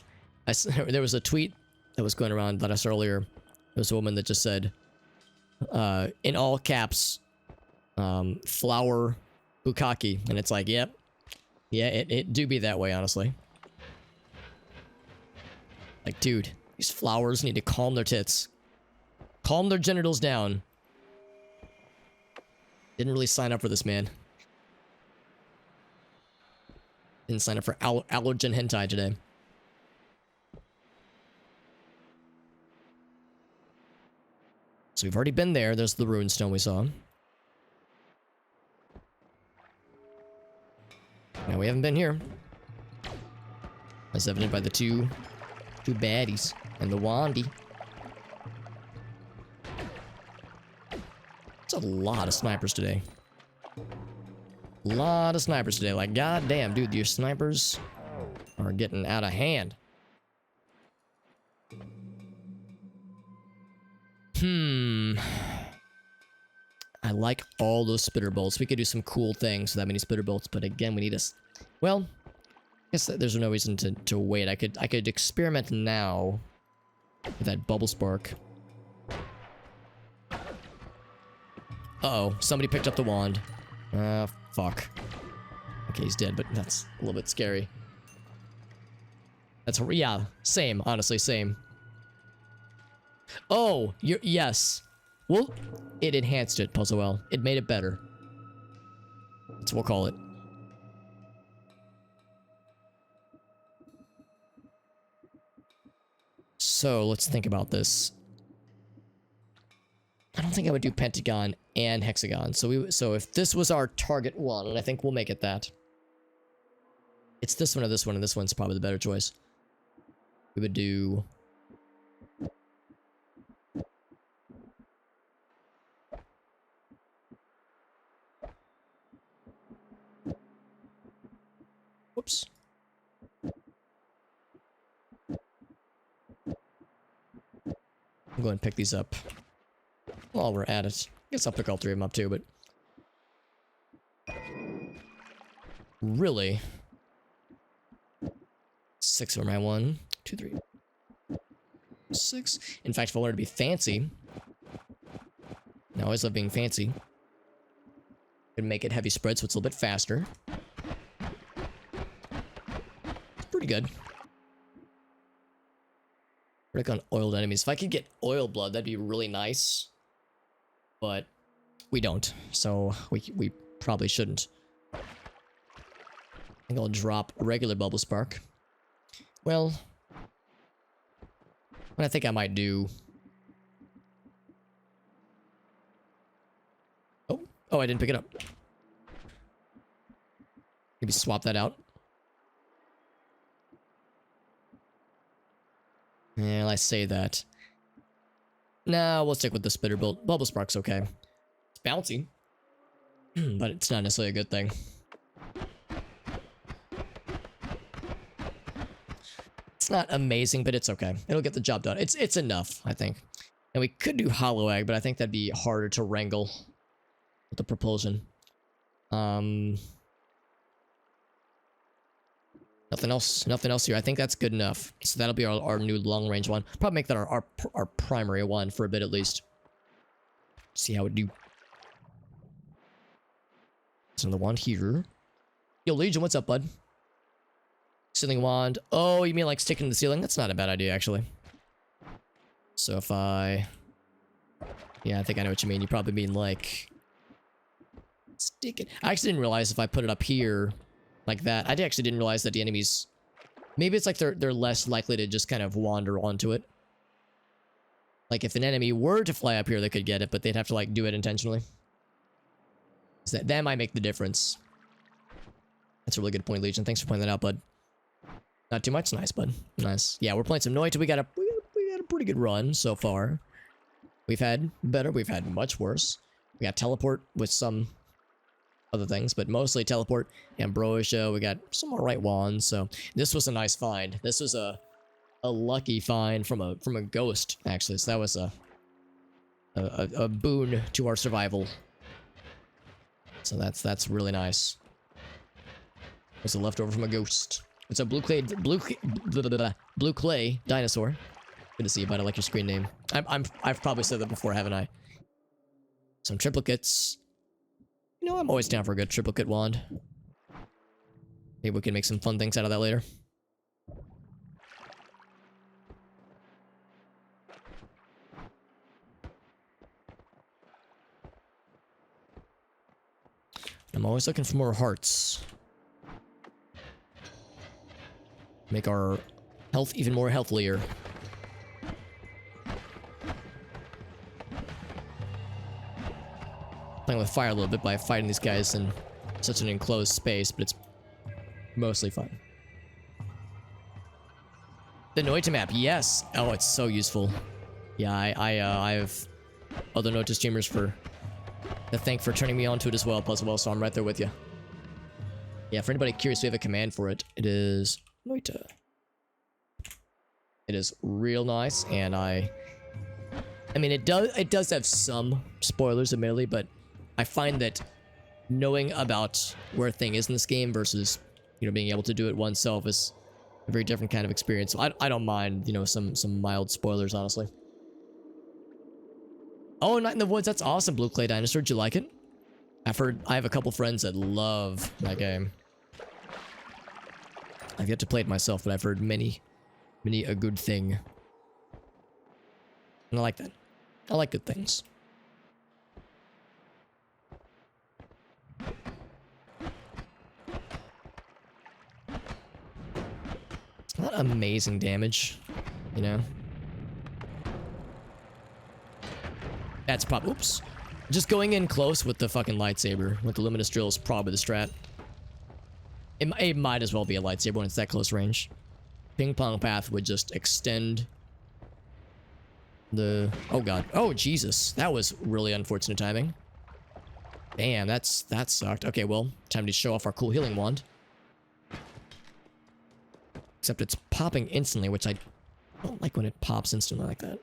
There was a tweet that was going around that I saw earlier. There was a woman that just said, in all caps, flower bukkake. And it's like, yep. Yeah, it do be that way, honestly. Like, dude, these flowers need to calm their tits. Calm their genitals down. Didn't really sign up for this, man. Didn't sign up for allergen hentai today. So we've already been there. There's the rune stone we saw. Now we haven't been here. As evident by the two baddies and the Wandy. It's a lot of snipers today. A lot of snipers today. Like, goddamn, dude, your snipers are getting out of hand. I like all those spitter bolts. We could do some cool things with that many spitter bolts, but again, we need a... Well, I guess there's no reason to wait. I could experiment now with that bubble spark. Uh-oh, somebody picked up the wand. Fuck. Okay, he's dead, but that's a little bit scary. That's... Yeah, same, honestly, same. Oh, yes. Well, it enhanced it, Puzzle Well. It made it better. That's what we'll call it. So, let's think about this. I don't think I would do pentagon and hexagon. So if this was our target one, and I think we'll make it that. It's this one or this one, and this one's probably the better choice. We would do... Whoops. I'm going to pick these up while we're at it. I guess I'll pick all 3 of them up too, but... Really? 6 of them, right? 1, 2, 3, 6. In fact, if I wanted to be fancy... I always love being fancy. Could make it heavy spread so it's a little bit faster. It's pretty good. Work on oiled enemies. If I could get oil blood, that'd be really nice. But we don't, so we probably shouldn't. I think I'll drop a regular bubble spark. Well, what I think I might do... Oh, I didn't pick it up. Maybe swap that out. Yeah, I say that. Nah, we'll stick with the spitter bolt. Bubble spark's okay. It's bouncy, but it's not necessarily a good thing. It's not amazing, but it's okay. It'll get the job done. It's enough, I think. And we could do hollow egg, but I think that'd be harder to wrangle with the propulsion. Not Nothing else here. I think that's good enough. So that'll be our new long range one. Probably make that our primary one for a bit at least. See how it do. There's another one here. Yo, Legion, what's up, bud? Ceiling wand. Oh, you mean like sticking to the ceiling? That's not a bad idea, actually. So if I... Yeah, I think I know what you mean. You probably mean like... Stick it. I actually didn't realize if I put it up here like that. I actually didn't realize that the enemies... Maybe it's like they're less likely to just kind of wander onto it. Like if an enemy were to fly up here, they could get it, but they'd have to like do it intentionally. So that might make the difference. That's a really good point, Legion. Thanks for pointing that out, bud. Not too much. Nice, bud. Nice. Yeah, we're playing some Noita. We got a pretty good run so far. We've had better. We've had much worse. We got teleport with some other things, but mostly teleport, ambrosia. We got some alright wands. So this was a nice find. This was a lucky find from a ghost, actually. So that was a boon to our survival. So that's really nice. It's a leftover from a ghost. It's a blue clay dinosaur. Good to see you, bud. I like your screen name. I've probably said that before, haven't I? Some triplicates. You know, I'm always down for a good triplicate wand. Maybe we can make some fun things out of that later. I'm always looking for more hearts. Make our health even more healthier. Playing with fire a little bit by fighting these guys in such an enclosed space, but it's mostly fun. The Noita map, yes. Oh, it's so useful. Yeah, I have other Noita streamers to thank for turning me on to it as well, so I'm right there with you. Yeah, for anybody curious, we have a command for it. It is Noita. It is real nice, and I mean, it does have some spoilers, admittedly, but I find that knowing about where a thing is in this game versus, you know, being able to do it oneself is a very different kind of experience. So I don't mind, you know, some mild spoilers, honestly. Oh, Night in the Woods, that's awesome, Blue Clay Dinosaur. Did you like it? I've heard, I have a couple friends that love that game. I've yet to play it myself, but I've heard many a good thing. And I like that. I like good things. It's not amazing damage, you know? That's probably... Oops. Just going in close with the fucking lightsaber, with the luminous drill is probably the strat. It might as well be a lightsaber when it's that close range. Ping pong path would just extend the... Oh god. Oh Jesus. That was really unfortunate timing. Damn, that sucked. Okay, well, time to show off our cool healing wand. Except it's popping instantly, which I don't like when it pops instantly like that.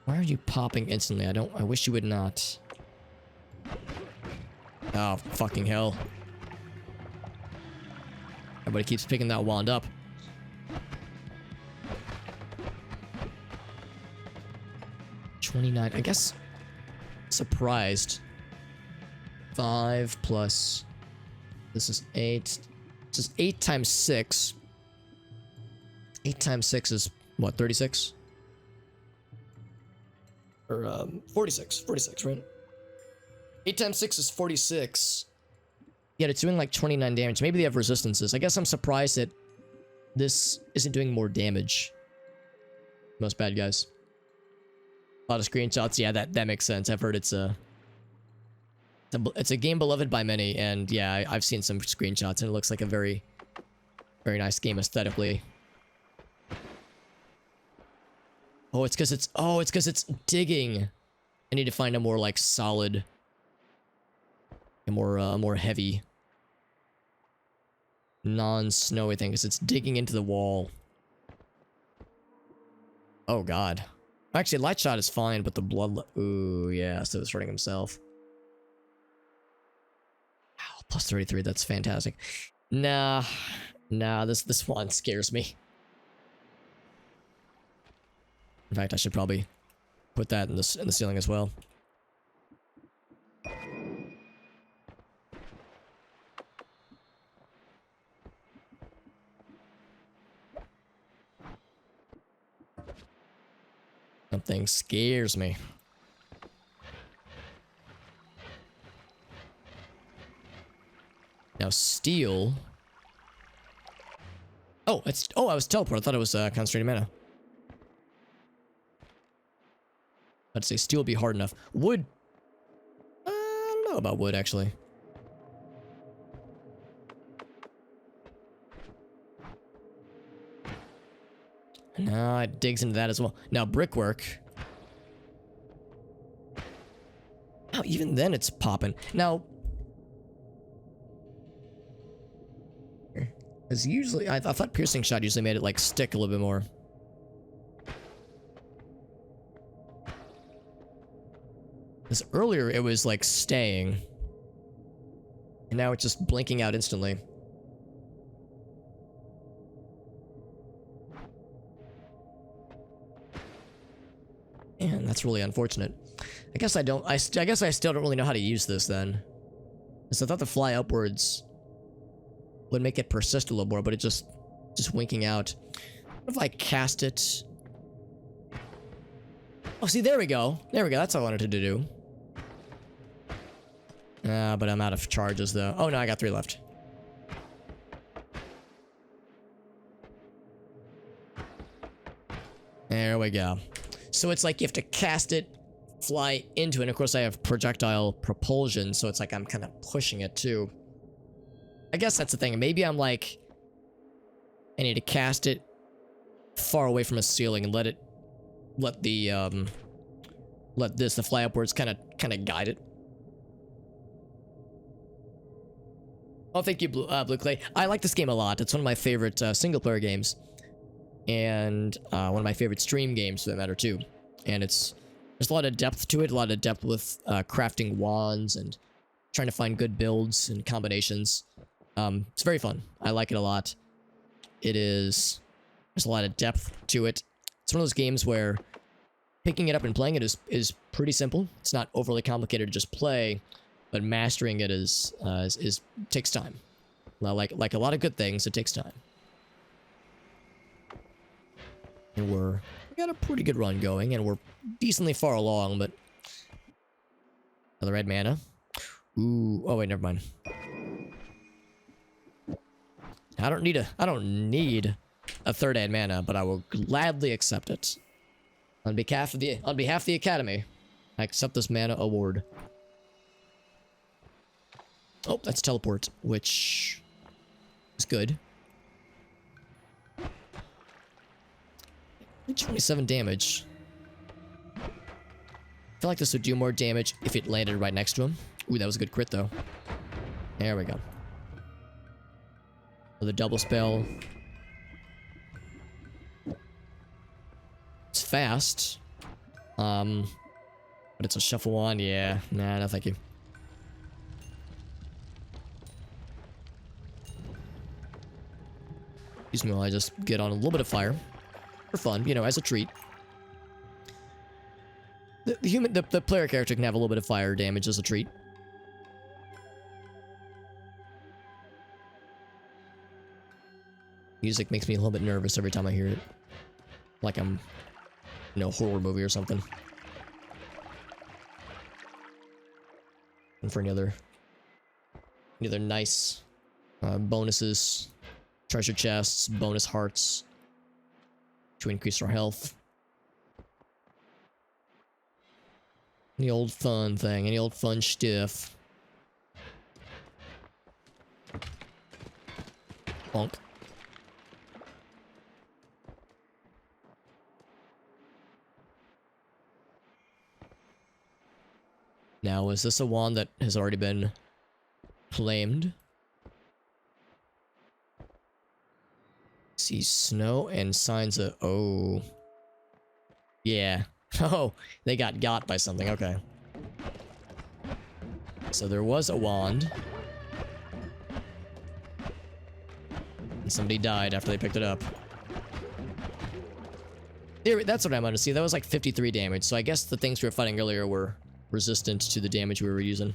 Why are you popping instantly? I wish you would not. Oh, fucking hell. Everybody keeps picking that wand up. $29. I guess... Surprised. 5 plus... This is 8. This is 8 times 6. 8 times 6 is, what, 36? Or, 46. 46, right? 8 times 6 is 46. Yet it's doing like 29 damage. Maybe they have resistances. I guess I'm surprised that this isn't doing more damage. Most bad guys. A lot of screenshots. Yeah, that makes sense. I've heard it's a game beloved by many, and yeah, I've seen some screenshots, and it looks like a very, very nice game aesthetically. Oh, it's because it's digging. I need to find a more like solid, a more heavy, non-snowy thing, because it's digging into the wall. Oh god. Actually, light shot is fine, but the blood... Ooh, yeah, so it's hurting himself. Help. Plus 33, that's fantastic. Nah, this one scares me. In fact, I should probably put that in the ceiling as well. Something scares me. Now steel. Oh, it's I was teleport. I thought it was concentrated mana. I'd say steel would be hard enough. Wood. I don't know about wood actually. No, it digs into that as well. Now brickwork. Oh, even then it's popping. Now, because usually I thought piercing shot usually made it like stick a little bit more. Because earlier it was like staying, and now it's just blinking out instantly. Man, that's really unfortunate. I guess I don't. I guess I still don't really know how to use this then. Because I thought the fly upwards would make it persist a little more, but it just winking out. What if I cast it? Oh, see, there we go. There we go. That's what I wanted to do. But I'm out of charges though. Oh no, I got 3 left. There we go. So it's like you have to cast it, fly into it, and of course I have projectile propulsion, so it's like I'm kind of pushing it too. I guess that's the thing. Maybe I'm like, I need to cast it far away from a ceiling and let the fly upwards kind of guide it. Oh, thank you, Blue Clay. I like this game a lot. It's one of my favorite single-player games. And one of my favorite stream games, for that matter, too. And there's a lot of depth to it. A lot of depth with crafting wands and trying to find good builds and combinations. It's very fun. I like it a lot. There's a lot of depth to it. It's one of those games where picking it up and playing it is pretty simple. It's not overly complicated to just play. But mastering it takes time. Well, like a lot of good things, it takes time. And we got a pretty good run going, and we're decently far along, but another red mana. Ooh, oh wait, never mind. I don't need a third add mana, but I will gladly accept it. On behalf of the Academy, I accept this mana award. Oh, that's teleport, which is good. 27 damage. I feel like this would do more damage if it landed right next to him. Ooh, that was a good crit, though. There we go. With a double spell. It's fast. But it's a shuffle wand. Yeah, nah, no thank you. Excuse me while I just get on a little bit of fire. For fun, you know, as a treat. The player character can have a little bit of fire damage as a treat. Music makes me a little bit nervous every time I hear it. Like I'm in a horror movie or something. And for any other nice bonuses. Treasure chests, bonus hearts to increase our health. Any old fun thing, any old fun stuff. Bonk. Now, is this a wand that has already been claimed? See snow and signs of... Oh. Yeah. Oh, they got by something. Okay. So there was a wand. Somebody died after they picked it up. That's what I wanted to see. That was like 53 damage, so I guess the things we were fighting earlier were resistant to the damage we were using.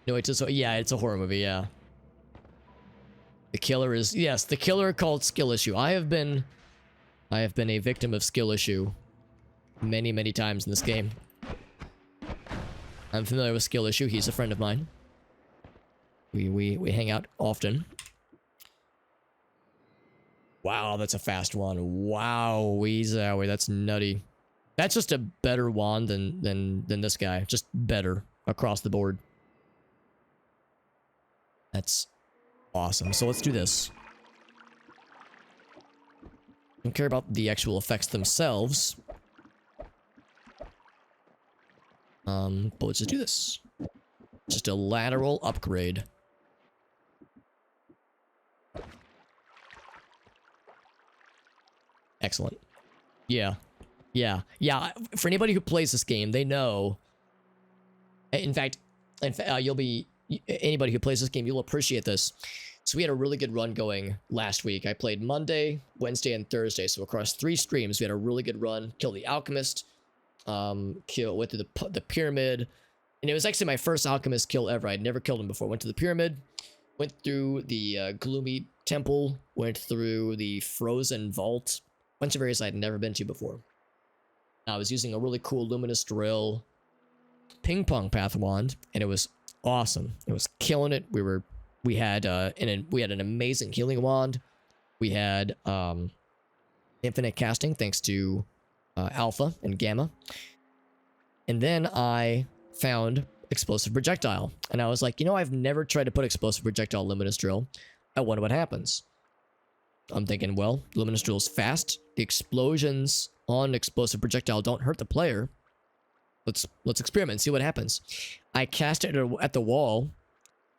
No, yeah, it's a horror movie, yeah. The killer is, yes, the killer called skill issue. I have been a victim of skill issue many, many times in this game. I'm familiar with skill issue. He's a friend of mine. We hang out often. Wow, that's a fast one. Wow, Weezowie, that's nutty. That's just a better wand than this guy. Just better across the board. That's awesome. So let's do this. Don't care about the actual effects themselves. But let's just do this. Just a lateral upgrade. Excellent. Yeah. Yeah. Yeah. For anybody who plays this game, they know. In fact, anybody who plays this game, you'll appreciate this. So we had a really good run going last week. I played Monday, Wednesday, and Thursday. So across 3 streams, we had a really good run. Killed the Alchemist. Went through the Pyramid. And it was actually my first Alchemist kill ever. I'd never killed him before. Went to the Pyramid. Went through the Gloomy Temple. Went through the Frozen Vault. Bunch of areas I'd never been to before. I was using a really cool Luminous Drill ping pong path wand, and it was awesome. It was killing it. We had an amazing healing wand. We had infinite casting thanks to Alpha and Gamma. And then I found explosive projectile, and I was like, I've never tried to put explosive projectile Luminous Drill. I wonder what happens. I'm thinking, well, Luminous Drill is fast. The explosions on explosive projectile don't hurt the player. Let's experiment, see what happens. I cast it at the wall,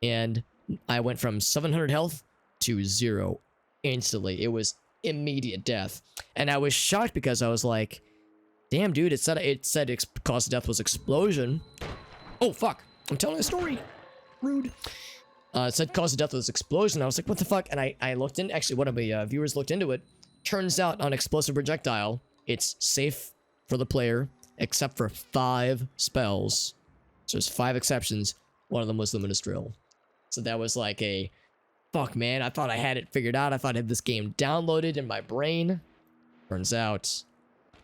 and I went from 700 health to 0 instantly. It was immediate death, and I was shocked because I was like, "Damn, dude! It said cause of death was explosion." Oh fuck! I'm telling a story. Rude. It said cause of death was explosion. I was like, what the fuck? And I looked in. Actually, one of my viewers looked into it. Turns out on explosive projectile, it's safe for the player except for 5 spells. So there's 5 exceptions. One of them was Luminous Drill. So that was like a fuck, man. I thought I had it figured out. I thought I had this game downloaded in my brain. Turns out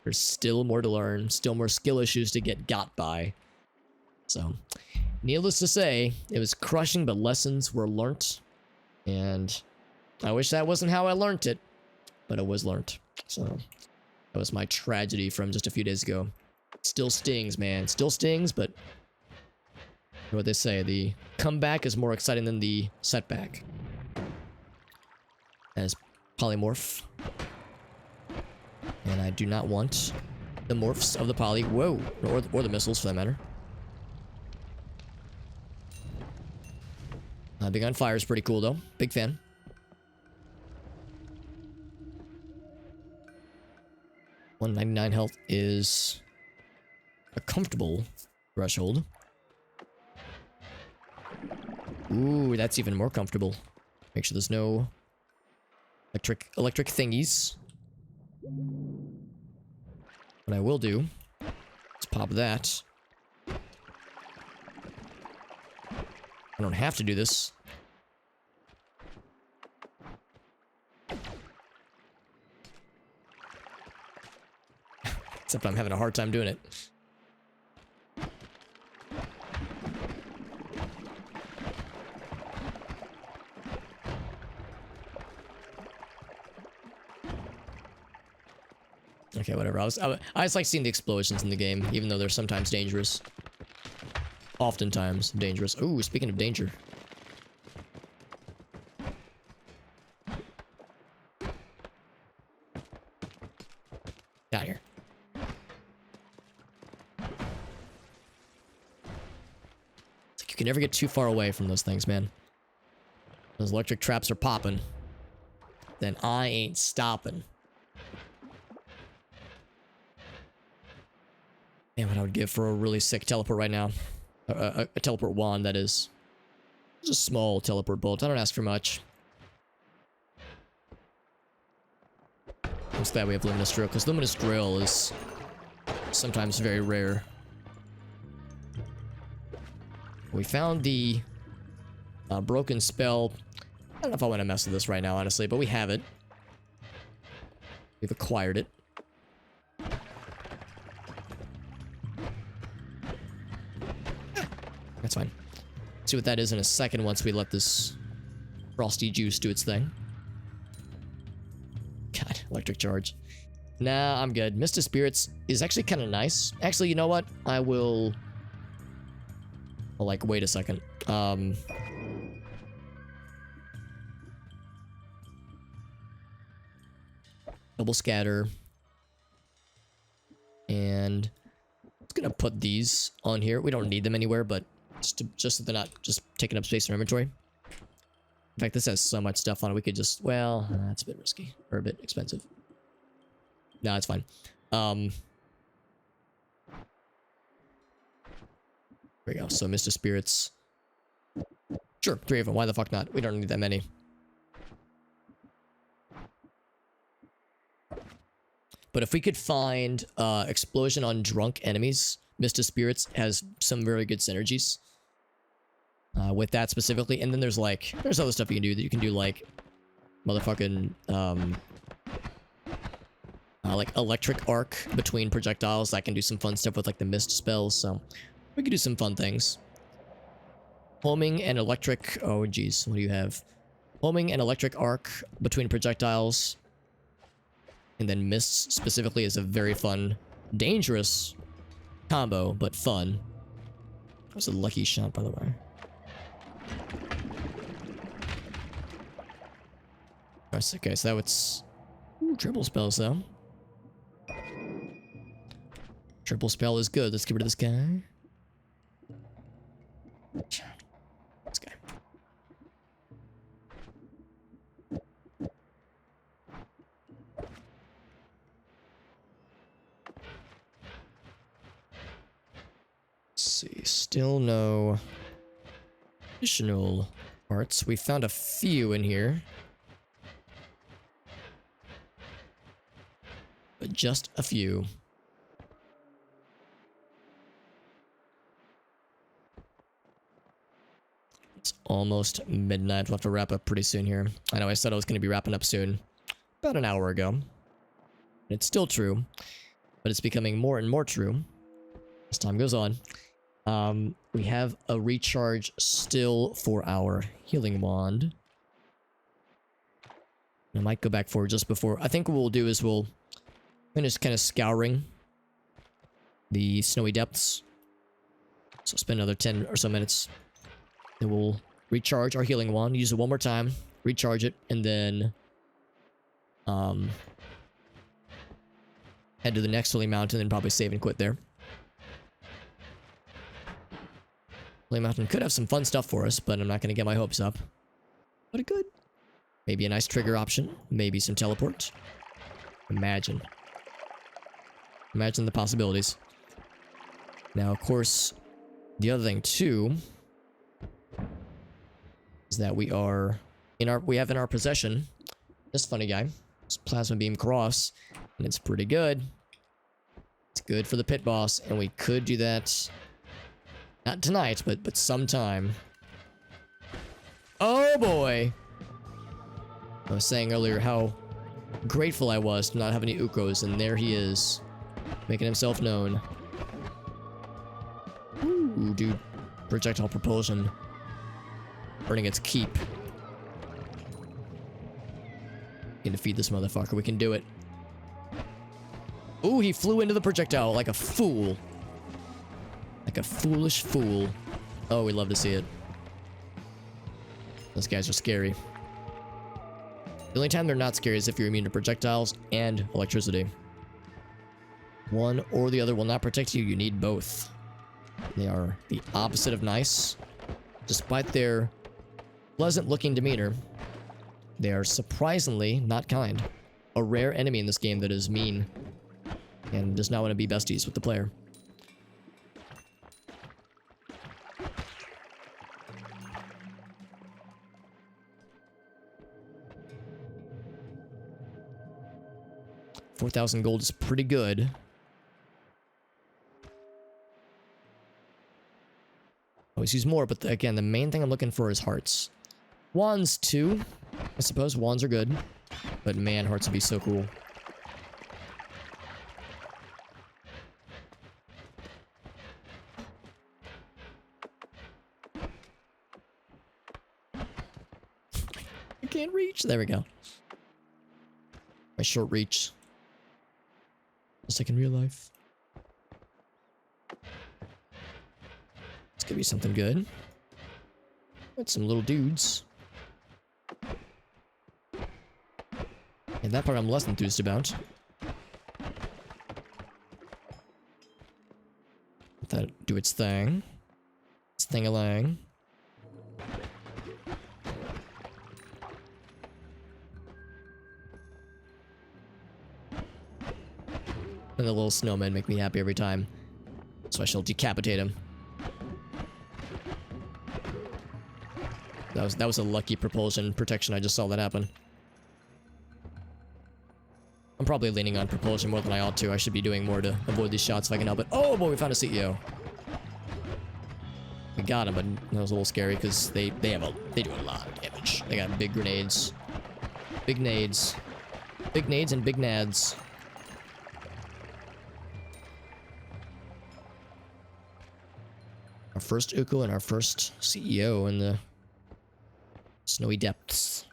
there's still more to learn. Still more skill issues to get got by. So, needless to say, it was crushing, but lessons were learnt. And I wish that wasn't how I learnt it, but it was learnt. So, that was my tragedy from just a few days ago. Still stings, man. Still stings, but what they say, the comeback is more exciting than the setback. As polymorph. And I do not want the morphs of the poly, whoa, or the missiles for that matter. Big on Fire is pretty cool though. Big fan. $199 health is a comfortable threshold. Ooh, that's even more comfortable. Make sure there's no electric thingies. What I will do is pop that. I don't have to do this. Except I'm having a hard time doing it. Okay, whatever. I just like seeing the explosions in the game, even though they're sometimes dangerous. Oftentimes dangerous. Ooh, speaking of danger. Out here. It's like you can never get too far away from those things, man. Those electric traps are popping. Then I ain't stopping. Man, what I would give for a really sick teleport right now. A teleport wand, that is. Just a small teleport bolt. I don't ask for much. I'm just glad we have Luminous Drill, because Luminous Drill is sometimes very rare. We found the broken spell. I don't know if I want to mess with this right now, honestly, but we have it. We've acquired it. That's fine. See what that is in a second once we let this frosty juice do its thing. God, electric charge. Nah, I'm good. Mist of Spirits is actually kind of nice. Actually, you know what? I'll like, wait a second. Double scatter. And I'm just gonna put these on here. We don't need them anywhere, but just so they're not just taking up space in our inventory. In fact, this has so much stuff on it, we could just, well, that's a bit risky. Or a bit expensive. No, it's fine. There we go. So, Mist of Spirits. Sure, 3 of them. Why the fuck not? We don't need that many. But if we could find Explosion on drunk enemies, Mist of Spirits has some very good synergies. With that specifically. And then there's other stuff you can do that you can do, like motherfucking like electric arc between projectiles. That can do some fun stuff with like the mist spells, so we could do some fun things. Homing and electric, oh geez, what do you have? Homing and electric arc between projectiles, and then mists specifically is a very fun, dangerous combo, but fun. That was a lucky shot, by the way. Okay, so that was triple spells though. Triple spell is good. Let's get rid of this guy. This guy. Let's see. Still no additional parts. We found a few in here. But just a few. It's almost midnight. We'll have to wrap up pretty soon here. I know I said I was going to be wrapping up soon. About an hour ago. It's still true. But it's becoming more and more true as time goes on. We have a recharge still for our healing wand. I might go back for just before. I think what we'll do is we'll finish kind of scouring the snowy depths. So spend another 10 or so minutes. Then we'll recharge our healing wand, use it one more time, recharge it, and then head to the next holy mountain and probably save and quit there. Holy Mountain could have some fun stuff for us, but I'm not going to get my hopes up. But it could. Maybe a nice trigger option. Maybe some teleport. Imagine. Imagine the possibilities. Now, of course, the other thing too is that we have in our possession this funny guy, this Plasma Beam Cross, and it's pretty good. It's good for the pit boss, and we could do that not tonight, but sometime. Oh boy! I was saying earlier how grateful I was to not have any Ukos, and there he is, making himself known. Ooh, dude. Projectile propulsion. Earning its keep. We can defeat this motherfucker. We can do it. Ooh, he flew into the projectile like a fool. Like a foolish fool. Oh, we love to see it. Those guys are scary. The only time they're not scary is if you're immune to projectiles and electricity. One or the other will not protect you. You need both. They are the opposite of nice. Despite their pleasant-looking demeanor, they are surprisingly not kind. A rare enemy in this game that is mean and does not want to be besties with the player. 4,000 gold is pretty good. Always use more, but again, the main thing I'm looking for is hearts. Wands too, I suppose. Wands are good, but man, hearts would be so cool. I can't reach. There we go. My short reach. Just like in real life. This could be something good. Got some little dudes. And that part I'm less enthused about. Let that do its thing. Its thing-a-lang. And the little snowmen make me happy every time. So I shall decapitate him. That was a lucky propulsion protection. I just saw that happen. I'm probably leaning on propulsion more than I ought to. I should be doing more to avoid these shots if I can help it. Oh boy, we found a CEO. We got him, but that was a little scary because they do a lot of damage. They got big grenades. Big nades. Big nades and big nads. Our first Uko and our first CEO in the snowy depths.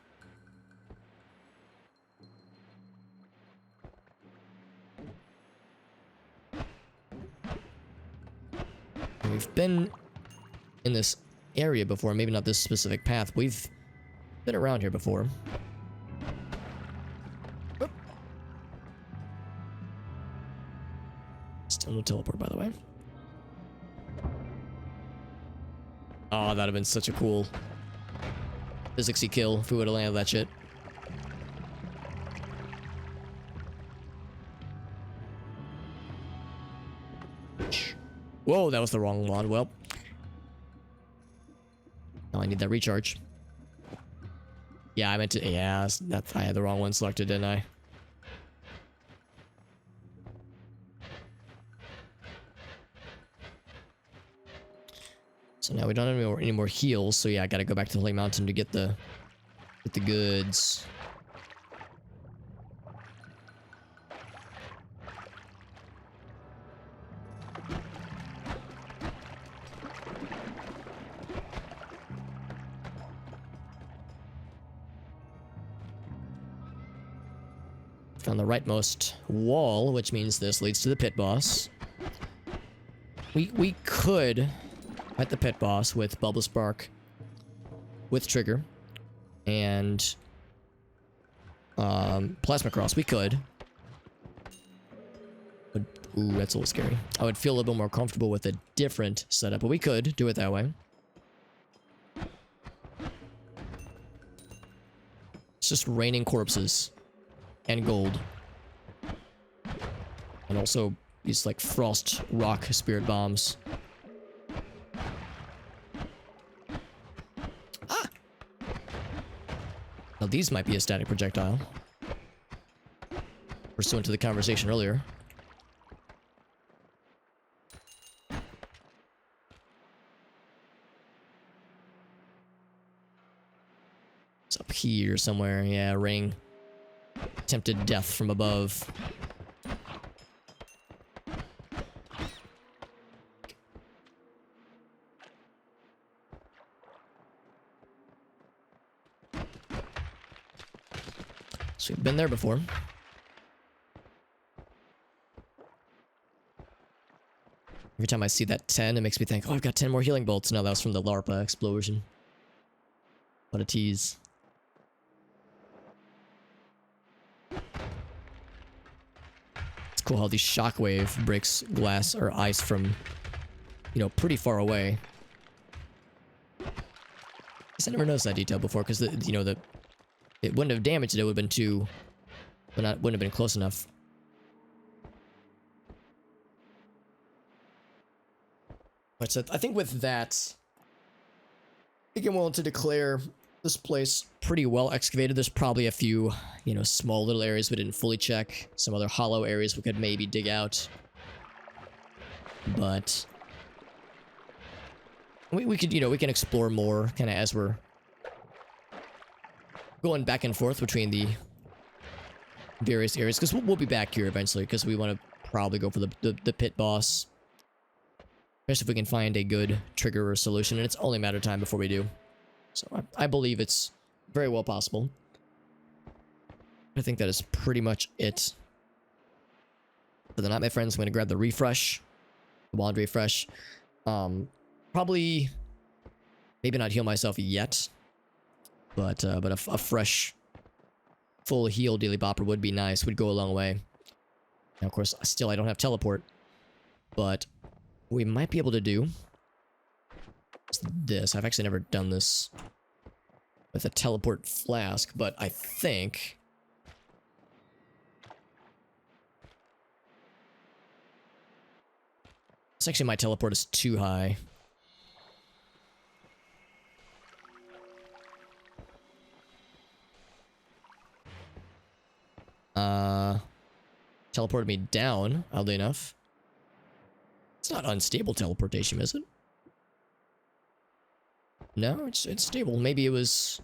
We've been in this area before, maybe not this specific path. We've been around here before. Oop. Still no teleport, by the way. Oh, that'd have been such a cool physicsy kill if we would have landed that shit. Whoa, that was the wrong one. Well, now I need that recharge. Yeah, I meant to. Yeah, I had the wrong one selected, didn't I? So now we don't have any more heals, so yeah, I gotta go back to the Holy Mountain to get the goods. Found the rightmost wall, which means this leads to the pit boss. We could fight the pit boss with Bubble Spark, with Trigger, and Plasma Cross. We could. But, ooh, that's a little scary. I would feel a little bit more comfortable with a different setup, but we could do it that way. It's just raining corpses and gold, and also these like frost rock spirit bombs. Now these might be a static projectile, pursuant to the conversation earlier. It's up here somewhere. Yeah, ring. Attempted death from above. So we've been there before. Every time I see that 10, it makes me think, oh, I've got 10 more healing bolts. No, that was from the LARPA explosion. What a tease. It's cool how the shockwave breaks glass or ice from, you know, pretty far away. Guess I never noticed that detail before, because, you know, it wouldn't have damaged it, it would have been too... wouldn't have been close enough. But so I think with that, I think I'm willing to declare this place pretty well excavated. There's probably a few, you know, small little areas we didn't fully check. Some other hollow areas we could maybe dig out. But we could, you know, we can explore more kind of as we're going back and forth between the various areas. Because we'll be back here eventually because we want to probably go for the pit boss. Especially if we can find a good trigger or solution. And it's only a matter of time before we do. So I believe it's very well possible. I think that is pretty much it. For the night, my friends, I'm going to grab the refresh. The wand refresh. Probably, maybe not heal myself yet. But a fresh, full heal Daily Bopper would be nice. Would go a long way. Now, of course, still I don't have teleport. But we might be able to do this. I've actually never done this with a teleport flask, but I think it's actually my teleport is too high. Teleported me down, oddly enough. It's not unstable teleportation, is it? No, it's stable. Maybe it was...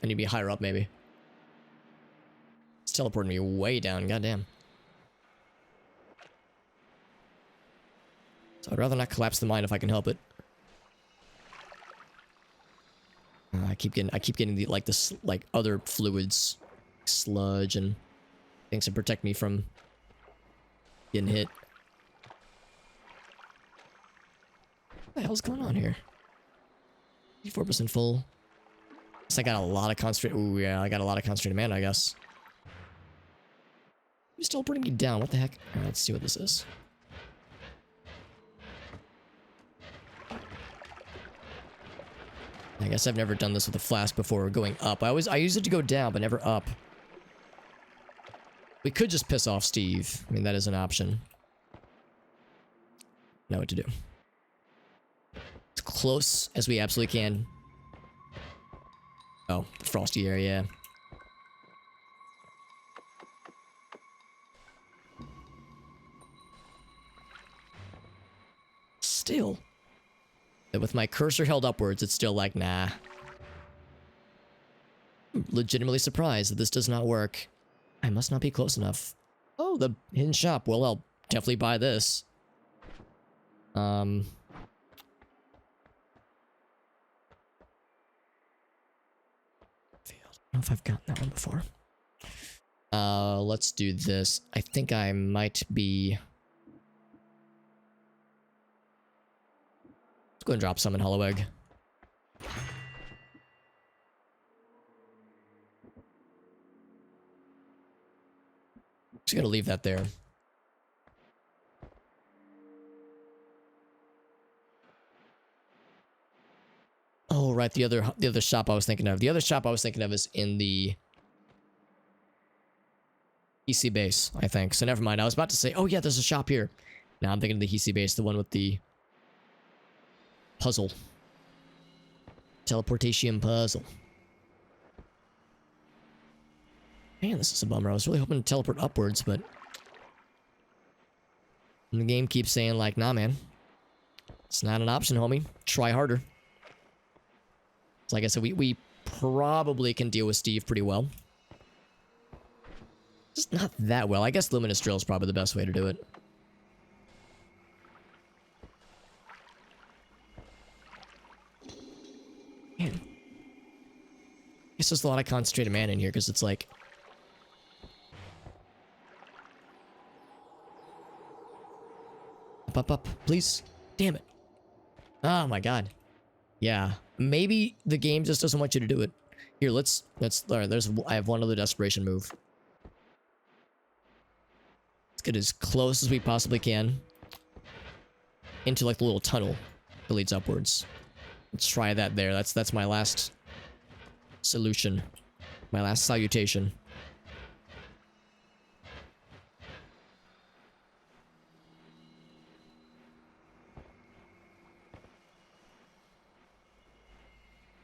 I need to be higher up, maybe. It's teleporting me way down, goddamn. So I'd rather not collapse the mine if I can help it. I keep getting the, like, this, like, other fluids. Sludge and things to protect me from getting hit. What the hell's going on here? 4% full. Guess I got a lot of concentrate. Ooh, yeah, I got a lot of concentrated mana, I guess. You're still bringing me down. What the heck? Alright, let's see what this is. I guess I've never done this with a flask before going up. I use it to go down, but never up. We could just piss off Steve. I mean, that is an option. Know what to do. As close as we absolutely can. Oh, the frosty area. Still. With my cursor held upwards, it's still like, nah. I'm legitimately surprised that this does not work. I must not be close enough. Oh, the hidden shop. Well, I'll definitely buy this. I don't know if I've gotten that one before. Let's do this. I think I might be... Let's go and drop some in Hollow Egg. Just gotta leave that there. Oh, right, the other shop I was thinking of. The other shop I was thinking of is in the EC base, I think. So never mind. I was about to say, oh yeah, there's a shop here. Now I'm thinking of the EC base, the one with the puzzle. Teleportation puzzle. Man, this is a bummer. I was really hoping to teleport upwards, but the game keeps saying, like, nah, man. It's not an option, homie. Try harder. So like I said, we probably can deal with Steve pretty well. Just not that well. I guess Luminous Drill is probably the best way to do it. Man. I guess there's a lot of concentrated mana in here because it's like... Up, please. Damn it. Oh my god. Yeah. Maybe the game just doesn't want you to do it. Here, let's alright, I have one other desperation move. Let's get as close as we possibly can. Into like the little tunnel that leads upwards. Let's try that there. That's my last solution. My last salutation.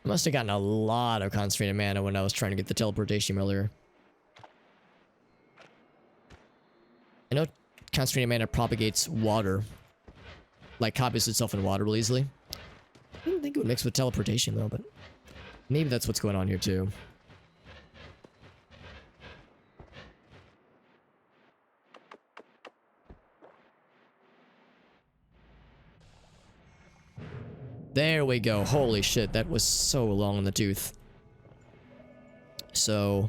Must have gotten a lot of concentrated mana when I was trying to get the teleportation earlier. I know concentrated mana propagates water. Like, copies itself in water really easily. I didn't think it would mix with teleportation, though, but... maybe that's what's going on here, too. There we go. Holy shit, that was so long in the tooth. So...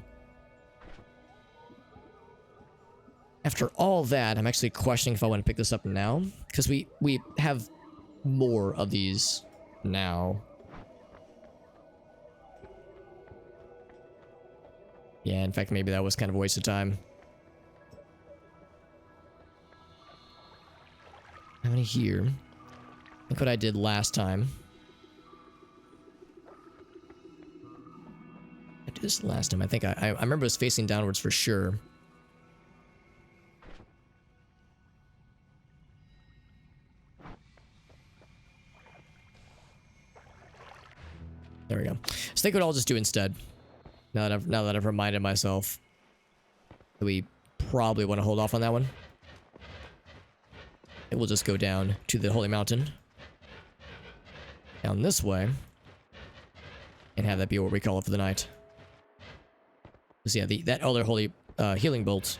after all that, I'm actually questioning if I want to pick this up now. Because we have more of these now. Yeah, in fact, maybe that was kind of a waste of time. How many here? Look what I did last time. I did this last time. I think I remember it was facing downwards for sure. There we go. So I think what I'll just do instead, now that I've reminded myself that we probably want to hold off on that one. It will just go down to the Holy Mountain. Down this way. And have that be what we call it for the night. Because yeah, that other Holy Healing Bolt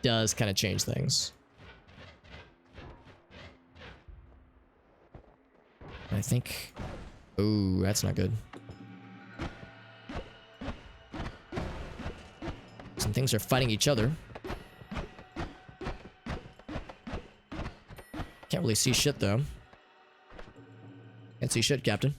does kind of change things. I think... ooh, that's not good. Some things are fighting each other. Can't really see shit, though. Can't see shit, Captain.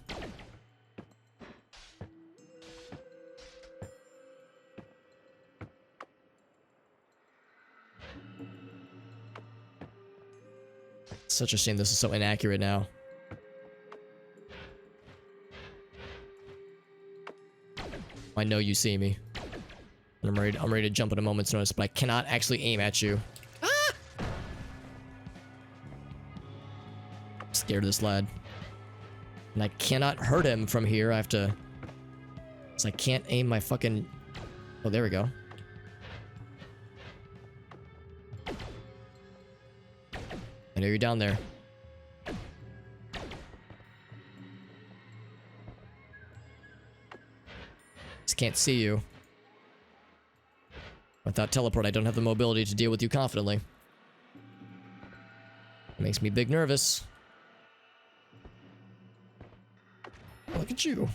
Such a shame this is so inaccurate now. I know you see me. I'm ready to jump at a moment's notice, but I cannot actually aim at you. Ah! I'm scared of this lad. And I cannot hurt him from here. I have to... because I can't aim my fucking... oh, there we go. I know you're down there. Just can't see you. Without teleport, I don't have the mobility to deal with you confidently. It makes me big nervous. Look at you.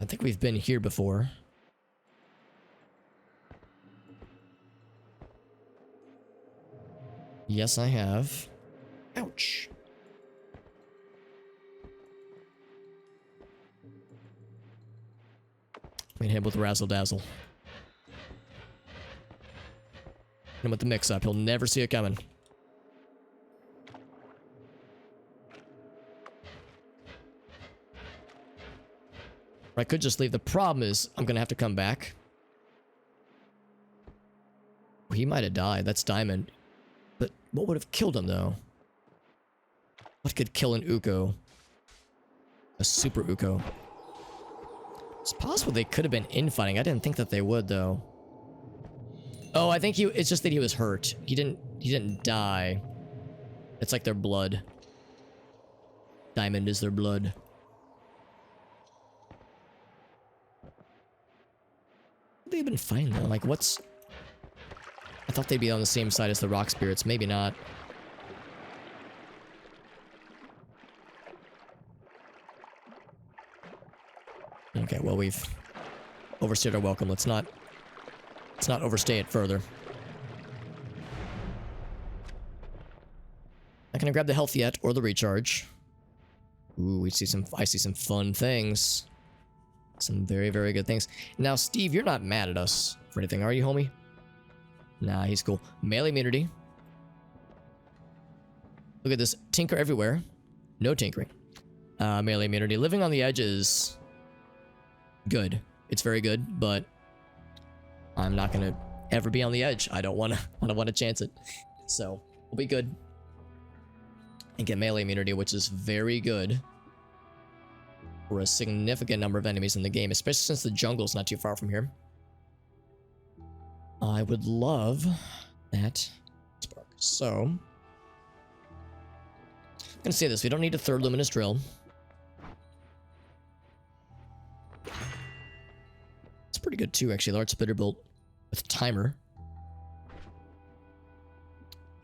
I think we've been here before. Yes, I have. Ouch. I'm gonna hit him with Razzle Dazzle. Hit him with the mix up. He'll never see it coming. I could just leave. The problem is I'm gonna have to come back. He might have died. That's Diamond. But what would have killed him, though? What could kill an Uko? A super Uko. It's possible they could have been infighting. I didn't think that they would, though. Oh, I think it's just that he was hurt. He didn't die. It's like their blood. Diamond is their blood. They've been fighting, though. Like, what's... I thought they'd be on the same side as the rock spirits. Maybe not. Okay, well, we've overstayed our welcome. Let's not overstay it further. Not gonna grab the health yet or the recharge. Ooh, I see some fun things. Some very, very good things. Now, Steve, you're not mad at us for anything, are you, homie? Nah, he's cool. Melee immunity. Look at this. Tinker everywhere. No tinkering. Melee immunity. Living on the edge is good. It's very good, but I'm not gonna ever be on the edge. I don't want to chance it. So we'll be good. And get melee immunity, which is very good for a significant number of enemies in the game, especially since the jungle's not too far from here. I would love that spark. So I'm gonna say this: we don't need a third luminous drill. It's pretty good too, actually. Large spitter bolt with timer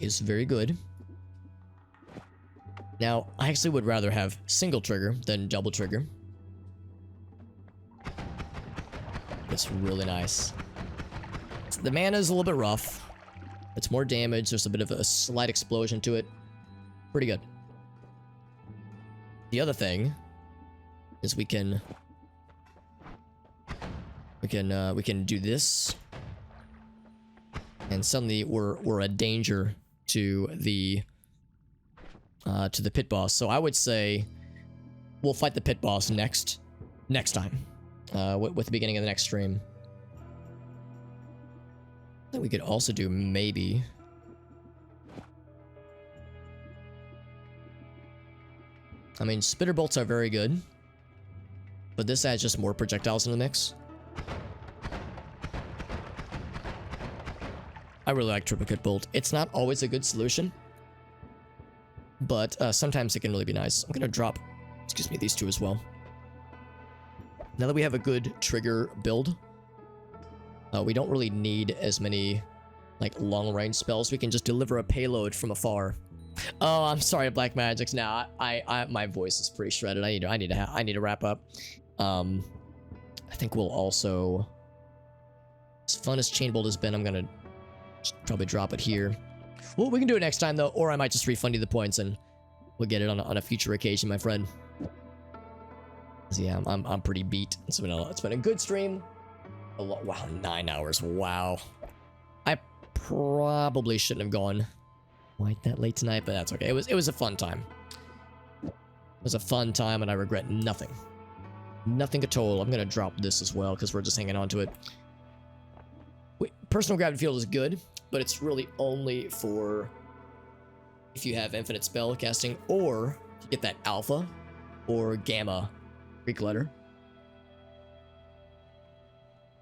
is very good. Now, I actually would rather have single trigger than double trigger. It's really nice. The mana is a little bit rough. It's more damage. There's a bit of a slight explosion to it. Pretty good. The other thing is we can do this, and suddenly we're a danger to the pit boss. So I would say we'll fight the pit boss next time, with the beginning of the next stream. I think we could also do maybe. I mean, spitter bolts are very good, but this adds just more projectiles in the mix. I really like triplicate bolt. It's not always a good solution, but sometimes it can really be nice. I'm gonna drop, excuse me, these two as well. Now that we have a good trigger build, we don't really need as many like long range spells. We can just deliver a payload from afar. Oh, I'm sorry, Black Magics. Now my voice is pretty shredded. I need to wrap up. I think we'll also, as fun as Chain Bolt has been, I'm gonna probably drop it here. Well, we can do it next time though, or I might just refund you the points and we'll get it on a future occasion, my friend. So yeah, I'm pretty beat. It's been a good stream. Wow, 9 hours. Wow. I probably shouldn't have gone quite that late tonight, but that's okay. It was a fun time. It was a fun time, and I regret nothing. Nothing at all. I'm gonna drop this as well because we're just hanging on to it. Personal gravity field is good, but it's really only for if you have infinite spell casting or to get that alpha or gamma Greek letter.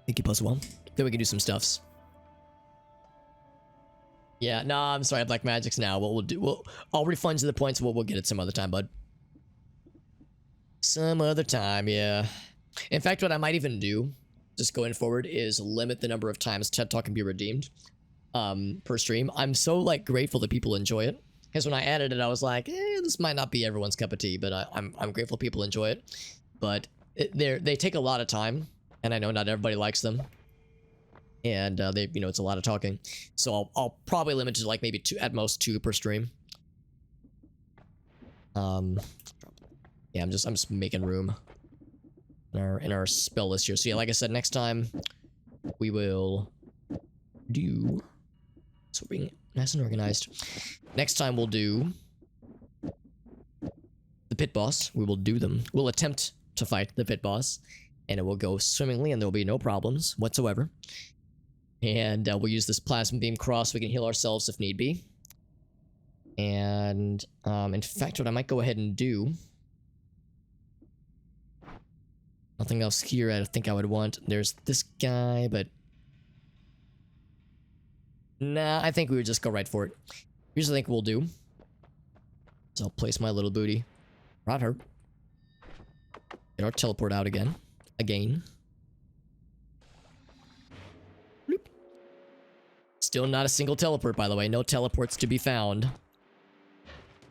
Thank you, plus one. Then we can do some stuffs. Yeah, no, I'm sorry, Black Magics now. What we'll do, I'll refund you the points. We'll get it some other time, bud. Some other time, yeah. In fact, what I might even do, just going forward, is limit the number of times TED Talk can be redeemed per stream. I'm so like grateful that people enjoy it. Because when I added it, I was like, this might not be everyone's cup of tea, but I'm grateful people enjoy it. But they take a lot of time. And I know not everybody likes them, and it's a lot of talking. So I'll probably limit it to like maybe at most 2 per stream. Yeah, I'm just making room in our spell list here. So yeah, like I said, next time we will do. So we're being nice and organized. Next time we'll do the pit boss. We will do them. We'll attempt to fight the pit boss. And it will go swimmingly, and there will be no problems whatsoever. And we'll use this plasma beam cross. We can heal ourselves if need be. And in fact, what I might go ahead and do. Nothing else here I think I would want. There's this guy, but nah, I think we would just go right for it. Here's what I think we'll do. So I'll place my little booty right here. Get our teleport out again. Bloop. Still not a single teleport, by the way. No teleports to be found.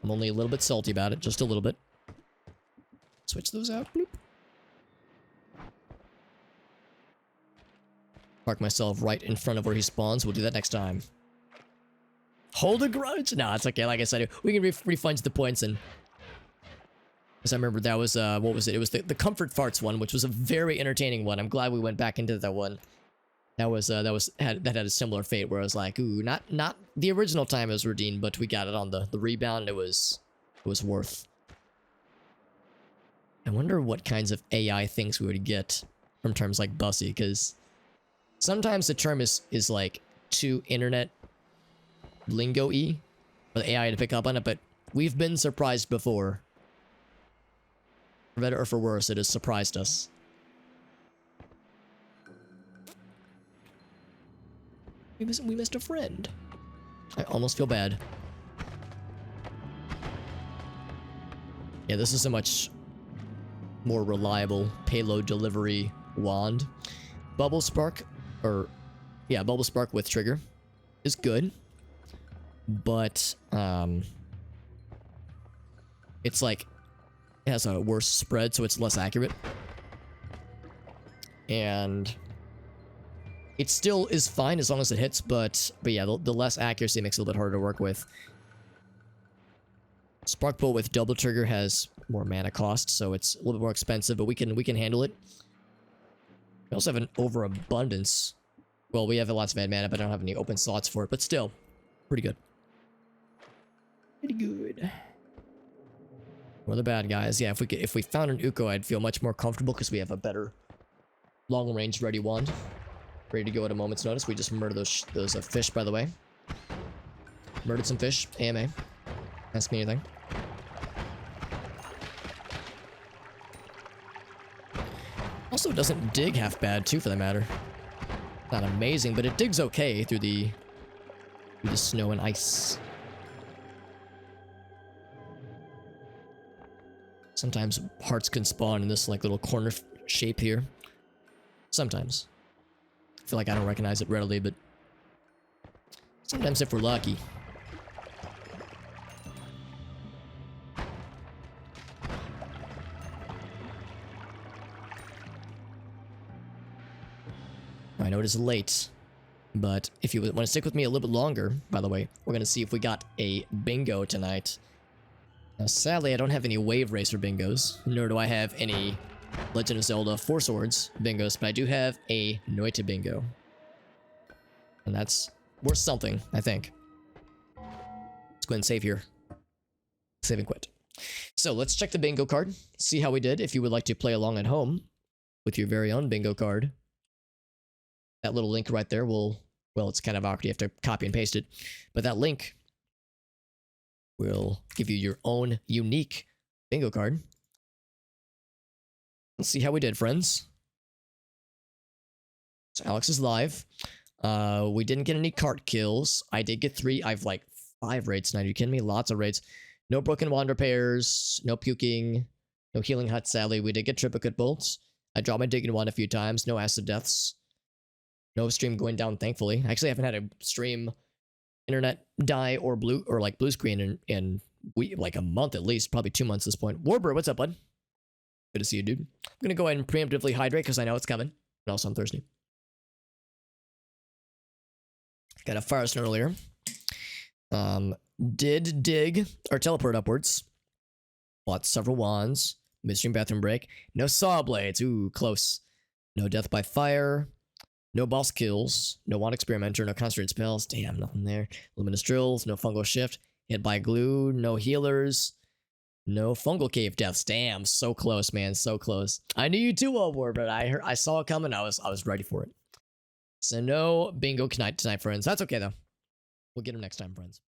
I'm only a little bit salty about it. Just a little bit. Switch those out. Bloop. Park myself right in front of where he spawns. We'll do that next time. Hold a grudge? No, it's okay. Like I said, we can refund the points and... Because I remember that was, what was it? It was the Comfort Farts one, which was a very entertaining one. I'm glad we went back into that one. That had a similar fate where I was like, ooh, not the original time it was redeemed, but we got it on the rebound. It was worth. I wonder what kinds of AI things we would get from terms like Bussy, because Sometimes the term is like too internet lingo-y for the AI to pick up on it, but we've been surprised before. For better or for worse, it has surprised us. We missed a friend. I almost feel bad. Yeah, this is a much more reliable payload delivery wand. Bubble Spark, or yeah, Bubble Spark with trigger is good, but it's like it has a worse spread, so it's less accurate, and it still is fine as long as it hits. But yeah, the less accuracy makes it a little bit harder to work with. Spark Bolt with double trigger has more mana cost, so it's a little bit more expensive, but we can handle it. We also have an overabundance. Well, we have lots of ad mana, but I don't have any open slots for it, but still, pretty good. Pretty good. We're the bad guys. Yeah, if we found an Uko, I'd feel much more comfortable because we have a better long-range ready wand. Ready to go at a moment's notice. We just murdered those fish, by the way. Murdered some fish. AMA. Ask me anything. Also, doesn't dig half bad, too, for that matter. Not amazing, but it digs okay through the snow and ice. Sometimes hearts can spawn in this like little corner shape here. Sometimes. I feel like I don't recognize it readily, but sometimes if we're lucky. I know it is late, but if you want to stick with me a little bit longer, by the way, we're going to see if we got a bingo tonight. Now, sadly, I don't have any Wave Racer bingos, nor do I have any Legend of Zelda Four Swords bingos, but I do have a Noita bingo. And that's worth something, I think. Let's go ahead and save here. Save and quit. So let's check the bingo card, see how we did. If you would like to play along at home with your very own bingo card, that little link right there will, well, it's kind of awkward. You have to copy and paste it. But that link will give you your own unique bingo card. Let's see how we did, friends. So Alex is live. We didn't get any cart kills. I did get 3. I've like 5 raids tonight. Are you kidding me? Lots of raids. No broken wand repairs. No puking. No healing hut, sadly. We did get triplicate bolts. I dropped my digging wand a few times. No acid deaths. No stream going down, thankfully. I actually haven't had a stream internet die or blue screen in like a month at least, probably 2 months at this point. Warbird, what's up, bud? Good to see you, dude. I'm gonna go ahead and preemptively hydrate because I know it's coming. And also I'm thirsty. Got a fire stone earlier. Did dig or teleport upwards. Bought several wands. Midstream bathroom break. No saw blades. Ooh, close. No death by fire. No boss kills. No wand experimenter. No concentrated spells. Damn, nothing there. Luminous drills. No fungal shift. Hit by glue. No healers. No fungal cave deaths. Damn, so close, man. So close. I knew you too well, but I saw it coming. I was ready for it. So no bingo tonight, friends. That's okay though. We'll get them next time, friends.